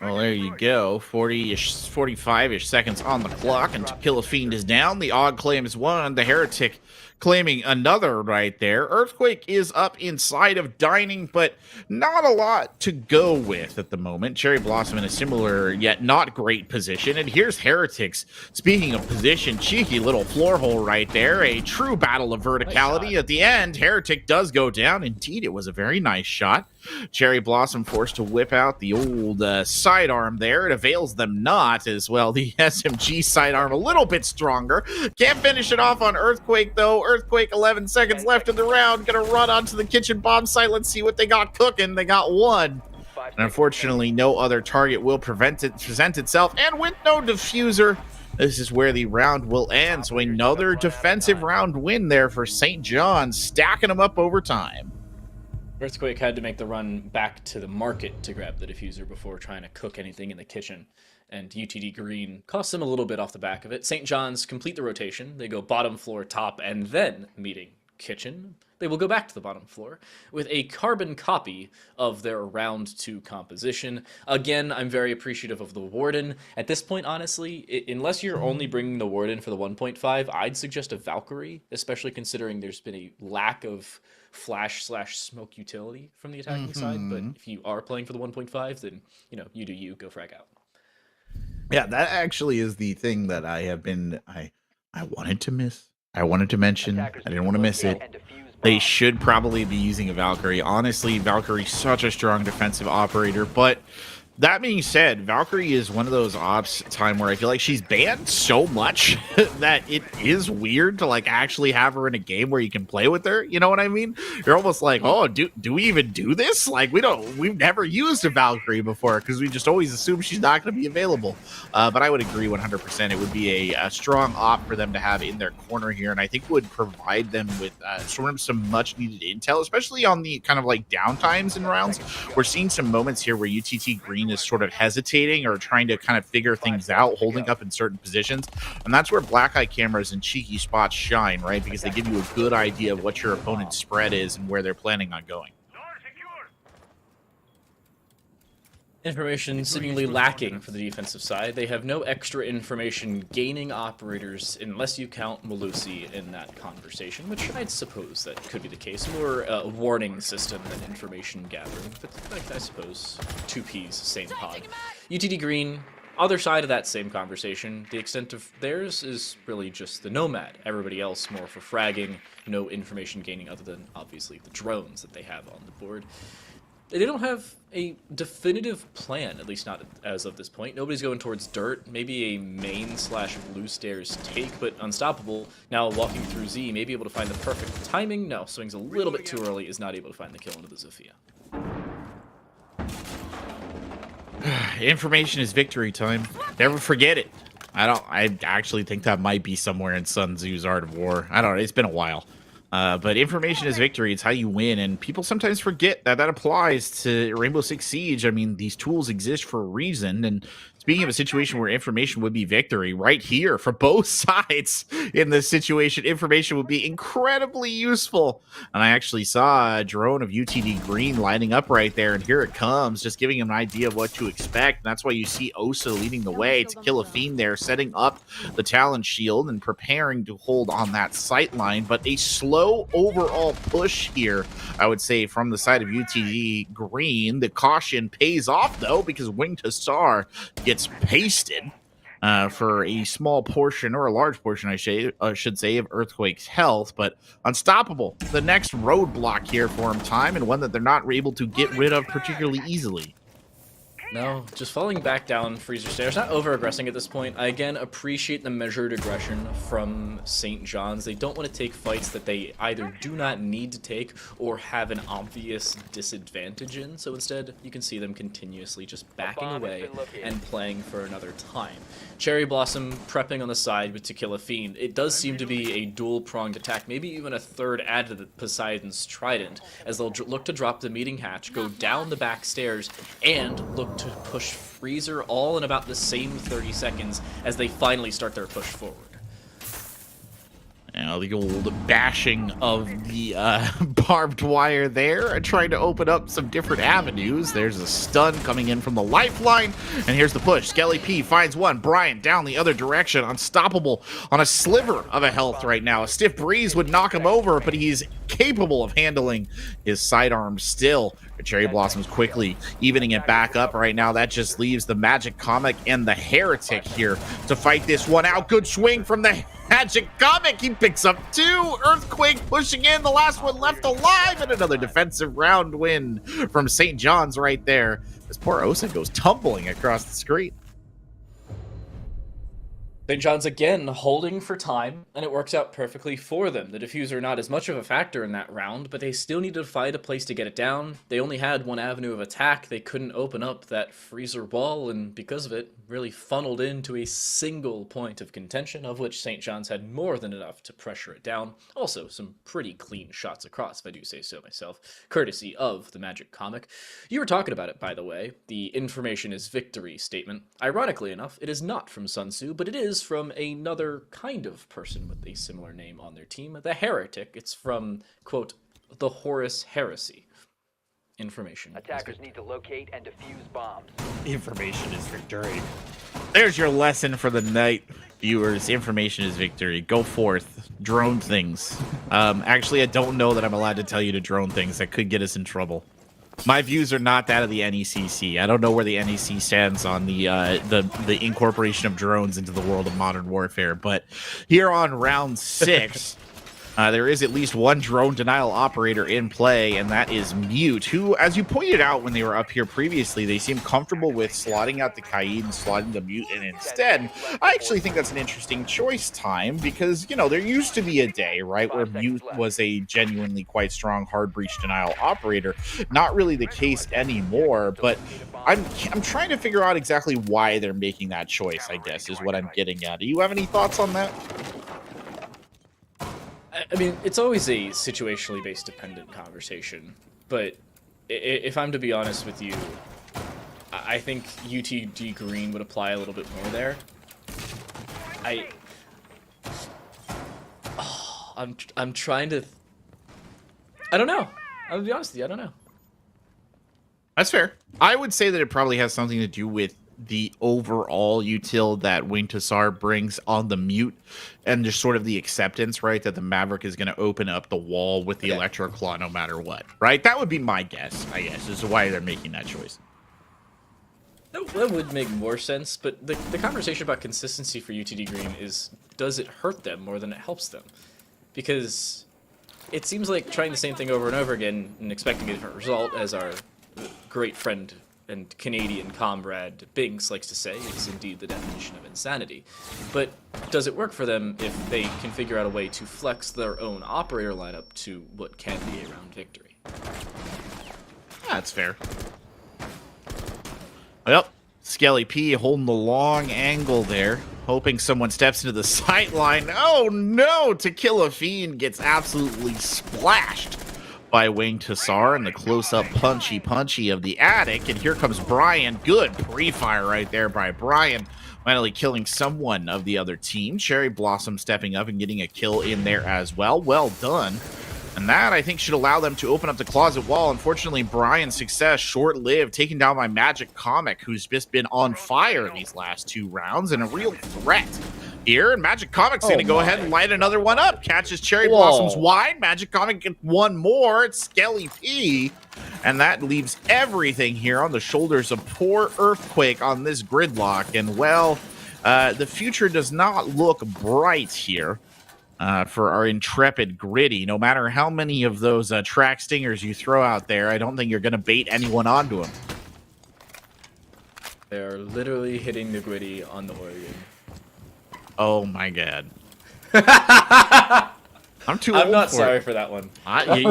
Well, there you go. 40-ish, 45-ish seconds on the clock, and To Kill a Fiend is down. The AUG claims one. The Heretic claiming another right there. Earthquake is up inside of Dining, but not a lot to go with at the moment. Cherry Blossom in a similar yet not great position. And here's Heretics. Speaking of position, cheeky little floor hole right there. A true battle of verticality. At the end, Heretic does go down. Indeed, it was a very nice shot. Cherry Blossom forced to whip out the old sidearm there. It avails them not as well. The SMG sidearm a little bit stronger. Can't finish it off on Earthquake, though. Earthquake, 11 seconds left in the round. Gonna run onto the kitchen bomb site. Let's see what they got cooking. They got one. And unfortunately, no other target will present itself. And with no diffuser, this is where the round will end. So another defensive round win there for St. John's, stacking them up over time. Earthquake had to make the run back to the market to grab the diffuser before trying to cook anything in the kitchen. And UTD Green cost them a little bit off the back of it. St. John's complete the rotation. They go bottom floor, top, and then meeting kitchen. They will go back to the bottom floor with a carbon copy of their round 2 composition. Again, I'm very appreciative of the Warden. At this point, honestly, unless you're only bringing the Warden for the 1.5, I'd suggest a Valkyrie, especially considering there's been a lack of flash/smoke utility from the attacking side. But if you are playing for the 1.5, then, you do you, go frag out. Yeah, that actually is the thing that I have been, I wanted to miss. I wanted to mention. I didn't want to miss it. They should probably be using a Valkyrie. Honestly, Valkyrie's such a strong defensive operator, but that being said, Valkyrie is one of those ops time where I feel like she's banned so much that it is weird to actually have her in a game where you can play with her. You know what I mean? You're almost like, oh, do we even do this? We've never used a Valkyrie before because we just always assume she's not going to be available. But I would agree 100%. It would be a strong op for them to have in their corner here, and I think would provide them with sort of some much needed intel, especially on the kind of downtimes in rounds. We're seeing some moments here where UTT Green is sort of hesitating or trying to kind of figure things out, holding up in certain positions. And that's where black eye cameras and cheeky spots shine, right? Because they give you a good idea of what your opponent's spread is and where they're planning on going. Information seemingly lacking for the defensive side. They have no extra information gaining operators unless you count Malusi in that conversation, which I'd suppose that could be the case. More a warning system than information gathering, but I suppose 2 Ps, same pod. UTD Green, other side of that same conversation, the extent of theirs is really just the Nomad. Everybody else more for fragging, no information gaining other than obviously the drones that they have on the board. They don't have a definitive plan, at least not as of this point. Nobody's going towards dirt, maybe a main/blue stairs take, but Unstoppable, now walking through Z, may be able to find the perfect timing. No, swings a little bit too early, is not able to find the kill into the Zofia. Information is victory time. Never forget it. I actually think that might be somewhere in Sun Tzu's Art of War. I don't know. It's been a while. But information is victory. It's how you win. And people sometimes forget that that applies to Rainbow Six Siege. I mean, these tools exist for a reason. And speaking of a situation where information would be victory, right here for both sides in this situation, information would be incredibly useful. And I actually saw a drone of UTD Green lining up right there. And here it comes, just giving him an idea of what to expect. And that's why you see Osa leading the way to kill a fiend there, setting up the Talon shield and preparing to hold on that sight line. But a slow overall push here, I would say, from the side of UTD Green. The caution pays off, though, because Wing to Star gets pasted for a small portion, or a large portion, I should say, of Earthquake's health. But Unstoppable, the next roadblock here for him, time, and one that they're not able to get rid of particularly easily. No, just falling back down Freezer Stairs, not over-aggressing at this point. I, again, appreciate the measured aggression from St. John's. They don't want to take fights that they either do not need to take or have an obvious disadvantage in, so instead you can see them continuously just backing away and playing for another time. Cherry Blossom prepping on the side with To Kill a Fiend. It does seem to be a dual-pronged attack, maybe even a third add to the Poseidon's Trident, as they'll look to drop the meeting hatch, go down the back stairs, and look to push Freezer all in about the same 30 seconds as they finally start their push forward. Now the old bashing of the barbed wire there, trying to open up some different avenues. There's a stun coming in from the lifeline, and here's the push. Skelly P finds one. Brian down the other direction. Unstoppable on a sliver of a health right now. A stiff breeze would knock him over, but he's capable of handling his sidearm still. Cherry Blossoms quickly evening it back up right now. That just leaves the Magic Comic and the Heretic here to fight this one out. Good swing from the Magic Comic. He picks up two. Earthquake pushing in. The last one left alive, and another defensive round win from St. John's right there. This poor Osa goes tumbling across the screen. St. John's again holding for time, and it works out perfectly for them. The diffuser not as much of a factor in that round, but they still needed to find a place to get it down. They only had one avenue of attack. They couldn't open up that freezer wall, and because of it, really funneled into a single point of contention, of which St. John's had more than enough to pressure it down. Also, some pretty clean shots across, if I do say so myself, courtesy of the Magic Comic. You were talking about it, by the way, the information is victory statement. Ironically enough, it is not from Sun Tzu, but it is from another kind of person with a similar name on their team, the Heretic. It's from, quote, the Horus Heresy. Information. Attackers need to locate and defuse bombs. Information is victory. There's your lesson for the night, viewers. Information is victory. Go forth. Drone things. Actually, I don't know that I'm allowed to tell you to drone things. That could get us in trouble. My views are not that of the NECC. I don't know where the NEC stands on the incorporation of drones into the world of modern warfare. But here on round 6, there is at least one drone denial operator in play, and that is Mute, who, as you pointed out when they were up here previously, they seem comfortable with slotting out the Kaid and slotting the Mute in instead. I actually think that's an interesting choice, time, because, you know, there used to be a day, right, where Mute was a genuinely quite strong hard breach denial operator. Not really the case anymore, but I'm trying to figure out exactly why they're making that choice, I guess, is what I'm getting at. Do you have any thoughts on that? I mean, it's always a situationally based dependent conversation, but if I'm to be honest with you, I think UTD Green would apply a little bit more there. I'm trying to... I don't know. I'll be honest with you, I don't know. That's fair. I would say that it probably has something to do with the overall util that Wing to Sar brings on the Mute, and just sort of the acceptance, right, that the Maverick is going to open up the wall with the Electro Claw no matter what, right? That would be my guess, I guess, as to why they're making that choice. That would make more sense, but the conversation about consistency for UTD Green is, does it hurt them more than it helps them? Because it seems like trying the same thing over and over again and expecting a different result, as our great friend and Canadian comrade Binks likes to say, is indeed the definition of insanity. But does it work for them if they can figure out a way to flex their own operator lineup to what can be a round victory? That's fair. Well, Skelly P holding the long angle there, hoping someone steps into the sight line. Oh no! To Kill a Fiend gets absolutely splashed by Wing Tassar and the close-up punchy of the attic. And here comes Brian. Good pre-fire right there by Brian, finally killing someone of the other team. Cherry Blossom stepping up and getting a kill in there as well. Well done. And that, I think, should allow them to open up the closet wall. Unfortunately, Brian's success short-lived, taking down by Magic Comic, who's just been on fire these last 2 rounds and a real threat here. And Magic Comic's going to go ahead and light another one up. Catches Cherry Blossoms wide. Magic Comic gets one more. It's Skelly P. And that leaves everything here on the shoulders of poor Earthquake on this gridlock. And, well, the future does not look bright here. For our intrepid Gritty. No matter how many of those track stingers you throw out there, I don't think you're going to bait anyone onto them. They're literally hitting the Gritty on the Oregon. Oh my god. I'm too old I'm not for sorry it. for that one.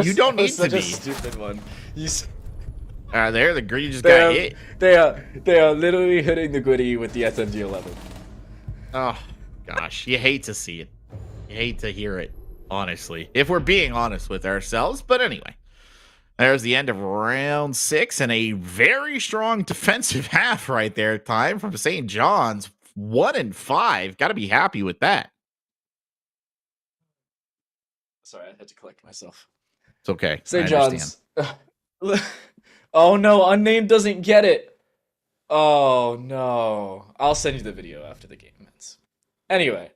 You don't need to such be. a stupid one. There, the Gritty just got hit. They are literally hitting the Gritty with the SMG-11. Oh, gosh. You hate to see it. You hate to hear it, honestly. If we're being honest with ourselves. But anyway. There's the end of round 6 and a very strong defensive half right there. Time from St. John's. 1-5. Got to be happy with that. Sorry, I had to collect myself. It's okay. St. John's. Oh no, Unnamed doesn't get it. Oh no. I'll send you the video after the game ends. Anyway.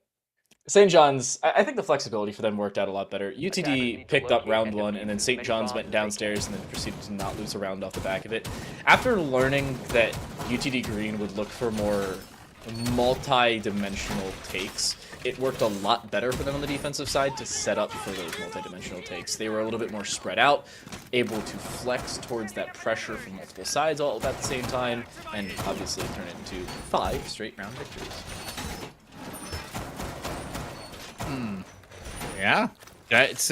St. John's, I think the flexibility for them worked out a lot better. UTD picked up round 1, and then St. John's went downstairs and then proceeded to not lose a round off the back of it. After learning that UTD Green would look for more multi-dimensional takes, it worked a lot better for them on the defensive side to set up for those multi-dimensional takes. They were a little bit more spread out, able to flex towards that pressure from multiple sides all at the same time, and obviously turn it into 5 straight round victories. Yeah, it's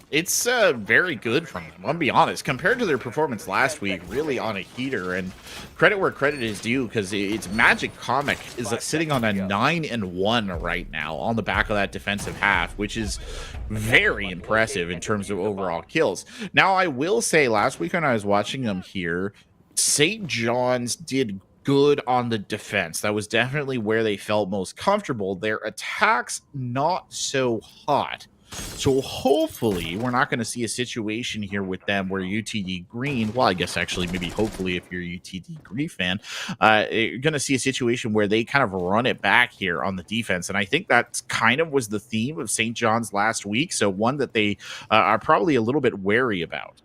it's very good from them. I'll be honest. Compared to their performance last week, really on a heater. And credit where credit is due, because it's Magic Comic is sitting on a 9-1 right now on the back of that defensive half, which is very impressive in terms of overall kills. Now, I will say, last week when I was watching them here, St. John's did good on the defense. That was definitely where they felt most comfortable. Their attacks not so hot. So hopefully we're not going to see a situation here with them where UTD Green, well, I guess actually maybe hopefully if you're a UTD Green fan, you're going to see a situation where they kind of run it back here on the defense. And I think that kind of was the theme of St. John's last week. So one that they are probably a little bit wary about.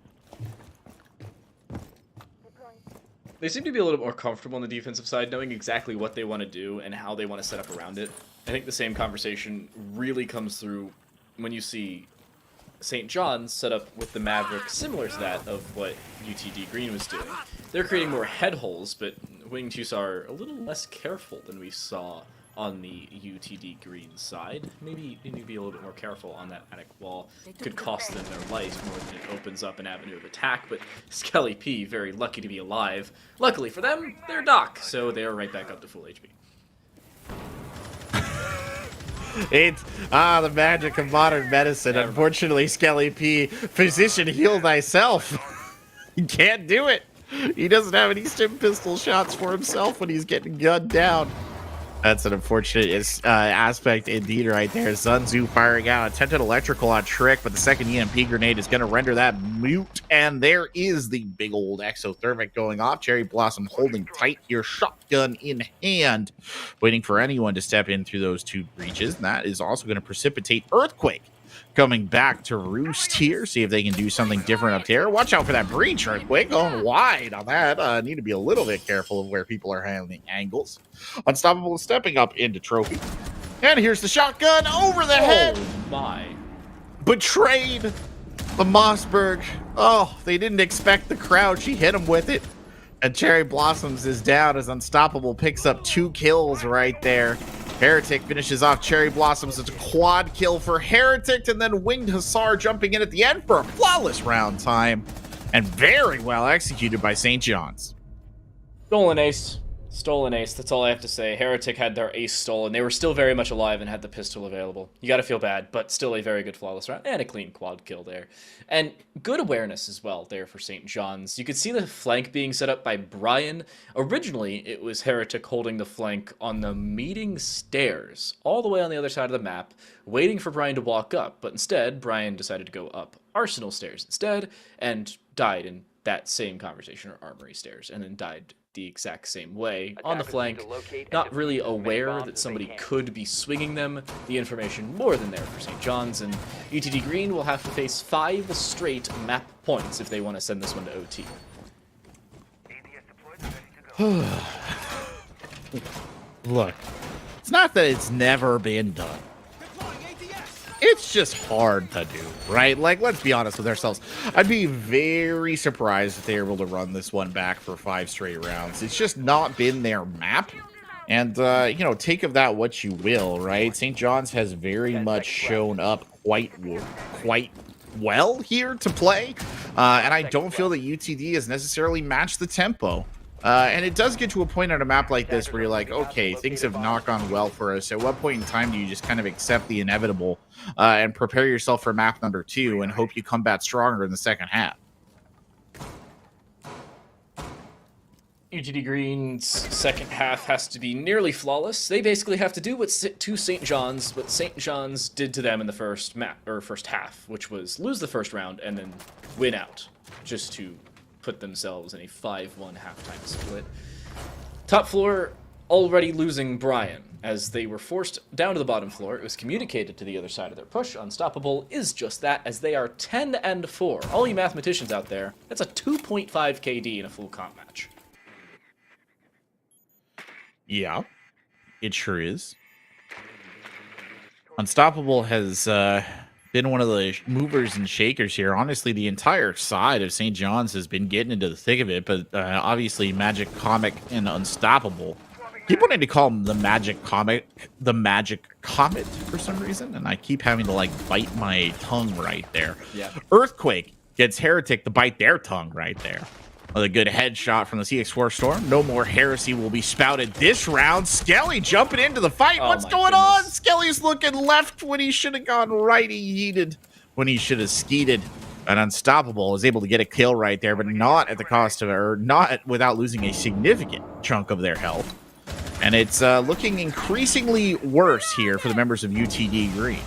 They seem to be a little more comfortable on the defensive side, knowing exactly what they want to do and how they want to set up around it. I think the same conversation really comes through when you see St. John's set up with the Maverick similar to that of what UTD Green was doing. They're creating more head holes, but Wing Chus are a little less careful than we saw on the UTD Green side. Maybe they need to be a little bit more careful on that attic wall. Could cost them their life more than it opens up an avenue of attack, but Skelly P, very lucky to be alive. Luckily for them, they're Doc, so they are right back up to full HP. It's the magic of modern medicine. Unfortunately, Skelly P, physician, heal thyself. He can't do it. He doesn't have any stim pistol shots for himself when he's getting gunned down. That's an unfortunate aspect indeed right there. Sun Tzu firing out. Attempted electrical on Trick, but the second EMP grenade is going to render that mute. And there is the big old exothermic going off. Cherry Blossom holding tight here, shotgun in hand, waiting for anyone to step in through those 2 breaches. And that is also going to precipitate Earthquake coming back to roost here. See if they can do something different up there. Watch out for that breach, Earthquake, going wide on that. Need to be a little bit careful of where people are handling angles. Unstoppable stepping up into Trophy. And here's the shotgun over the head. Oh my. Betrayed The Mossberg. Oh, they didn't expect the crowd. She hit him with it. And Cherry Blossoms is down as Unstoppable picks up 2 kills right there. Heretic finishes off Cherry Blossoms. It's a quad kill for Heretic, and then Winged Hussar jumping in at the end for a flawless round time. And very well executed by St. John's. Stolen ace. Stolen ace. That's all I have to say. Heretic had their ace stolen. They were still very much alive and had the pistol available. You gotta feel bad, but still a very good flawless round and a clean quad kill there. And good awareness as well there for St. John's. You could see the flank being set up by Brian. Originally, it was Heretic holding the flank on the meeting stairs, all the way on the other side of the map, waiting for Brian to walk up. But instead, Brian decided to go up Arsenal stairs instead, and died in that same conversation, or Armory stairs, and then died the exact same way on the flank, not really aware that somebody could be swinging them. The information more than there for St. John's, and UTD Green will have to face 5 straight map points if they want to send this one to OT. Look, it's not that it's never been done. It's just hard to do, right? Like, let's be honest with ourselves. I'd be very surprised if they were able to run this one back for 5 straight rounds. It's just not been their map. And, you know, take of that what you will, right? St. John's has very much shown up quite well here to play. And I don't feel that UTD has necessarily matched the tempo. And it does get to a point on a map like this where you're like, okay, things have not gone well for us. At what point in time do you just kind of accept the inevitable and prepare yourself for map number 2 and hope you come back stronger in the second half? UTD Green's second half has to be nearly flawless. They basically have to do what St. John's did to them in the first half, which was lose the first round and then win out, just to put themselves in a 5-1 halftime split. Top floor already losing Brian, as they were forced down to the bottom floor. It was communicated to the other side of their push. Unstoppable is just that, as they are 10-4. All you mathematicians out there, that's a 2.5 KD in a full comp match. Yeah, it sure is. Unstoppable has been one of the movers and shakers here. Honestly, the entire side of St. John's has been getting into the thick of it, but obviously Magic Comic and Unstoppable. Keep wanting to call him the Magic Comet for some reason, and I keep having to like bite my tongue right there. Yeah. Earthquake gets Heretic to bite their tongue right there. With a good headshot from the CX4 Storm. No more heresy will be spouted this round. Skelly jumping into the fight. What's going on? Skelly's looking left when he should have gone right. He yeeted when he should have skeeted. And Unstoppable is able to get a kill right there, but not at the cost of, or not without losing a significant chunk of their health. And it's looking increasingly worse here for the members of UTD Green.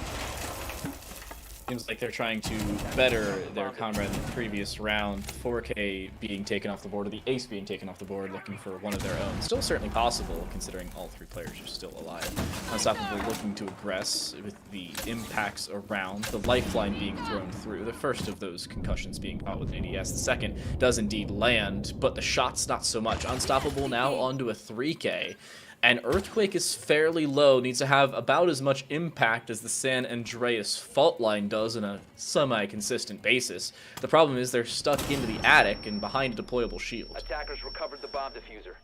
Seems like they're trying to better their comrade in the previous round. 4K being taken off the board, or the ace being taken off the board, looking for one of their own. Still certainly possible, considering all 3 players are still alive. Unstoppable looking to aggress with the impacts around, the lifeline being thrown through. The first of those concussions being caught with an ADS. The second does indeed land, but the shots not so much. Unstoppable now onto a 3K. And Earthquake is fairly low, needs to have about as much impact as the San Andreas fault line does on a semi-consistent basis. The problem is they're stuck into the attic and behind a deployable shield. Attackers recovered the bomb diffuser.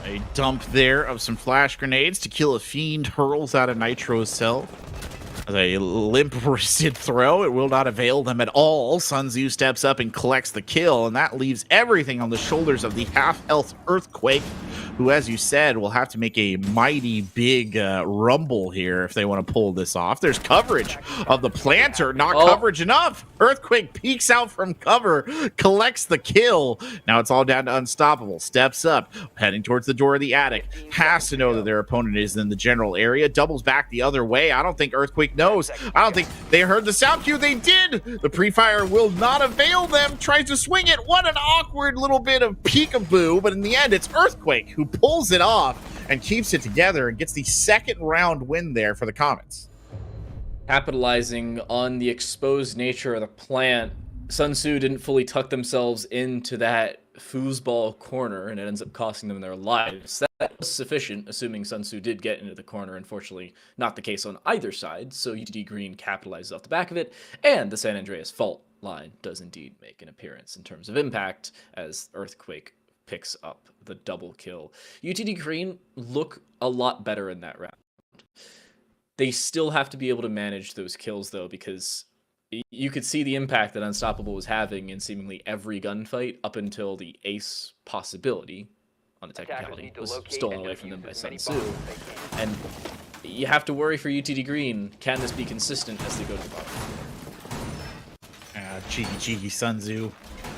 A dump there of some flash grenades to kill a fiend hurls out of Nitro's cell. As a limp-wristed throw, it will not avail them at all. Sun Tzu steps up and collects the kill, and that leaves everything on the shoulders of the half-health Earthquake, who, as you said, will have to make a mighty big rumble here if they want to pull this off. There's coverage of the planter, not coverage enough. Earthquake peeks out from cover, collects the kill. Now it's all down to Unstoppable. Steps up, heading towards the door of the attic. Has to know that their opponent is in the general area. Doubles back the other way. I don't think Earthquake knows. I don't think they heard the sound cue. They did. The pre-fire will not avail them. Tries to swing it. What an awkward little bit of peekaboo. But in the end, it's Earthquake who pulls it off and keeps it together and gets the second round win there for the Comets. Capitalizing on the exposed nature of the plant, Sun Tzu didn't fully tuck themselves into that foosball corner, and it ends up costing them their lives. That was sufficient, assuming Sun Tzu did get into the corner. Unfortunately, not the case on either side, so UTD Green capitalizes off the back of it, and the San Andreas fault line does indeed make an appearance in terms of impact as Earthquake picks up the double kill. UTD Green look a lot better in that round. They still have to be able to manage those kills, though, because you could see the impact that Unstoppable was having in seemingly every gunfight up until the ace possibility, on a technicality, was stolen away from them by Sun Tzu. And you have to worry for UTD Green. Can this be consistent as they go to the bottom? Cheeky Sun Tzu.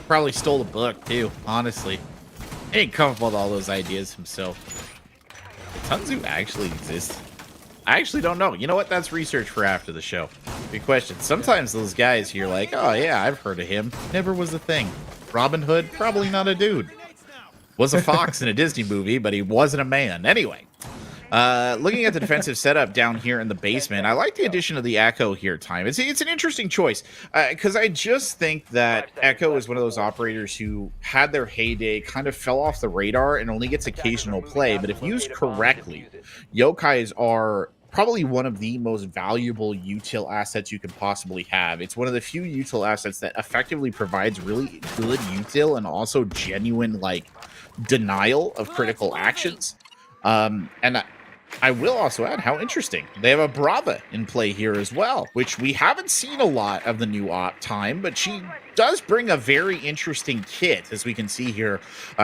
Probably stole the book, too, honestly. He ain't come up with all those ideas himself. Did Sun Tzu actually exist? I actually don't know. You know what? That's research for after the show. Good question. Sometimes those guys here like, oh yeah, I've heard of him. Never was a thing. Robin Hood, probably not a dude. Was a fox in a Disney movie, but he wasn't a man. Anyway, looking at the defensive setup down here in the basement, I like the addition of the Echo here, Time. It's an interesting choice, because I just think that Echo is one of those operators who had their heyday, kind of fell off the radar, and only gets occasional play. But if used correctly, Yokais are probably one of the most valuable util assets you could possibly have. It's one of the few util assets that effectively provides really good util and also genuine, like, denial of critical actions. And I will also add how interesting. They have a Brava in play here as well, which we haven't seen a lot of the new op Time, but she does bring a very interesting kit, as we can see here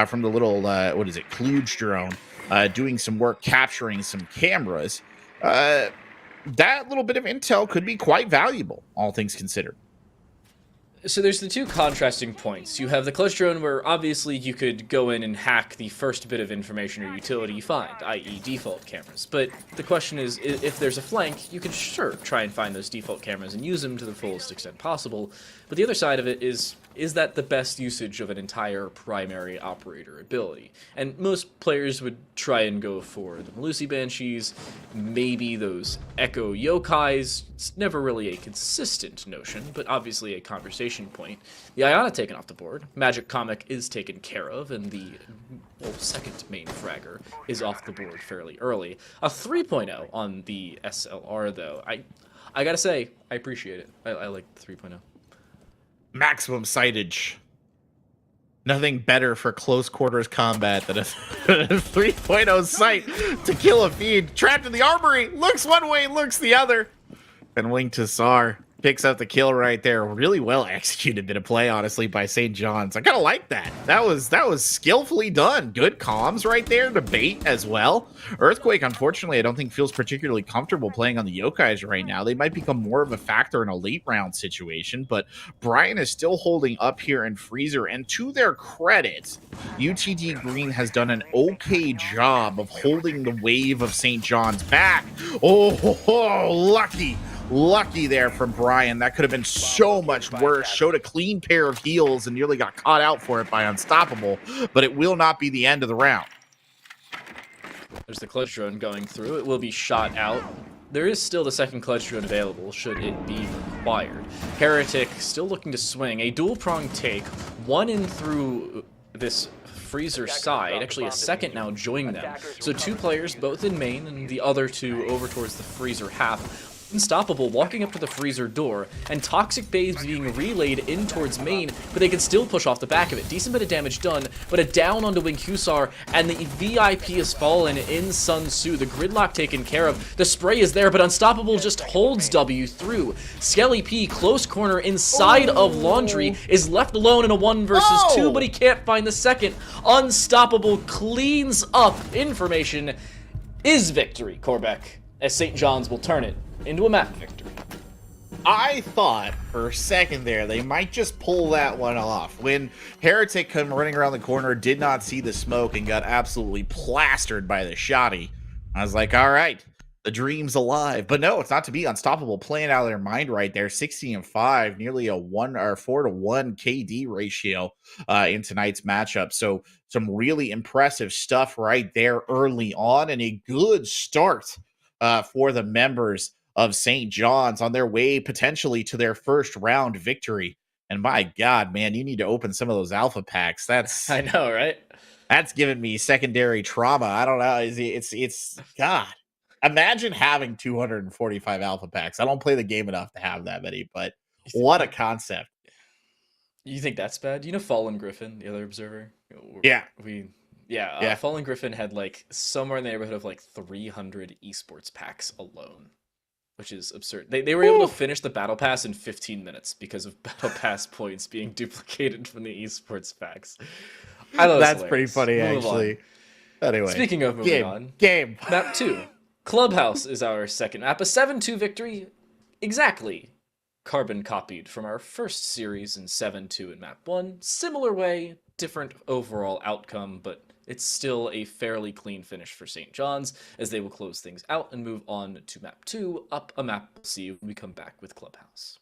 from the little, what is it, kludge drone, doing some work capturing some cameras. That little bit of intel could be quite valuable, all things considered. So there's the two contrasting points. You have the clutch drone where obviously you could go in and hack the first bit of information or utility you find, i.e. default cameras. But the question is, if there's a flank, you can sure try and find those default cameras and use them to the fullest extent possible. But the other side of it is that the best usage of an entire primary operator ability? And most players would try and go for the Melusi Banshees, maybe those Echo Yokais. It's never really a consistent notion, but obviously a conversation point. The Iona taken off the board, Magic Comic is taken care of, and the second main fragger is off the board fairly early. A 3.0 on the SLR, though. I gotta say, I appreciate it. I like the 3.0. Maximum sightage. Nothing better for close quarters combat than a 3.0 sight to kill a feed. Trapped in the armory. Looks one way, looks the other. And Wing Tassar picks up the kill right there. Really well executed bit of play, honestly, by St. John's. I kind of like that. That was skillfully done. Good comms right there to bait as well. Earthquake, unfortunately, I don't think feels particularly comfortable playing on the Yokais right now. They might become more of a factor in a late round situation, but Brian is still holding up here in Freezer. And to their credit, UTD Green has done an okay job of holding the wave of St. John's back. Oh, lucky there from Brian. That could have been so much worse. Showed a clean pair of heels and nearly got caught out for it by Unstoppable, but it will not be the end of the round. There's the clutch drone going through. It will be shot out. There is still the second clutch drone available, should it be required. Heretic still looking to swing. A dual-pronged take. One in through this Freezer side. Actually, a second now joining them. So two players, both in main, and the other two over towards the Freezer half. Unstoppable walking up to the Freezer door, and Toxic Babes being relayed in towards main, but they can still push off the back of it. Decent bit of damage done, but a down onto Wing Husar, and the VIP has fallen in Sun Tzu. The gridlock taken care of. The spray is there, but Unstoppable just holds W through. Skelly P, close corner inside of Laundry, is left alone in a 1 versus 2, but he can't find the second. Unstoppable cleans up information. Is victory, Corbeck, as St. John's will turn it into a map victory. I thought for a second there they might just pull that one off. When Heretic come running around the corner, did not see the smoke, and got absolutely plastered by the shotty, I was like, all right, the dream's alive. But no, it's not to be. Unstoppable playing out of their mind right there. 60-5, nearly a 4-to-1 KD ratio in tonight's matchup. So some really impressive stuff right there early on, and a good start for the members of St. John's on their way potentially to their first round victory. And my God, man, you need to open some of those alpha packs. That's I know, right? That's giving me secondary trauma. I don't know. It's God. Imagine having 245 alpha packs. I don't play the game enough to have that many, but what a concept. You think that's bad? You know Fallen Griffin, the other observer? Yeah. Yeah, Fallen Griffin had like somewhere in the neighborhood of like 300 esports packs alone, which is absurd. They were able to finish the battle pass in 15 minutes because of battle pass points being duplicated from the esports packs. I thought That's pretty hilarious. funny, Move on. actually. Anyway, Speaking of moving on, game. map 2. Clubhouse is our second map. A 7-2 victory. Exactly. Carbon copied from our first series in 7-2 in map 1. Similar way, different overall outcome, but it's still a fairly clean finish for St. John's, as they will close things out and move on to map 2, up a map we'll see when we come back with Clubhouse.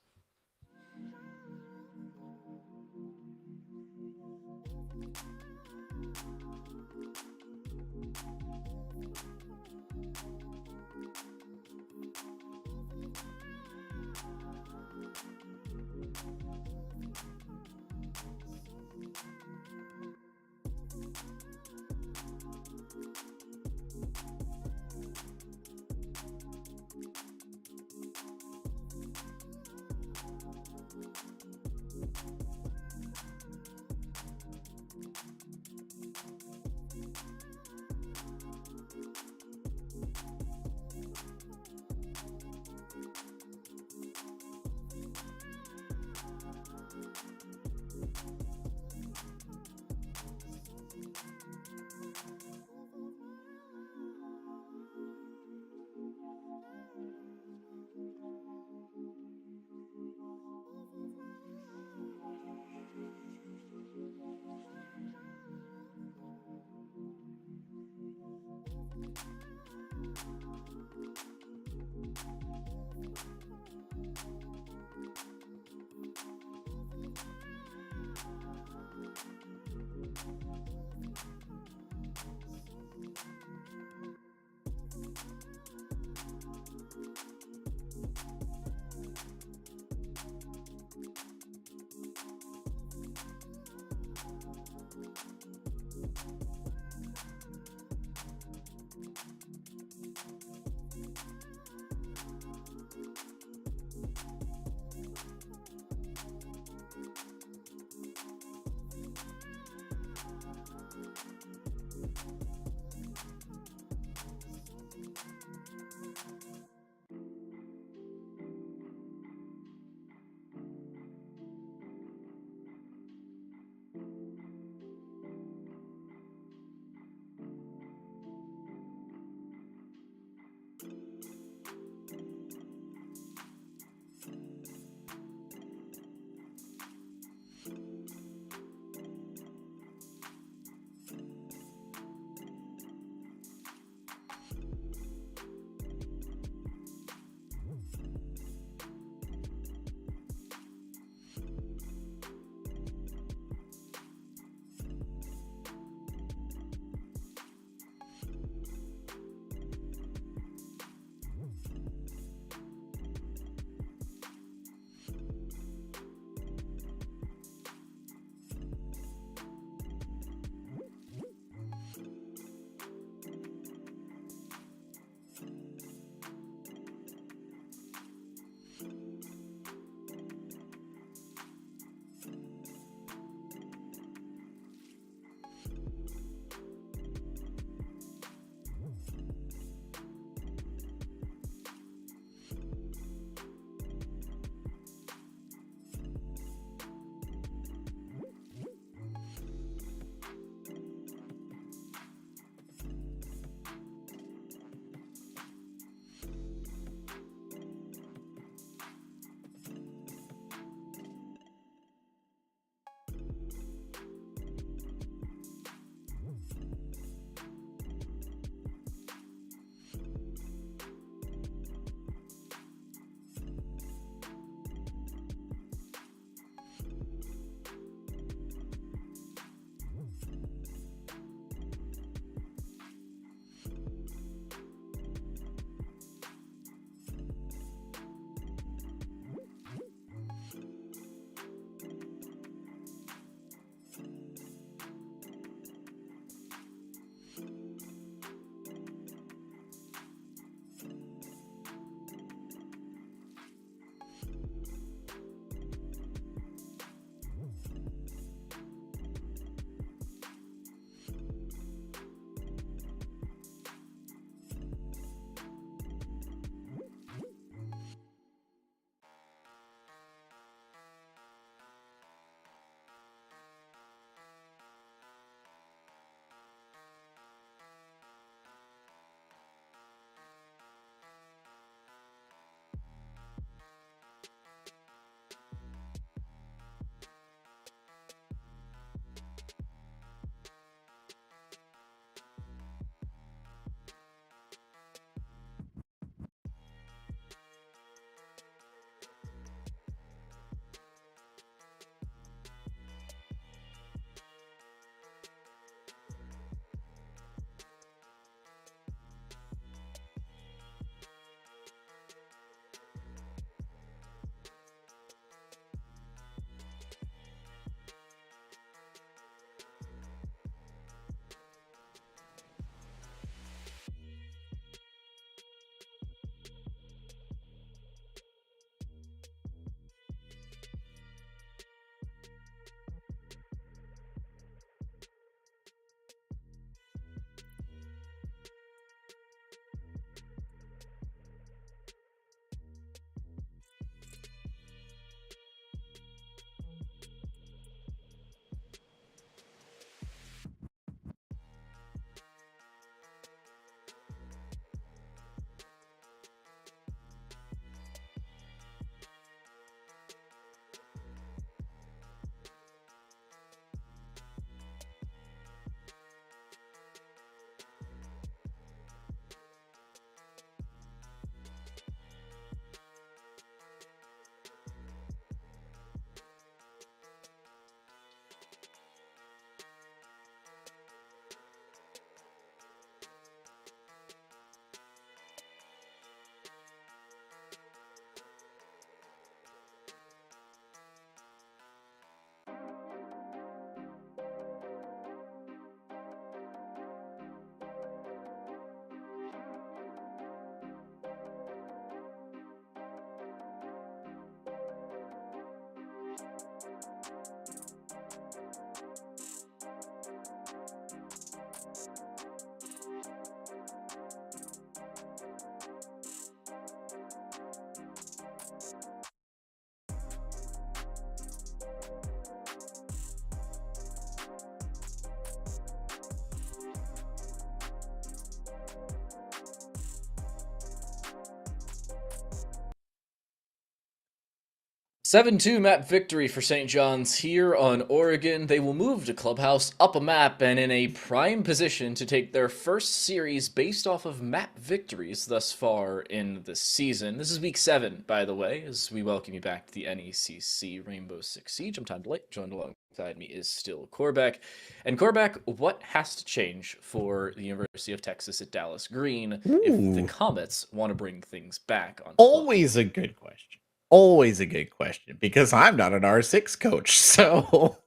7-2 map victory for St. John's here on Oregon. They will move to Clubhouse up a map and in a prime position to take their first series based off of map victories thus far in the season. This is week 7, by the way, as we welcome you back to the NECC Rainbow Six Siege. I'm Time Delay. Joined alongside me is still Corback. And Corback, what has to change for the University of Texas at Dallas Green if the Comets want to bring things back on? Always a good question. Always a good question, because I'm not an R6 coach. So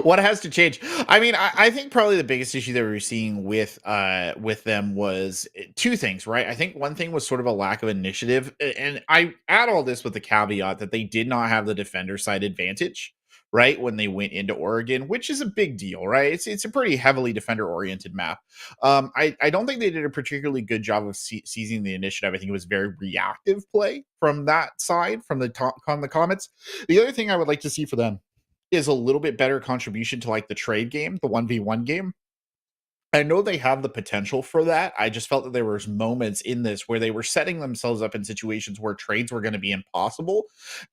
what has to change? I mean, I think probably the biggest issue that we were seeing with them was two things, right? I think one thing was sort of a lack of initiative, and I add all this with the caveat that they did not have the defender side advantage, right, when they went into Oregon, which is a big deal, right? It's a pretty heavily defender oriented map. I don't think they did a particularly good job of seizing the initiative. I think it was very reactive play from that side, from the Comets. The other thing I would like to see for them is a little bit better contribution to like the trade game, the 1v1 game. I know they have the potential for that. I just felt that there was moments in this where they were setting themselves up in situations where trades were going to be impossible.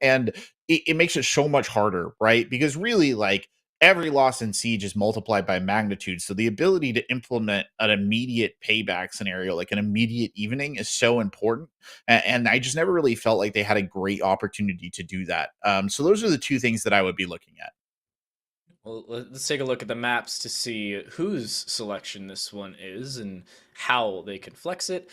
And it makes it so much harder, right? Because really, like, every loss in Siege is multiplied by magnitude. So the ability to implement an immediate payback scenario, like an immediate evening, is so important. And I just never really felt like they had a great opportunity to do that. So those are the two things that I would be looking at. Well, let's take a look at the maps to see whose selection this one is and how they can flex it.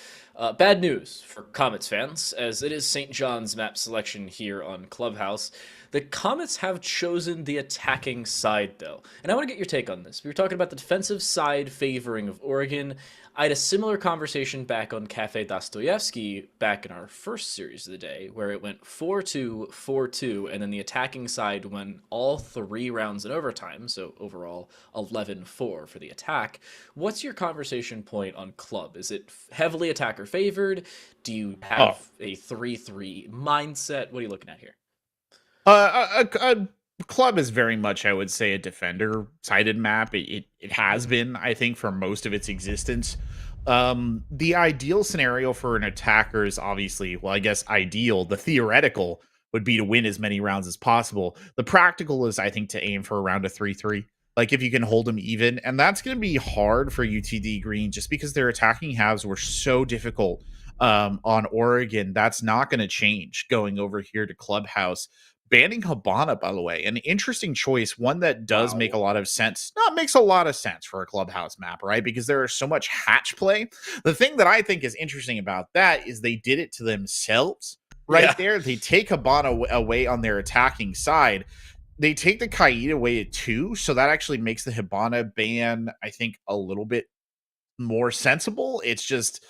Bad news for Comets fans, as it is St. John's map selection here on Clubhouse. The Comets have chosen the attacking side, though. And I want to get your take on this. We were talking about the defensive side favoring of Oregon. I had a similar conversation back on Cafe Dostoevsky back in our first series of the day, where it went 4-2, 4-2, and then the attacking side went all 3 rounds in overtime, so overall 11-4 for the attack. What's your conversation point on Club? Is it heavily attacker favored? Do you have a 3-3 mindset? What are you looking at here? Club is very much, I would say, a defender-sided map. It has been, I think, for most of its existence. The ideal scenario for an attacker is obviously, well, I guess ideal. The theoretical would be to win as many rounds as possible. The practical is, I think, to aim for around a 3-3. Like, if you can hold them even. And that's going to be hard for UTD Green just because their attacking halves were so difficult on Oregon. That's not going to change going over here to Clubhouse. Banning Habana, by the way, an interesting choice, one that does make a lot of sense. No, it makes a lot of sense for a Clubhouse map, right? Because there is so much hatch play. The thing that I think is interesting about that is they did it to themselves right there. They take Habana away on their attacking side. They take the Kaid away at 2, so that actually makes the Habana ban, I think, a little bit more sensible. It's just...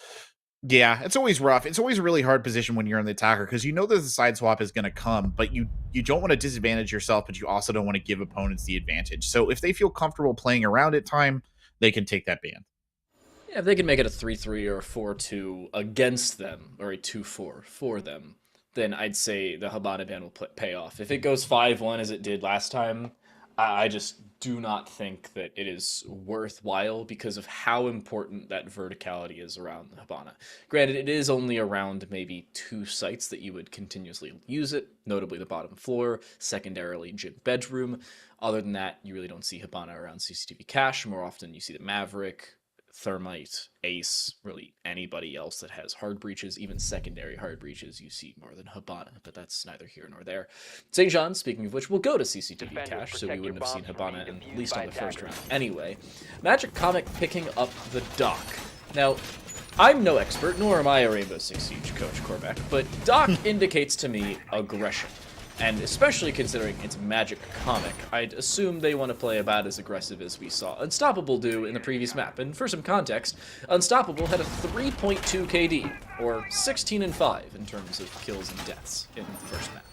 yeah, it's always rough. It's always a really hard position when you're on the attacker because you know that the side swap is going to come, but you don't want to disadvantage yourself, but you also don't want to give opponents the advantage. So if they feel comfortable playing around at time, they can take that ban. Yeah, if they can make it a 3-3 or a 4-2 against them, or a 2-4 for them, then I'd say the Habana ban will pay off. If it goes 5-1 as it did last time, I just do not think that it is worthwhile because of how important that verticality is around the Habana. Granted, it is only around maybe 2 sites that you would continuously use it, notably the bottom floor, secondarily gym bedroom. Other than that, you really don't see Habana around CCTV cache. More often you see the Maverick, Thermite, Ace, really anybody else that has hard breaches, even secondary hard breaches, you see more than Habana, but that's neither here nor there. St. John, speaking of which, will go to CCTV cache, so we wouldn't have seen Habana at least on the first round anyway. Magic Comic picking up the Doc. Now, I'm no expert, nor am I a Rainbow Six Siege coach, Corback, but Doc indicates to me aggression. And especially considering it's Magic Comic, I'd assume they want to play about as aggressive as we saw Unstoppable do in the previous map. And for some context, Unstoppable had a 3.2 KD, or 16-5 in terms of kills and deaths in the first map.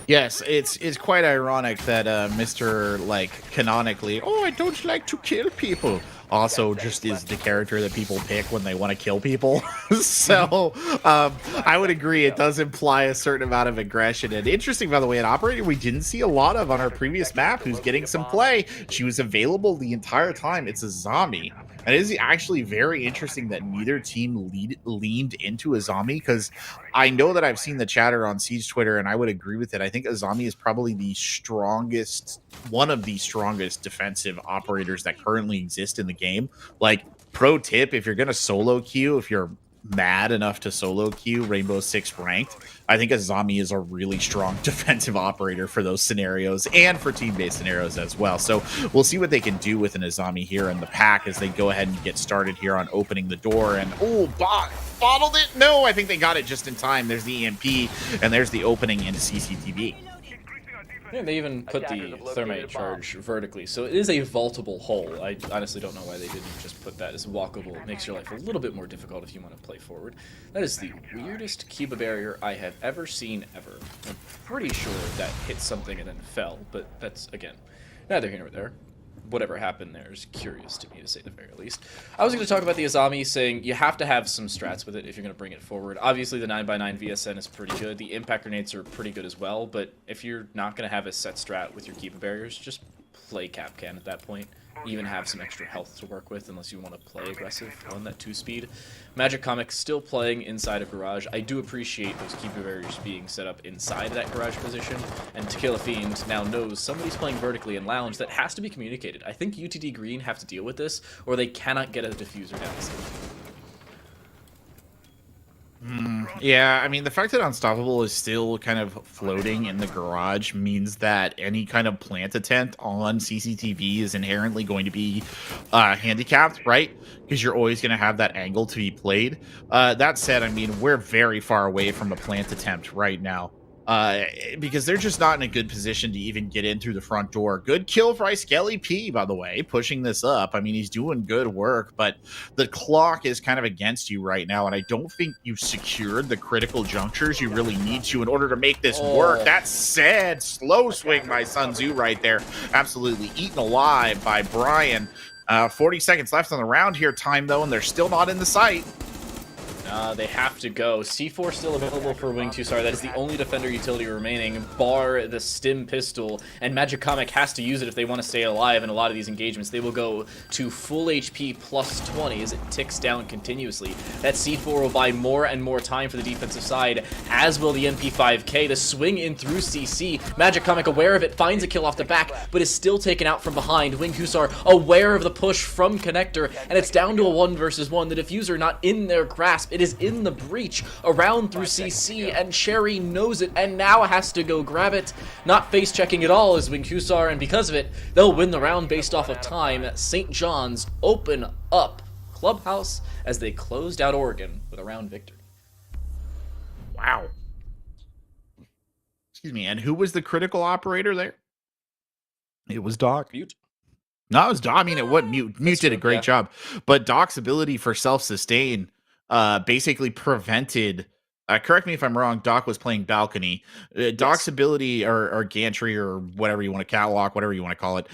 Yes, it's quite ironic that Mr. like canonically, oh, I don't like to kill people. also just is the character that people pick when they want to kill people. So I would agree, it does imply a certain amount of aggression. And interesting, by the way, an operator we didn't see a lot of on our previous map who's getting some play. She was available the entire time. It's a zombie. And it is actually very interesting that neither team leaned into a zombie, because I know that I've seen the chatter on Siege Twitter, and I would agree with it. I think a zombie is probably the strongest, one of the strongest defensive operators that currently exist in the game. Like, pro tip, if you're going to solo queue, if you're mad enough to solo queue Rainbow Six ranked, I think a zombie is a really strong defensive operator for those scenarios and for team-based scenarios as well. So we'll see what they can do with an Azami here in the pack as they go ahead and get started here on opening the door. And bottled it. No, I think they got it just in time. There's the EMP, and there's the opening into CCTV. Yeah, they even put the thermite charge vertically, so it is a vaultable hole. I honestly don't know why they didn't just put that as walkable. It makes your life a little bit more difficult if you want to play forward. That is the weirdest Cuba barrier I have ever seen ever. I'm pretty sure that hit something and then fell, but that's, again, neither here nor there. Whatever happened there is curious to me, to say the very least. I was going to talk about the Azami, saying you have to have some strats with it if you're going to bring it forward. Obviously, the 9x9 VSN is pretty good. The impact grenades are pretty good as well, but if you're not going to have a set strat with your Kiva barriers, just play Capcan at that point. Even have some extra health to work with, unless you want to play aggressive on that 2-speed. Magic Comic still playing inside of Garage. I do appreciate those Kiva barriers being set up inside of that Garage position, and To Kill a Fiend now knows somebody's playing vertically in Lounge. That has to be communicated. I think UTD Green have to deal with this, or they cannot get a diffuser down the ceiling. Yeah, I mean, the fact that Unstoppable is still kind of floating in the garage means that any kind of plant attempt on CCTV is inherently going to be handicapped, right? Because you're always going to have that angle to be played. That said, I mean, we're very far away from a plant attempt right now. Because they're just not in a good position to even get in through the front door. Good kill for Skelly P, by the way, pushing this up. I mean, he's doing good work, but the clock is kind of against you right now, and I don't think you've secured the critical junctures you really need to in order to make this work. That said, slow swing by Sun Tzu right there. Absolutely eaten alive by Brian. 40 seconds left on the round here time, though, and they're still not in the sight. They have to go. C4 still available for Wing 2-Star. That is the only defender utility remaining, bar the Stim pistol, and Magic Comic has to use it if they want to stay alive in a lot of these engagements. They will go to full HP plus 20 as it ticks down continuously. That C4 will buy more and more time for the defensive side, as will the MP5K. The swing in through CC. Magic Comic aware of it, finds a kill off the back, but is still taken out from behind. Wing Husar aware of the push from Connector, and it's down to a 1 versus 1. The diffuser not in their grasp. It is in the breach around through CC, and Sherry knows it and now has to go grab it. Not face checking at all is Wing Husar, and because of it, they'll win the round based off of time. St. John's open up Clubhouse as they closed out Oregon with a round victory. Wow. Excuse me. And who was the critical operator there? It was Doc. Mute. No, it was Doc. I mean, it was Mute. Mute did a great job, but Doc's ability for self-sustain basically prevented, correct me if I'm wrong, Doc was playing balcony. Doc's ability, or gantry, or whatever you want to, catwalk, whatever you want to call it,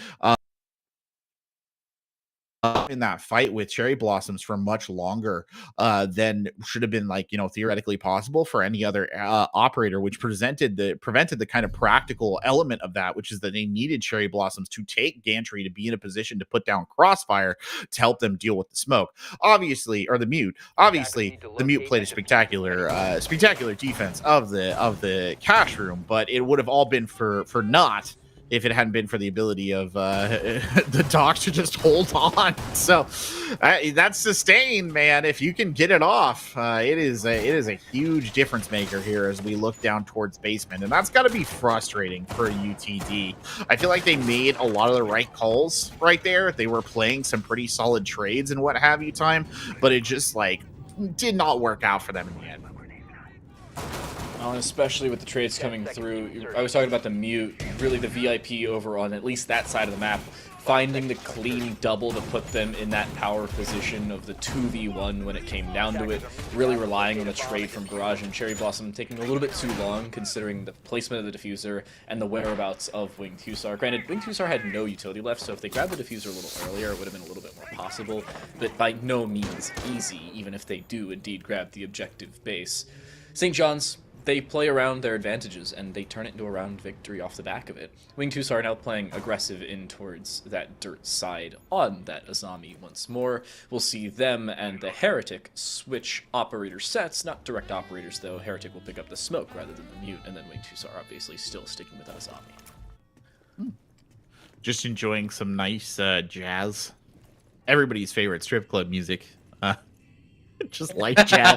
in that fight with Cherry Blossoms for much longer than should have been, like, you know, theoretically possible for any other operator, which prevented the kind of practical element of that, which is that they needed Cherry Blossoms to take gantry to be in a position to put down Crossfire to help them deal with the smoke. Obviously, or the Mute. Obviously, the Mute played a spectacular defense of the cash room, but it would have all been for naught if it hadn't been for the ability of the Doc to just hold on. So that's sustained, man. If you can get it off, it is a huge difference maker here as we look down towards basement, and that's got to be frustrating for UTD. I feel like they made a lot of the right calls right there. They were playing some pretty solid trades and what have you time, but it just, like, did not work out for them in the end. Oh, and especially with the trades coming through. I was talking about the mute, really the VIP over on at least that side of the map, finding the clean double to put them in that power position of the 2v1 when it came down to it, really relying on the trade from Barrage and Cherry Blossom taking a little bit too long considering the placement of the diffuser and the whereabouts of Winged Hussar. Granted, Winged Hussar had no utility left, so if they grabbed the diffuser a little earlier, it would have been a little bit more possible, but by no means easy, even if they do indeed grab the objective base. St. John's, they play around their advantages, and they turn it into a round victory off the back of it. Winged Hussar now playing aggressive in towards that dirt side on that Azami once more. We'll see them and the Heretic switch operator sets, not direct operators though. Heretic will pick up the smoke rather than the mute, and then Winged Hussar obviously still sticking with Azami. Just enjoying some nice jazz. Everybody's favorite strip club music. Just light jazz,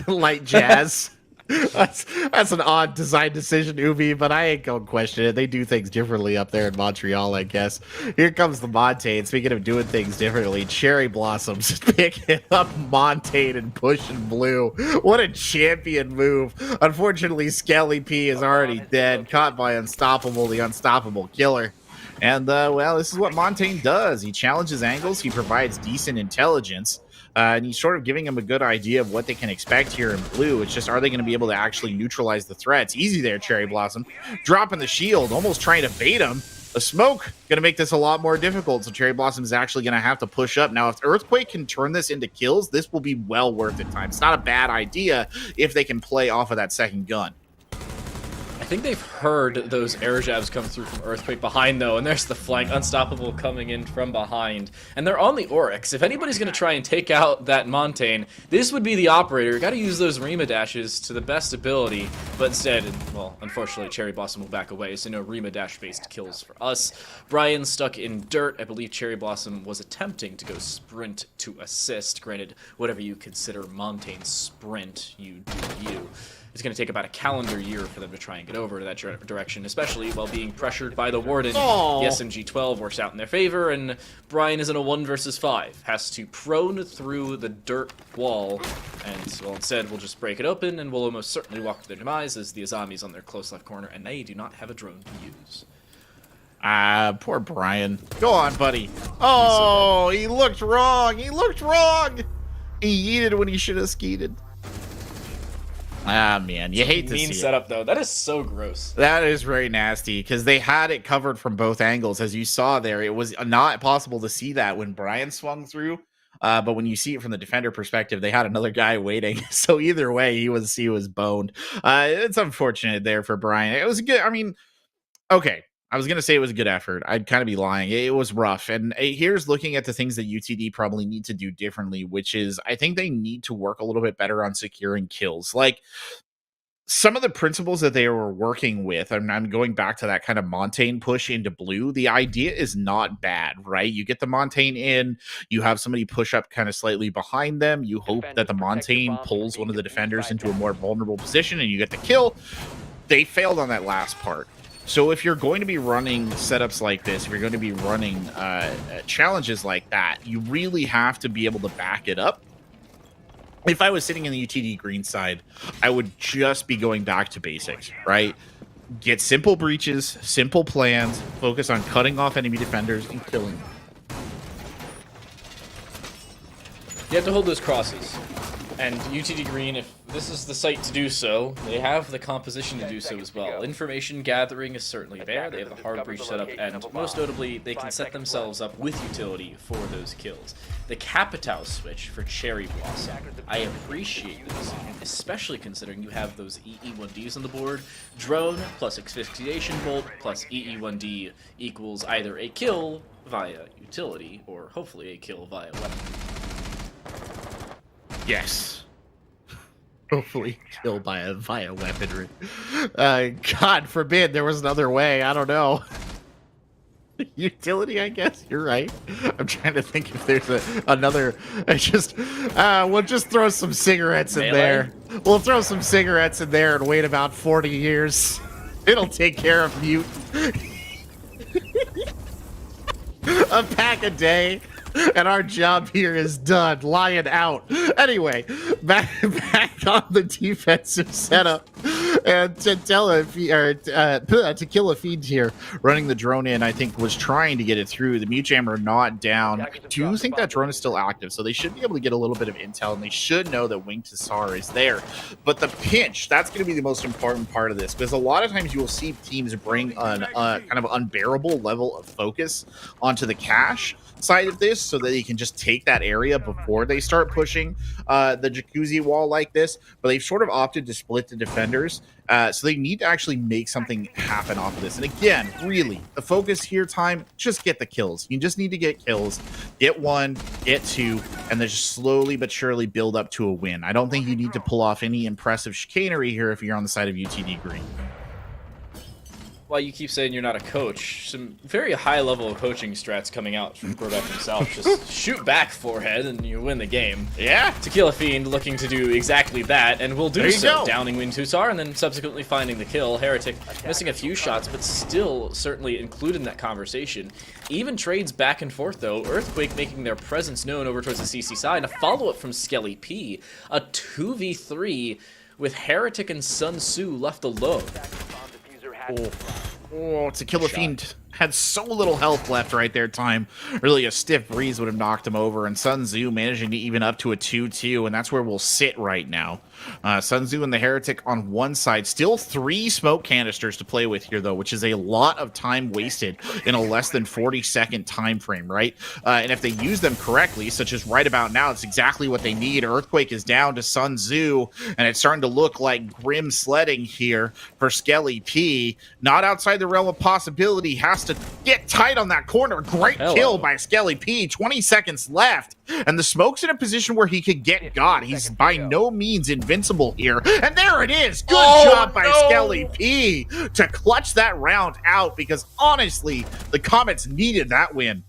light jazz. That's an odd design decision, Ubi, but I ain't gonna question it. They do things differently up there in Montreal, I guess. Here comes the Montaigne. Speaking of doing things differently, Cherry Blossoms picking up Montaigne and pushing blue. What a champion move. Unfortunately, Skelly P is already dead, caught by Unstoppable, the unstoppable killer. And, well, this is what Montaigne does. He challenges angles, he provides decent intelligence. And he's sort of giving them a good idea of what they can expect here in blue. It's just, are they going to be able to actually neutralize the threats? Easy there, Cherry Blossom. Dropping the shield, almost trying to bait him. The smoke going to make this a lot more difficult, so Cherry Blossom is actually going to have to push up. Now, if Earthquake can turn this into kills, this will be well worth it time. It's not a bad idea if they can play off of that second gun. I think they've heard those air jabs come through from Earthquake behind, though, and there's the flank. Unstoppable coming in from behind. And they're on the Oryx. If anybody's going to try and take out that Montaigne, this would be the operator. You got to use those Rima dashes to the best ability, but instead, well, unfortunately, Cherry Blossom will back away, so no Rima dash-based kills for us. Brian stuck in dirt. I believe Cherry Blossom was attempting to go sprint to assist. Granted, whatever you consider Montaigne's sprint, you do you. It's going to take about a calendar year for them to try and get over to that direction, especially while being pressured by the Warden. Oh. The SMG-12 works out in their favor, and Brian is in a 1 versus 5. Has to prone through the dirt wall, and well, instead we'll just break it open, and we'll almost certainly walk to their demise as the Azami's on their close left corner, and they do not have a drone to use. Poor Brian. Go on, buddy. Oh, he looked wrong. He looked wrong. He yeeted when he should have skeeted. Ah, man, you hate to see mean setup, though. That is so gross. That is very nasty, because they had it covered from both angles. As you saw there, it was not possible to see that when Brian swung through. But when you see it from the defender perspective, they had another guy waiting. So either way, he was boned. It's unfortunate there for Brian. It was good. I mean, okay. I was going to say it was a good effort. I'd kind of be lying. It was rough. And here's looking at the things that UTD probably need to do differently, which is I think they need to work a little bit better on securing kills. Like some of the principles that they were working with, and I'm going back to that kind of Montaigne push into blue. The idea is not bad, right? You get the Montaigne in, you have somebody push up kind of slightly behind them. You hope that the Montaigne pulls one of the defenders into a more vulnerable position and you get the kill. They failed on that last part. So if you're going to be running setups like this, if you're going to be running challenges like that, you really have to be able to back it up. If I was sitting in the UTD green side, I would just be going back to basics, right? Get simple breaches, simple plans, focus on cutting off enemy defenders and killing them. You have to hold those crosses. And UTD Green, if this is the site to do so, they have the composition to do so as well. Information gathering is certainly there. They have the hard breach set up, and most notably, they can set themselves up with utility for those kills. The Capitao switch for Cherry Blossom, I appreciate this, especially considering you have those EE1Ds on the board. Drone plus Asphyxiation Bolt plus EE1D equals either a kill via utility, or hopefully a kill via weapon. Yes. Hopefully kill via weaponry. God forbid there was another way. I don't know. Utility, I guess. You're right. I'm trying to think if there's another. We'll just throw some cigarettes in there. We'll throw some cigarettes in there and wait about 40 years. It'll take care of mute. A pack a day. And our job here is done. Lion out. Anyway, back on the defensive setup. And to kill a feed here, running the drone in, I think was trying to get it through. The mute jammer not down. I do think that drone is still active, so they should be able to get a little bit of intel, and they should know that Wing Tassar is there. But the pinch, that's going to be the most important part of this, because a lot of times you will see teams bring an kind of unbearable level of focus onto the cache side of this so that they can just take that area before they start pushing the jacuzzi wall like this. But they've sort of opted to split the defenders, so they need to actually make something happen off of this. And again, really, the focus here, time, just get the kills. You just need to get kills, get 1, get 2, and then just slowly but surely build up to a win. I don't think you need to pull off any impressive chicanery here if you're on the side of UTD Green. While you keep saying you're not a coach, some very high level of coaching strats coming out from Grobek himself. Just shoot back forehead and you win the game. Yeah. Tequila Fiend looking to do exactly that, and will do so. Go. Downing Wing Tussar and then subsequently finding the kill. Heretic missing a few shots, but still certainly included in that conversation. Even trades back and forth though. Earthquake making their presence known over towards the CC side. And a follow-up from Skelly P. A 2v3 with Heretic and Sun Tzu left alone. Oh, Tequila Fiend had so little health left right there, time. Really, a stiff breeze would have knocked him over, and Sun Tzu managing to even up to a 2-2, and that's where we'll sit right now. Sun Tzu and the Heretic on one side. Still 3 smoke canisters to play with here, though, which is a lot of time wasted in a less than 40-second time frame, right? And if they use them correctly, such as right about now, it's exactly what they need. Earthquake is down to Sun Tzu, and it's starting to look like grim sledding here for Skelly P. Not outside the realm of possibility. Has to get tight on that corner. Great kill by Skelly P. 20 seconds left, and the smoke's in a position where he could get got. He's by no means invincible here, and there it is. Good job by Skelly P to clutch that round out, because honestly, the Comets needed that win.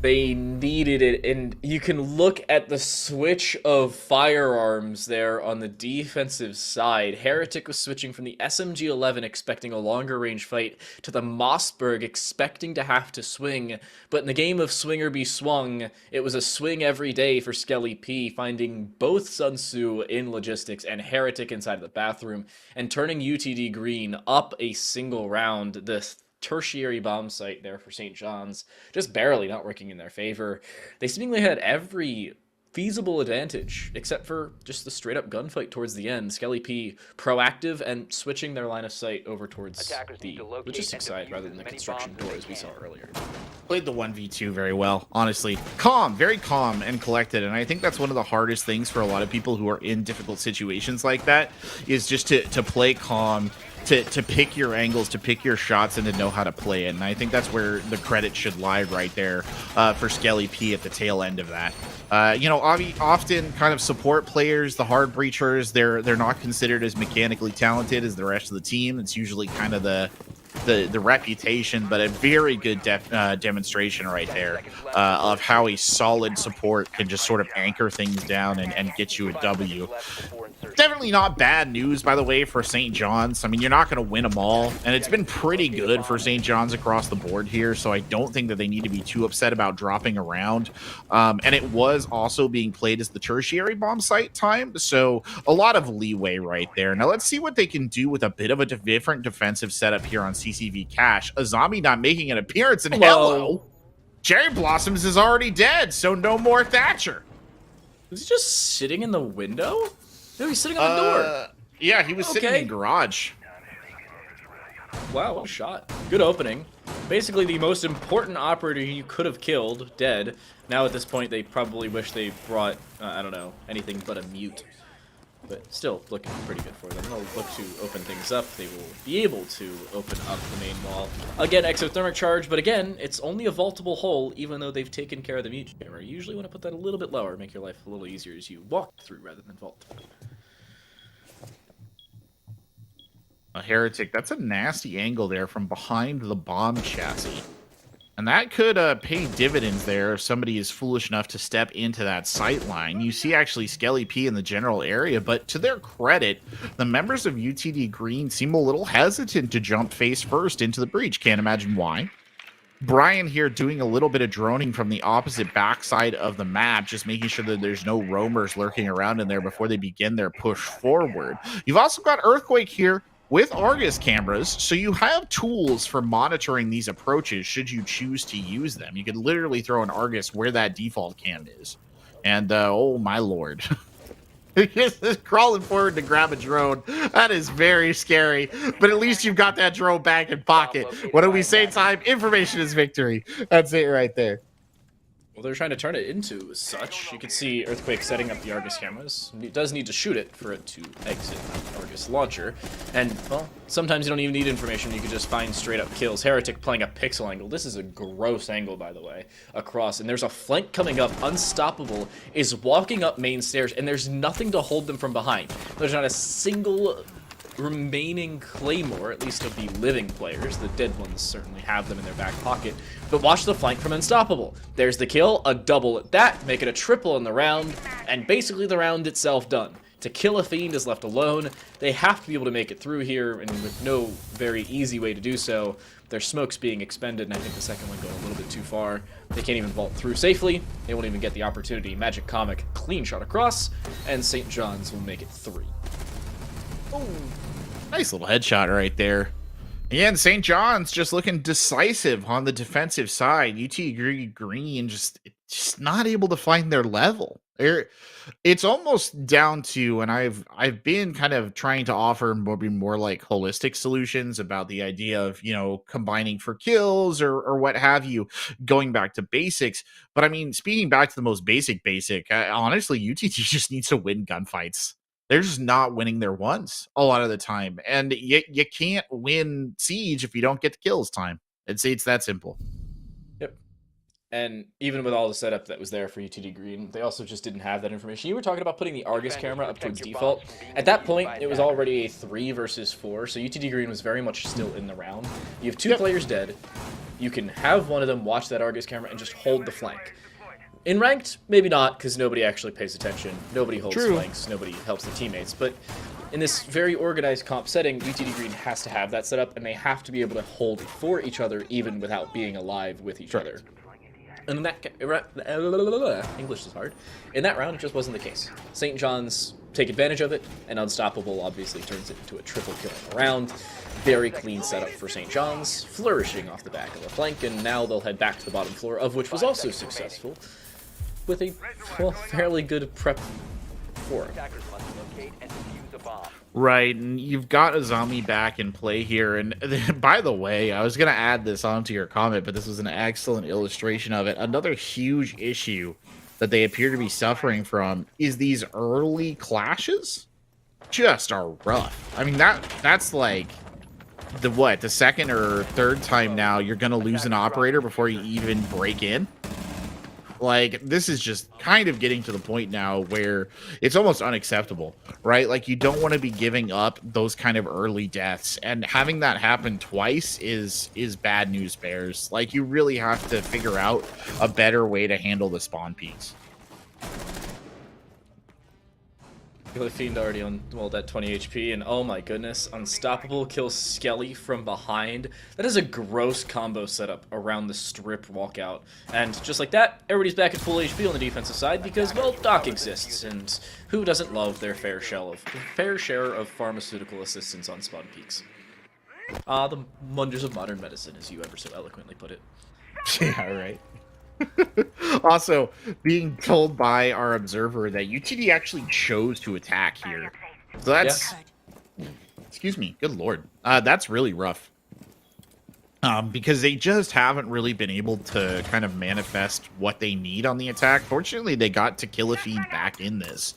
They needed it, and you can look at the switch of firearms there on the defensive side. Heretic was switching from the SMG-11 expecting a longer range fight to the Mossberg expecting to have to swing, but in the game of swing or be swung, it was a swing every day for Skelly P, finding both Sun Tzu in logistics and Heretic inside of the bathroom, and turning UTD Green up a single round. The tertiary bomb site there for St. John's just barely not working in their favor. They seemingly had every feasible advantage except for just the straight up gunfight towards the end. Skelly P proactive and switching their line of sight over towards the logistics side rather than the construction doors we saw earlier. Played the 1v2 very well, honestly. Calm, very calm and collected, and I think that's one of the hardest things for a lot of people who are in difficult situations like that, is just to play calm, to pick your angles, to pick your shots, and to know how to play it. And I think that's where the credit should lie right there for Skelly P at the tail end of that. You know, often kind of support players, the hard breachers, they're not considered as mechanically talented as the rest of the team. It's usually kind of the reputation, but a very good demonstration right there of how a solid support can just sort of anchor things down and get you a W. Definitely not bad news, by the way, for St. John's. I mean, you're not going to win them all, and it's been pretty good for St. John's across the board here, so I don't think that they need to be too upset about dropping around. And it was also being played as the tertiary bomb site time, so a lot of leeway right there. Now let's see what they can do with a bit of a different defensive setup here on CCV Cash. A zombie not making an appearance, and hello! Cherry Blossoms is already dead, so no more Thatcher. Was he just sitting in the window? No, he's sitting on the door. Yeah, he was sitting in garage. Wow, what a shot. Good opening. Basically the most important operator you could have killed, dead. Now at this point, they probably wish they brought, I don't know, anything but a mute. But still looking pretty good for them. They'll look to open things up. They will be able to open up the main wall. Again, exothermic charge, but again, it's only a vaultable hole, even though they've taken care of the mute jammer. You usually want to put that a little bit lower, make your life a little easier as you walk through rather than vault. A Heretic, that's a nasty angle there from behind the bomb chassis. And that could pay dividends there if somebody is foolish enough to step into that sight line. You see actually Skelly P in the general area, but to their credit, the members of UTD Green seem a little hesitant to jump face first into the breach. Can't imagine why. Brian here doing a little bit of droning from the opposite backside of the map, just making sure that there's no roamers lurking around in there before they begin their push forward. You've also got Earthquake here with Argus cameras, so you have tools for monitoring these approaches should you choose to use them. You could literally throw an Argus where that default cam is. And, oh my lord. Just crawling forward to grab a drone. That is very scary. But at least you've got that drone back in pocket. What do we say, time? Information is victory. That's it right there. Well, they're trying to turn it into such. You can see Earthquake setting up the Argus cameras. It does need to shoot it for it to exit the Argus launcher. And, well, sometimes you don't even need information. You can just find straight-up kills. Heretic playing a pixel angle. This is a gross angle, by the way, across. And there's a flank coming up. Unstoppable is walking up main stairs, and there's nothing to hold them from behind. There's not a single remaining claymore, at least of the living players. The dead ones certainly have them in their back pocket. But watch the flank from Unstoppable. There's the kill, a double at that, make it a triple in the round, and basically the round itself done. To kill a Fiend is left alone. They have to be able to make it through here, and with no very easy way to do so. Their smoke's being expended, and I think the second one going a little bit too far. They can't even vault through safely. They won't even get the opportunity. Magic Comic, clean shot across, and St. John's will make it 3. Oh, nice little headshot right there. Again, St. John's just looking decisive on the defensive side. UT Green just not able to find their level. It's almost down to, and I've been kind of trying to offer more like holistic solutions about the idea of, you know, combining for kills or what have you, going back to basics. But I mean, speaking back to the most basic, honestly, UTT just needs to win gunfights. They're just not winning their ones a lot of the time. And you can't win Siege if you don't get the kills time. It's that simple. Yep. And even with all the setup that was there for UTD Green, they also just didn't have that information. You were talking about putting the Argus camera up towards default. At that point, it was already a 3 versus 4, so UTD Green was very much still in the round. You have 2 players dead. You can have one of them watch that Argus camera and just hold the flank. In ranked, maybe not, because nobody actually pays attention. Nobody holds flanks. Nobody helps their teammates. But in this very organized comp setting, UTD Green has to have that set up, and they have to be able to hold for each other, even without being alive with each other. And in that English is hard. In that round, it just wasn't the case. St. John's take advantage of it, and Unstoppable obviously turns it into a triple kill in the round. Very clean setup for St. John's, flourishing off the back of the flank, and now they'll head back to the bottom floor, of which was also successful, with a, well, fairly good prep for him. Right, and you've got a zombie back in play here. And by the way, I was going to add this onto your comment, but this was an excellent illustration of it. Another huge issue that they appear to be suffering from is these early clashes just are rough. I mean, that's like the second or third time now you're going to lose an operator before you even break in. Like, this is just kind of getting to the point now where it's almost unacceptable, right? Like, you don't want to be giving up those kind of early deaths, and having that happen twice is bad news bears. Like, you really have to figure out a better way to handle the spawn peaks. The Fiend already on, well, that 20 HP, and oh my goodness, Unstoppable kills Skelly from behind. That is a gross combo setup around the strip walkout. And just like that, everybody's back at full HP on the defensive side because, well, Doc exists, and who doesn't love their fair share of pharmaceutical assistance on spawn peaks? The wonders of modern medicine, as you ever so eloquently put it. Yeah, right. Also, being told by our observer that UTD actually chose to attack here. So that's... Yeah. Excuse me. Good lord. That's really rough. Because they just haven't really been able to kind of manifest what they need on the attack. Fortunately, they got to kill a feed back in this.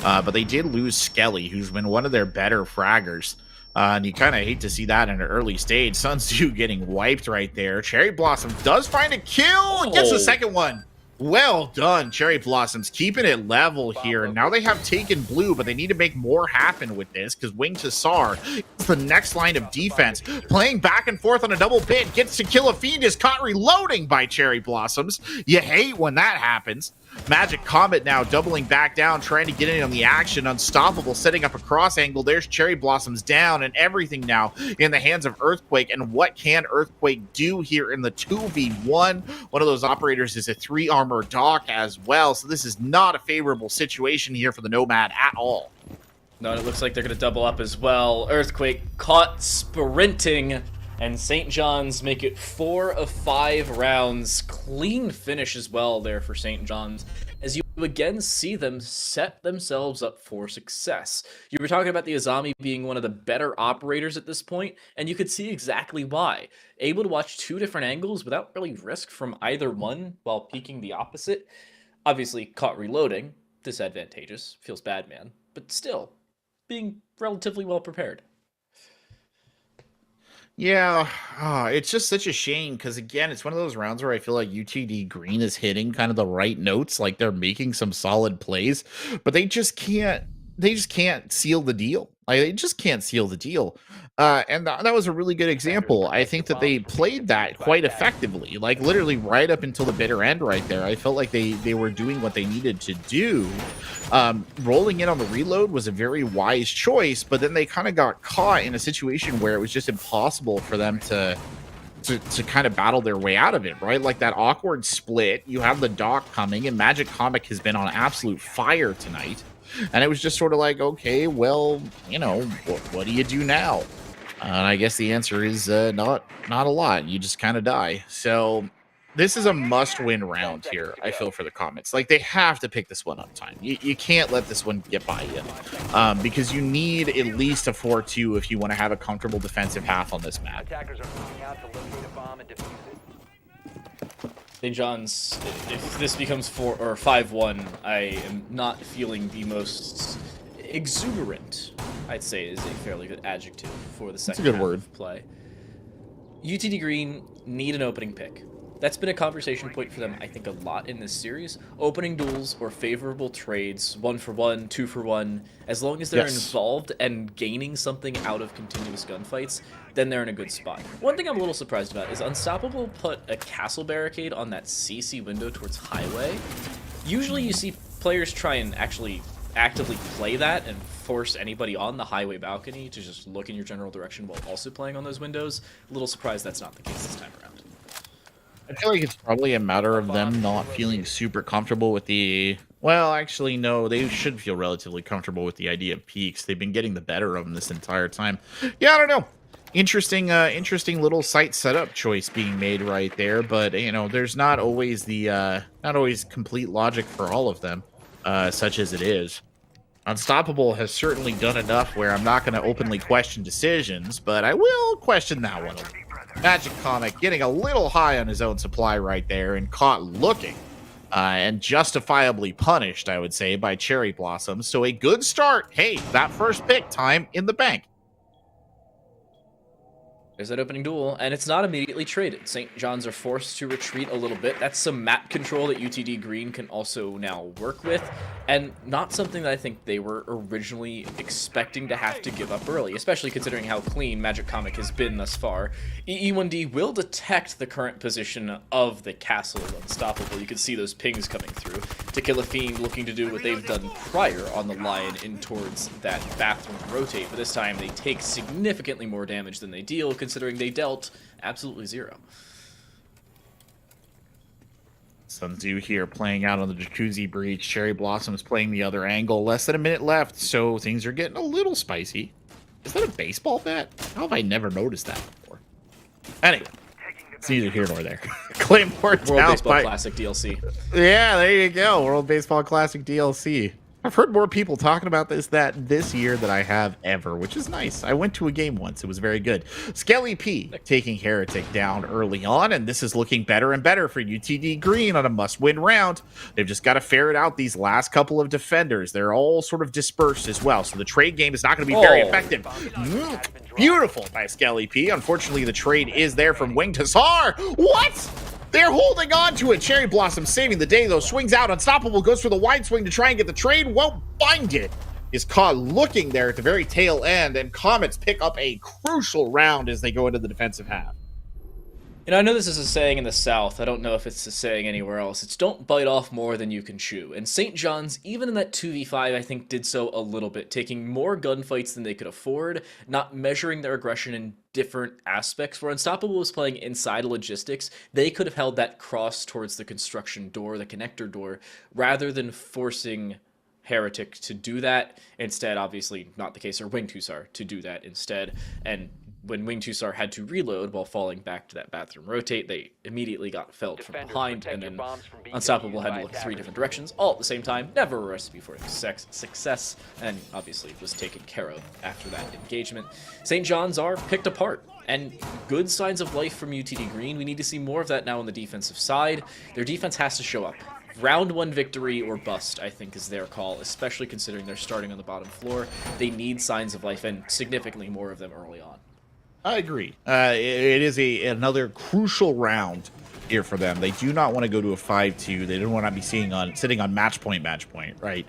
But they did lose Skelly, who's been one of their better fraggers. And you kind of hate to see that in an early stage. Sun Tzu getting wiped right there. Cherry Blossom does find a kill and gets the second one. Well done, Cherry Blossoms, keeping it level here. Now they have taken blue, but they need to make more happen with this because Wing Tassar is the next line of defense. Playing back and forth on a double bit, gets to kill a fiend, is caught reloading by Cherry Blossoms. You hate when that happens. Magic Comet now doubling back down, trying to get in on the action. Unstoppable setting up a cross angle. There's Cherry Blossoms down, and everything now in the hands of Earthquake. And what can Earthquake do here in the 2v1? One of those operators is a 3 armor Doc as well, so this is not a favorable situation here for the Nomad at all. No, and it looks like they're going to double up as well. Earthquake caught sprinting, and St. John's make it 4 of 5 rounds. Clean finish as well there for St. John's, as you again see them set themselves up for success. You were talking about the Azami being one of the better operators at this point, and you could see exactly why. Able to watch 2 different angles without really risk from either one while peeking the opposite. Obviously, caught reloading. Disadvantageous. Feels bad, man. But still, being relatively well prepared. Yeah, it's just such a shame because, again, it's one of those rounds where I feel like UTD Green is hitting kind of the right notes, like they're making some solid plays, but they just can't seal the deal. Like, they just can't seal the deal. And that was a really good example. I think that they played that quite effectively, like literally right up until the bitter end right there. I felt like they were doing what they needed to do. Rolling in on the reload was a very wise choice, but then they kind of got caught in a situation where it was just impossible for them to kind of battle their way out of it, right? Like that awkward split. You have the Doc coming, and Magic Comic has been on absolute fire tonight. And it was just sort of like, okay, well, you know, what do you do now? And I guess the answer is not a lot. You just kind of die. So this is a must-win round here, I feel, for the Comets. Like, they have to pick this one up time. You can't let this one get by you. Because you need at least a 4-2 if you want to have a comfortable defensive half on this map. Attackers are moving out to locate a bomb and defuse it. St. John's, if this becomes 4 or 5-1, I am not feeling the most exuberant, I'd say is a fairly good adjective for the second good half word. of play. UTD Green need an opening pick. That's been a conversation point for them, I think, a lot in this series. Opening duels or favorable trades, 1 for 1, 2 for 1, as long as they're involved and gaining something out of continuous gunfights, then they're in a good spot. One thing I'm a little surprised about is Unstoppable put a castle barricade on that CC window towards highway. Usually you see players try and actually actively play that and force anybody on the highway balcony to just look in your general direction while also playing on those windows. A little surprised that's not the case this time around. I feel like it's probably a matter of them not feeling super comfortable with the... Well, actually, no, they should feel relatively comfortable with the idea of peaks. They've been getting the better of them this entire time. Yeah, I don't know. Interesting little site setup choice being made right there, but, you know, there's not always not always complete logic for all of them, such as it is. Unstoppable has certainly done enough where I'm not going to openly question decisions, but I will question that one. Magic Comic getting a little high on his own supply right there and caught looking, and justifiably punished, I would say, by Cherry Blossoms. So a good start. Hey, that first pick time in the bank. There's that opening duel, and it's not immediately traded. St. John's are forced to retreat a little bit. That's some map control that UTD Green can also now work with, and not something that I think they were originally expecting to have to give up early, especially considering how clean Magic Comic has been thus far. E1D will detect the current position of the castle of Unstoppable. You can see those pings coming through. To Kill a Fiend looking to do what they've done prior on the Lion in towards that bathroom rotate, but this time they take significantly more damage than they deal, considering they dealt absolutely 0. Sunzu here playing out on the Jacuzzi Breach. Cherry Blossoms playing the other angle. Less than a minute left, so things are getting a little spicy. Is that a baseball bat? How have I never noticed that before? Anyway, it's neither here nor there. Claymore World down Baseball by... Classic DLC. Yeah, there you go. World Baseball Classic DLC. I've heard more people talking about this year than I have ever, which is nice. I went to a game once. It was very good. Skelly P taking Heretic down early on, and this is looking better and better for UTD Green on a must-win round. They've just got to ferret out these last couple of defenders. They're all sort of dispersed as well, so the trade game is not going to be very effective. Beautiful by Skelly P. Unfortunately, the trade is there from Winged Hussar. What? They're holding on to it. Cherry Blossom saving the day, though. Swings out. Unstoppable goes for the wide swing to try and get the trade. Won't find it. Is caught looking there at the very tail end, and Comets pick up a crucial round as they go into the defensive half. And I know this is a saying in the South. I don't know if it's a saying anywhere else. It's don't bite off more than you can chew. And St. John's, even in that 2v5, I think did so a little bit, taking more gunfights than they could afford, not measuring their aggression in different aspects. Where Unstoppable was playing inside logistics, they could have held that cross towards the construction door, the connector door, rather than forcing Heretic to do that. Instead, obviously not the case, or Wing Tusar to do that instead. And when Wing Tusar had to reload while falling back to that bathroom rotate, they immediately got felled from Defenders, behind, protect and your then bombs from being Unstoppable defused had to by look attackers. 3 different directions, all at the same time. Never a recipe for success, and obviously was taken care of after that engagement. St. John's are picked apart, and good signs of life from UTD Green. We need to see more of that now on the defensive side. Their defense has to show up. Round 1 victory or bust, I think, is their call, especially considering they're starting on the bottom floor. They need signs of life, and significantly more of them early on. I agree. It is another crucial round here for them. They do not want to go to a 5-2. They don't want to be sitting on match point, right?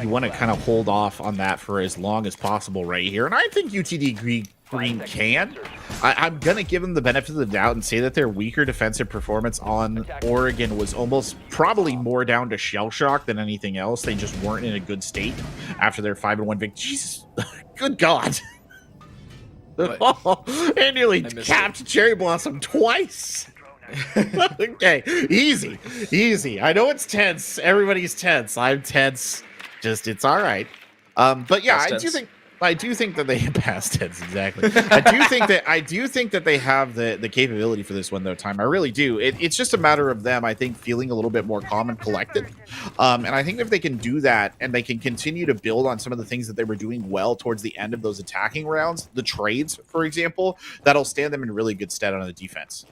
You want to kind of hold off on that for as long as possible right here. And I think UTD Green can. I'm going to give them the benefit of the doubt and say that their weaker defensive performance on Oregon was almost probably more down to shell shock than anything else. They just weren't in a good state after their 5-1 victory. Jesus, good God. They nearly capped Cherry Blossom twice. Okay, easy. I know it's tense. Everybody's tense. I'm tense. Just it's all right. But yeah, I do think that they past tense exactly. I do think that they have the capability for this one though. Time I really do. It's just a matter of them. I think feeling a little bit more calm and collected. And I think if they can do that and they can continue to build on some of the things that they were doing well towards the end of those attacking rounds, the trades, for example, that'll stand them in really good stead on the defense.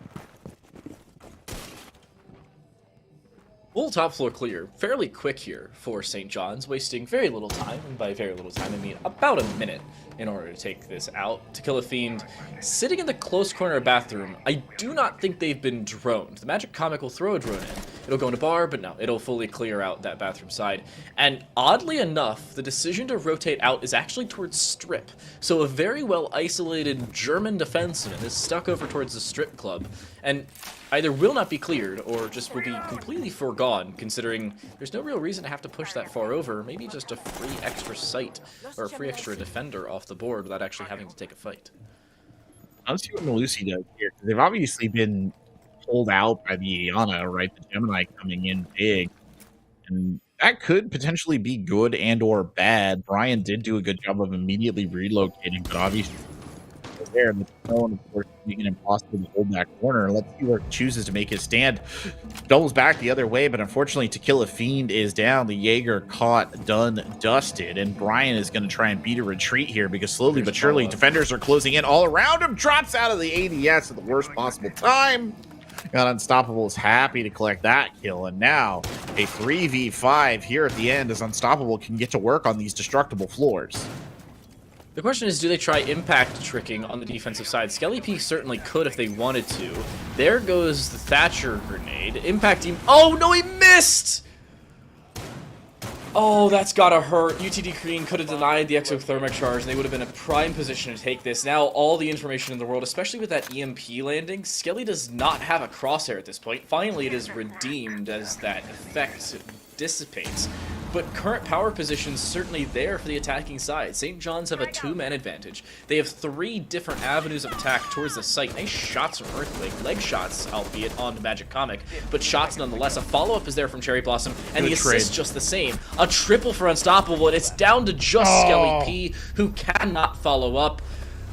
Full top floor clear, fairly quick here for St. John's, wasting very little time, and by very little time I mean about a minute in order to take this out. To kill a fiend, sitting in the close corner bathroom, I do not think they've been droned. The Magic Comic will throw a drone in. It'll go into bar, but no, it'll fully clear out that bathroom side. And oddly enough, the decision to rotate out is actually towards strip. So a very well isolated German defenseman is stuck over towards the strip club, and either will not be cleared or just will be completely foregone, considering there's no real reason to have to push that far over. Maybe just a free extra site or a free extra defender off the board without actually having to take a fight. Let's see what Malusi does here. They've obviously been pulled out by the Iana, right? The Gemini coming in big. And that could potentially be good and or bad. Brian did do a good job of immediately relocating, but obviously there, and the throne, of course, making it impossible to hold that corner. Let's see where he chooses to make his stand. Doubles back the other way, but unfortunately, To Kill a Fiend is down. The Jaeger caught, done, dusted, and Brian is going to try and beat a retreat here because slowly but surely, defenders are closing in all around him. Drops out of the ADS at the worst possible time. Got Unstoppable is happy to collect that kill, and now a 3v5 here at the end as Unstoppable can get to work on these destructible floors. The question is, do they try impact tricking on the defensive side? Skelly P certainly could if they wanted to. There goes the Thatcher grenade. Impact team. Oh, no, he missed! Oh, that's gotta hurt. UTD Green could have denied the exothermic charge, and they would have been in a prime position to take this. Now, all the information in the world, especially with that EMP landing, Skelly does not have a crosshair at this point. Finally, it is redeemed as that effect dissipates. But current power position's certainly there for the attacking side. St. John's have a 2-man advantage. They have 3 different avenues of attack towards the site. Nice shots from Earthquake. Leg shots, albeit on Magic Comic, but shots nonetheless. A follow-up is there from Cherry Blossom, and the assist just the same. A triple for Unstoppable, and it's down to just Skelly P, who cannot follow up.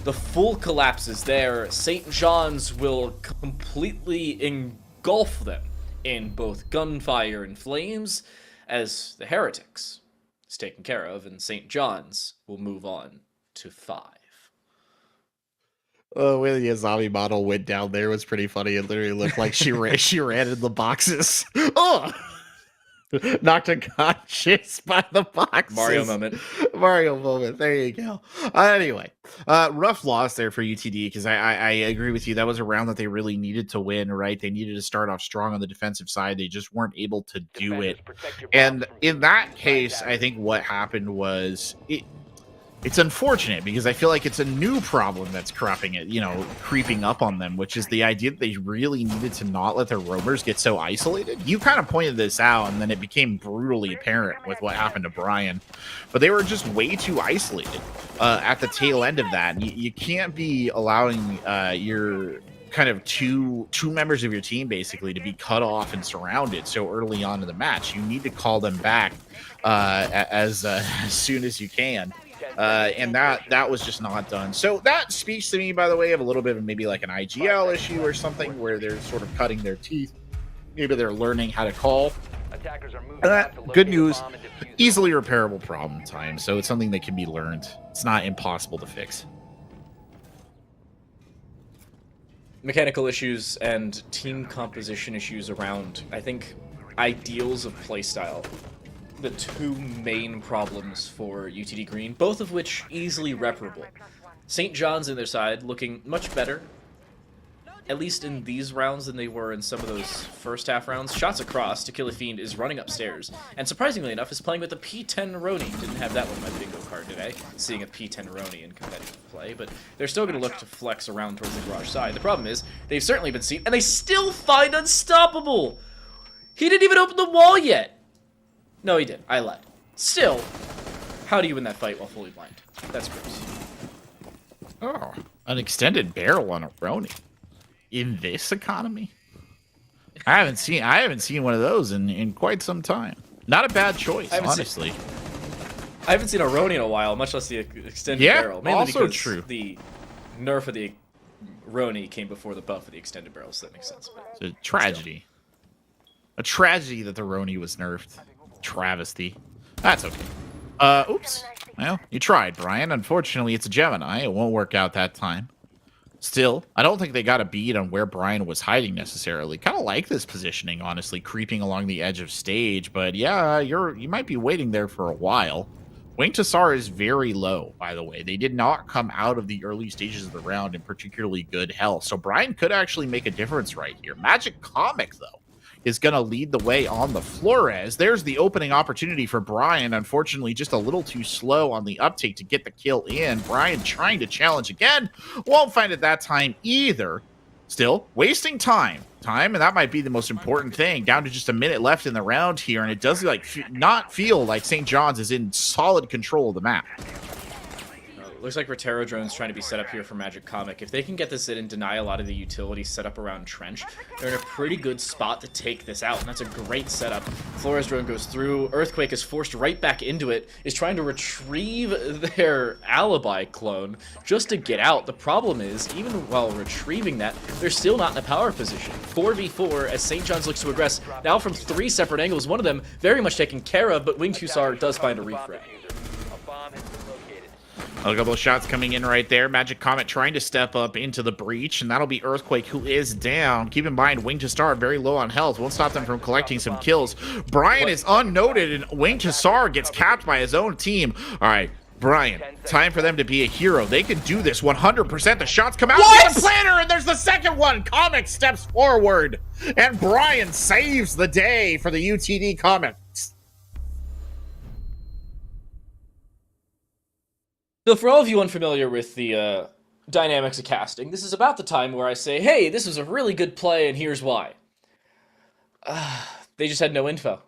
The full collapse is there. St. John's will completely engulf them in both gunfire and flames, as the Heretics is taken care of, and St. John's will move on to 5. Oh, when the Azami model went down there was pretty funny. It literally looked like she ran in the boxes. Oh! Knocked unconscious by the boxes. Mario moment. Mario moment. There you go. Anyway, rough loss there for UTD because I agree with you. That was a round that they really needed to win, right? They needed to start off strong on the defensive side. They just weren't able to do it. And in that case, I think what happened was it's unfortunate because I feel like it's a new problem that's creeping up on them, which is the idea that they really needed to not let their roamers get so isolated. You kind of pointed this out, and then it became brutally apparent with what happened to Brian. But they were just way too isolated at the tail end of that. You can't be allowing your kind of two members of your team basically to be cut off and surrounded so early on in the match. You need to call them back as soon as you can. And that was just not done. So that speaks to me, by the way, of a little bit of maybe like an IGL issue or something where they're sort of cutting their teeth. Maybe they're learning how to call. Attackers are moving out to Good locate a news, bomb and defuse it. easily repairable problem time. So it's something that can be learned. It's not impossible to fix. Mechanical issues and team composition issues around, I think, ideals of playstyle. The two main problems for UTD Green, both of which easily reparable. St. John's in their side looking much better, at least in these rounds, than they were in some of those first half rounds. Shots across, To Kill a Fiend is running upstairs, and surprisingly enough is playing with a P10 Roni. Didn't have that one in my bingo card today, seeing a P10 Roni in competitive play, but they're still going to look to flex around towards the garage side. The problem is, they've certainly been seen, and they still find Unstoppable! He didn't even open the wall yet! No, he did. I lied. Still, how do you win that fight while fully blind? That's gross. Oh, an extended barrel on a Roni in this economy? I haven't seen one of those in quite some time. Not a bad choice, honestly. I haven't seen a Roni in a while, much less the extended barrel. Mainly also because true. The nerf of the Roni came before the buff of the extended barrel, so that makes sense. But It's a tragedy. A tragedy that the Roni was nerfed. Travesty. That's okay. Oops. Well, you tried, Brian. Unfortunately, it's a Gemini. It won't work out that time. Still, I don't think they got a beat on where Brian was hiding necessarily. Kind of like this positioning, honestly, creeping along the edge of stage. But yeah, you might be waiting there for a while. Wing to Sar is very low, by the way. They did not come out of the early stages of the round in particularly good health. So Brian could actually make a difference right here. Magic Comic, though, is going to lead the way on the Flores. There's the opening opportunity for Brian. Unfortunately, just a little too slow on the uptake to get the kill in. Brian trying to challenge again. Won't find it that time either. Still, wasting time. And that might be the most important thing. Down to just a minute left in the round here, and it does not feel like St. John's is in solid control of the map. looks like Rotero drone's trying to be set up here for Magic Comic. If they can get this in and deny a lot of the utilities set up around Trench, they're in a pretty good spot to take this out, and that's a great setup. Flores drone goes through. Earthquake is forced right back into it, is trying to retrieve their alibi clone just to get out. The problem is, even while retrieving that, they're still not in a power position. 4v4 as St. John's looks to aggress, now from 3 separate angles, one of them very much taken care of, but Wing Tusar does find a refrag. A couple of shots coming in right there. Magic Comet trying to step up into the breach, and that'll be Earthquake, who is down. Keep in mind, Wing to Star very low on health. Won't stop them from collecting some kills. Brian is unnoted, and Wing to Star gets capped by his own team. All right, Brian, time for them to be a hero. They can do this 100%. The shots come out. Get the planner, and there's the second one. Comic steps forward, and Brian saves the day for the UTD Comics. So for all of you unfamiliar with the dynamics of casting, this is about the time where I say, hey, this was a really good play, and here's why. They just had no info.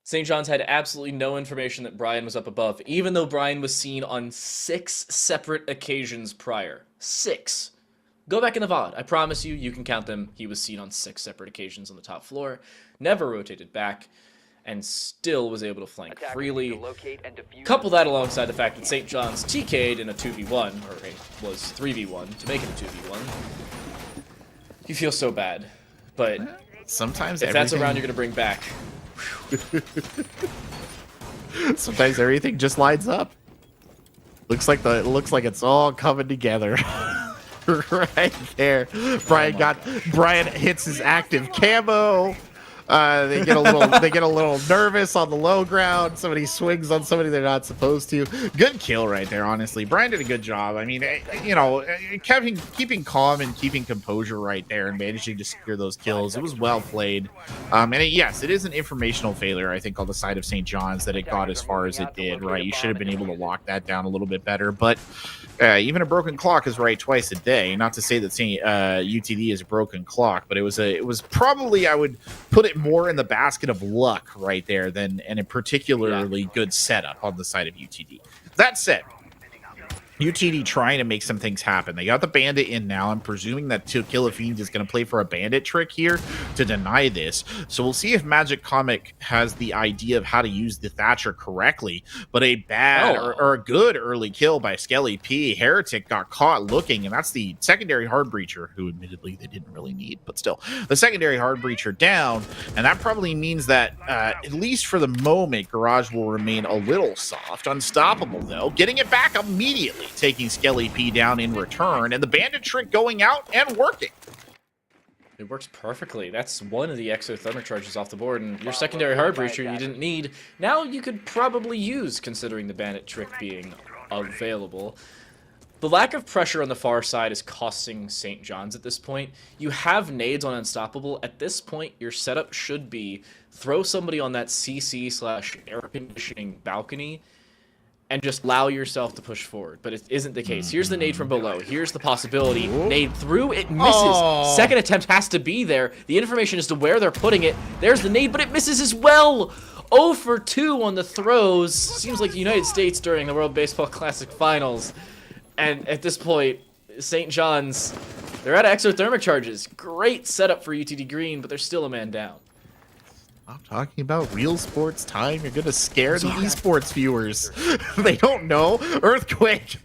St. John's had absolutely no information that Brian was up above, even though Brian was seen on 6 separate occasions prior. 6. Go back in the VOD. I promise you, you can count them. He was seen on 6 separate occasions on the top floor, never rotated back, and still was able to flank freely. Couple that alongside the fact that St. John's TK'd in a 2v1, or it was 3v1, to make it a 2v1. You feel so bad, but sometimes if that's a round you're going to bring back. Sometimes everything just lines up. Looks like it's all coming together. Right there. Brian hits his active camo. They get a little nervous on the low ground. Somebody swings on somebody they're not supposed to. Good kill right there, honestly. Brian did a good job. I mean, keeping calm and keeping composure right there and managing to secure those kills. It was well played. Yes, it is an informational failure, I think, on the side of St. John's that it got as far as it did, right? You should have been able to lock that down a little bit better, but even a broken clock is right twice a day. Not to say that UTD is a broken clock, but it was probably, I would put it more in the basket of luck right there than in a particularly good setup on the side of UTD. That said, UTD trying to make some things happen. They got the bandit in now. I'm presuming that To Kill a Fiend is going to play for a bandit trick here to deny this. So we'll see if Magic Comic has the idea of how to use the Thatcher correctly. But a bad or a good early kill by Skelly P. Heretic got caught looking, and that's the secondary hard breacher, who admittedly they didn't really need, but still. The secondary hard breacher down, and that probably means that, at least for the moment, Garage will remain a little soft. Unstoppable, though. Getting it back immediately. Taking Skelly P down in return, and the bandit trick going out and working. It works perfectly. That's one of the exothermic charges off the board, and your secondary hard breacher you didn't need. Now you could probably use, considering the bandit trick being available. The lack of pressure on the far side is costing St. John's at this point. You have nades on Unstoppable. At this point, your setup should be throw somebody on that CC/air conditioning balcony and just allow yourself to push forward. But it isn't the case. Here's the nade from below. Here's the possibility. Nade through, it misses. Oh. Second attempt has to be there. The information as to where they're putting it. There's the nade, but it misses as well. 0 for 2 on the throws. Seems like the United States during the World Baseball Classic Finals. And at this point, St. John's, they're out of exothermic charges. Great setup for UTD Green, but they're still a man down. I'm talking about real sports time. You're gonna scare the esports viewers. They don't know. Earthquake.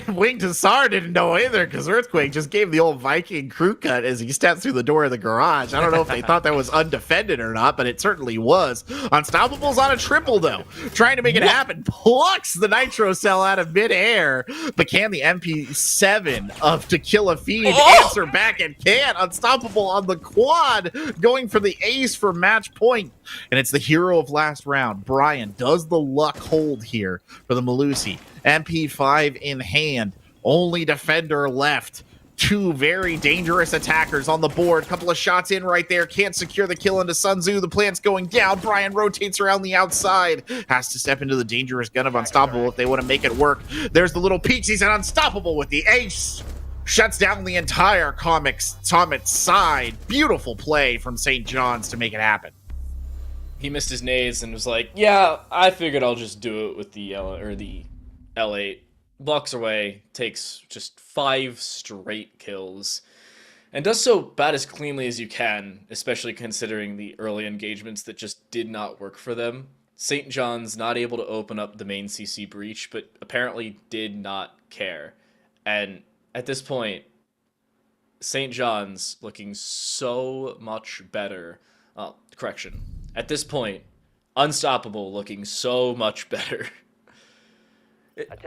Wing Tassar didn't know either, because Earthquake just gave the old Viking crew cut as he stepped through the door of the garage. I don't know if they thought that was undefended or not, but it certainly was. Unstoppable's on a triple, though. Trying to make it happen. Plucks the Nitro Cell out of midair. But can the MP7 of To Kill a Fiend answer back? And can. Unstoppable on the quad, going for the ace for match point. And it's the hero of last round. Brian, does the luck hold here for the Malusi? MP5 in hand. Only defender left. Two very dangerous attackers on the board. Couple of shots in right there. Can't secure the kill into Sun Tzu. The plant's going down. Brian rotates around the outside. Has to step into the dangerous gun of Unstoppable if they want to make it work. There's the little peach. He's an Unstoppable with the ace. Shuts down the entire Comet side. Beautiful play from St. John's to make it happen. He missed his nades and was like, yeah, I figured I'll just do it with the L8. Blocks away, takes just 5 straight kills, and does so about as cleanly as you can, especially considering the early engagements that just did not work for them. St. John's not able to open up the main CC breach, but apparently did not care. And at this point, St. John's looking so much better. Correction. At this point, Unstoppable looking so much better.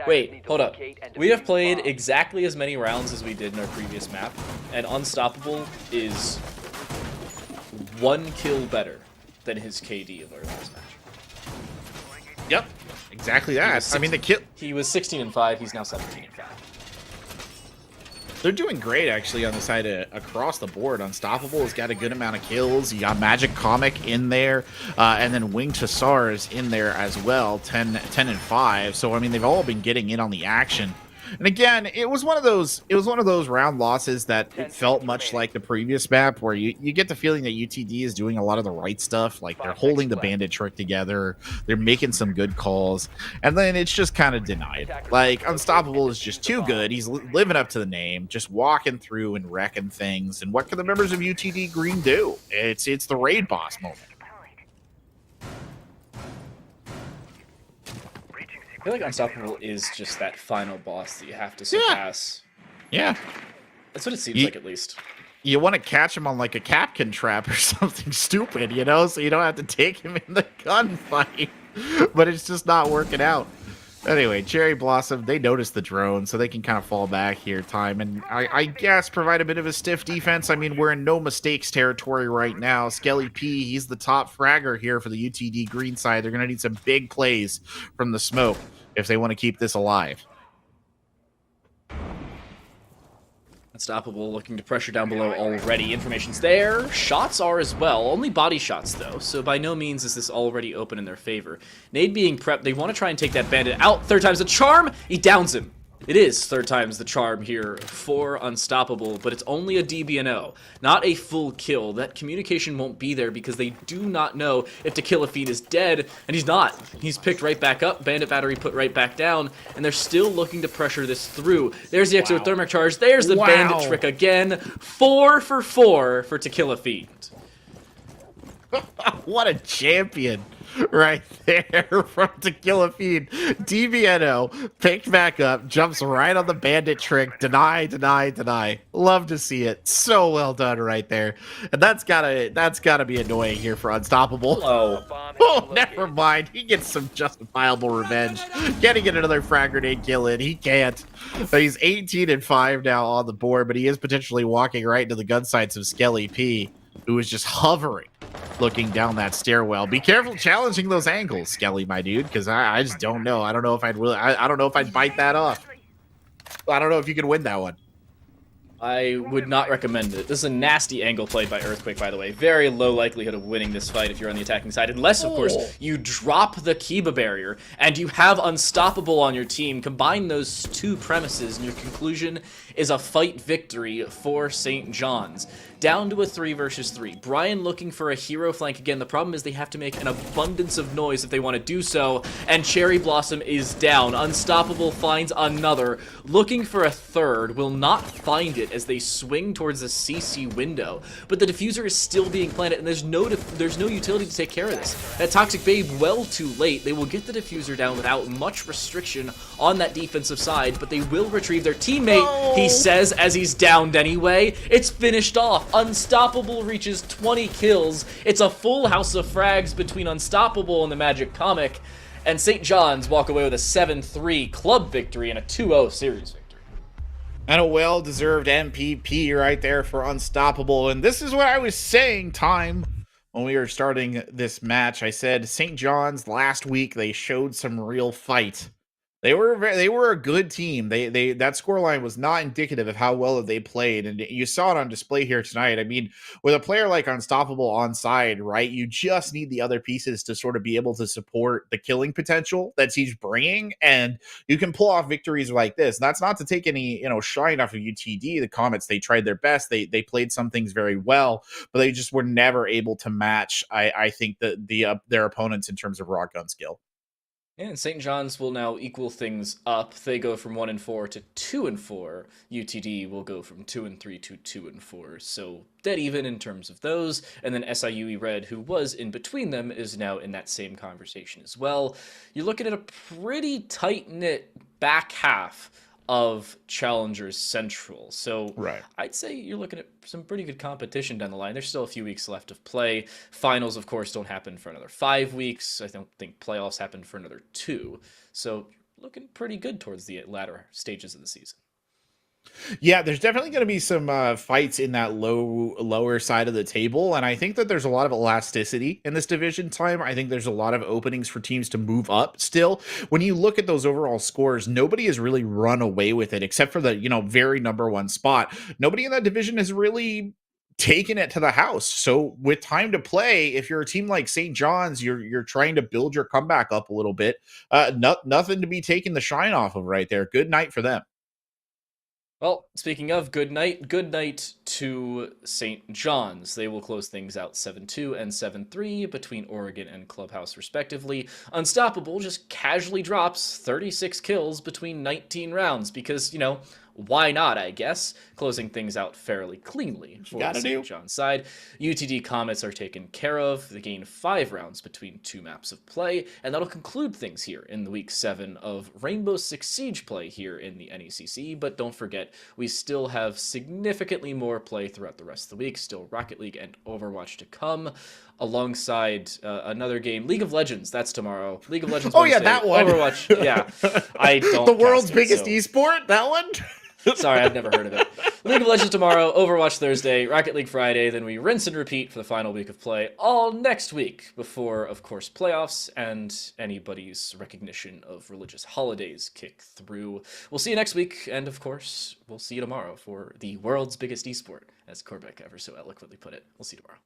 Wait, hold up. We have played exactly as many rounds as we did in our previous map, and Unstoppable is 1 kill better than his KD of our last match. Yep, exactly that. I mean, the kill. He was 16-5. He's now 17-5. They're doing great, actually, on the side across the board. Unstoppable has got a good amount of kills. You got Magic Comic in there, and then Wing Tassar is in there as well, 10-5. So, I mean, they've all been getting in on the action. And again, it was one of those round losses that it felt much like the previous map, where you get the feeling that UTD is doing a lot of the right stuff. Like, they're holding the bandit trick together, they're making some good calls, and then it's just kind of denied. Like, Unstoppable is just too good. He's living up to the name, just walking through and wrecking things. And what can the members of UTD Green do? It's the raid boss moment. I feel like Unstoppable is just that final boss that you have to surpass. Yeah. That's what it seems like, at least. You want to catch him on, like, a Capkin trap or something stupid, so you don't have to take him in the gunfight. But it's just not working out. Anyway, Cherry Blossom, they notice the drone, so they can kind of fall back here, time, and I guess provide a bit of a stiff defense. I mean, we're in no mistakes territory right now. Skelly P, he's the top fragger here for the UTD green side. They're going to need some big plays from the smoke if they want to keep this alive. Unstoppable looking to pressure down below already. Information's there. Shots are as well. Only body shots, though, so by no means is this already open in their favor. Nade being prepped. They want to try and take that bandit out. Third time's the charm. He downs him. It is third time's the charm here for Unstoppable, but it's only a DBNO, not a full kill. That communication won't be there because they do not know if To Kill a Fiend is dead, and he's not. He's picked right back up, bandit battery put right back down, and they're still looking to pressure this through. There's the exothermic charge. There's the bandit trick again. 4 for 4 for To Kill a Fiend. What a champion right there from To Kill a Fiend. DBNO picked back up, jumps right on the bandit trick. Deny, deny, deny. Love to see it. So well done right there. And that's gotta be annoying here for Unstoppable. Oh, never mind. He gets some justifiable revenge. Can he get another frag grenade kill in? He can't. He's 18-5 now on the board, but he is potentially walking right into the gun sights of Skelly P, who is just hovering, looking down that stairwell. Be careful challenging those angles, Skelly, my dude, because I just don't know. I don't know if I'd really. I don't know if I'd bite that off. I don't know if you could win that one. I would not recommend it. This is a nasty angle played by Earthquake, by the way. Very low likelihood of winning this fight if you're on the attacking side, unless, of course, you drop the Kiba barrier and you have Unstoppable on your team. Combine those two premises, and your conclusion is a fight victory for St. John's. Down to a 3 versus 3. Brian looking for a hero flank again. The problem is they have to make an abundance of noise if they want to do so, and Cherry Blossom is down. Unstoppable finds another. Looking for a third. Will not find it as they swing towards the CC window. But the diffuser is still being planted, and there's no utility to take care of this. That Toxic Babe well too late. They will get the diffuser down without much restriction on that defensive side, but they will retrieve their teammate, he says, as he's downed anyway. It's finished off. Unstoppable reaches 20 kills. It's a full house of frags between Unstoppable and the Magic Comic, and St. John's walk away with a 7-3 club victory and a 2-0 series victory. And a well-deserved MPP right there for Unstoppable. And this is what I was saying, time, when we were starting this match. I said St. John's last week, they showed some real fight. They were a good team. That scoreline was not indicative of how well they played, and you saw it on display here tonight. I mean, with a player like Unstoppable on side, right, you just need the other pieces to sort of be able to support the killing potential that he's bringing, and you can pull off victories like this. That's not to take any shine off of UTD. The Comets, they tried their best. They played some things very well, but they just were never able to match, I think, their opponents in terms of raw gun skill. And St. John's will now equal things up. They go from 1-4 to 2-4. UTD will go from 2-3 to 2-4. So dead even in terms of those. And then SIUE Red, who was in between them, is now in that same conversation as well. You're looking at a pretty tight-knit back half of Challengers Central. So right. I'd say you're looking at some pretty good competition down the line. There's still a few weeks left of play. Finals, of course, don't happen for another 5 weeks. I don't think playoffs happen for another 2. So looking pretty good towards the latter stages of the season. Yeah, there's definitely going to be some fights in that lower side of the table, and I think that there's a lot of elasticity in this division time. I think there's a lot of openings for teams to move up still. When you look at those overall scores, nobody has really run away with it except for the very number one spot. Nobody in that division has really taken it to the house. So with time to play, if you're a team like St. John's, you're trying to build your comeback up a little bit. Nothing to be taking the shine off of right there. Good night for them. Well, speaking of good night to St. John's. They will close things out 7-2 and 7-3 between Oregon and Clubhouse, respectively. Unstoppable just casually drops 36 kills between 19 rounds because, why not, I guess? Closing things out fairly cleanly for the St. John's side. UTD Comets are taken care of. They gain 5 rounds between 2 maps of play, and that'll conclude things here in the Week 7 of Rainbow Six Siege play here in the NECC. But don't forget, we still have significantly more play throughout the rest of the week. Still Rocket League and Overwatch to come, alongside another game, League of Legends. That's tomorrow. League of Legends. Oh, Wednesday, yeah, that one. Overwatch. Yeah, I don't. The world's cast it, biggest so- esport? That one? Sorry, I've never heard of it. League of Legends tomorrow, Overwatch Thursday, Rocket League Friday, then we rinse and repeat for the final week of play, all next week, before, of course, playoffs and anybody's recognition of religious holidays kick through. We'll see you next week, and of course, we'll see you tomorrow for the world's biggest esport, as Corbett ever so eloquently put it. We'll see you tomorrow.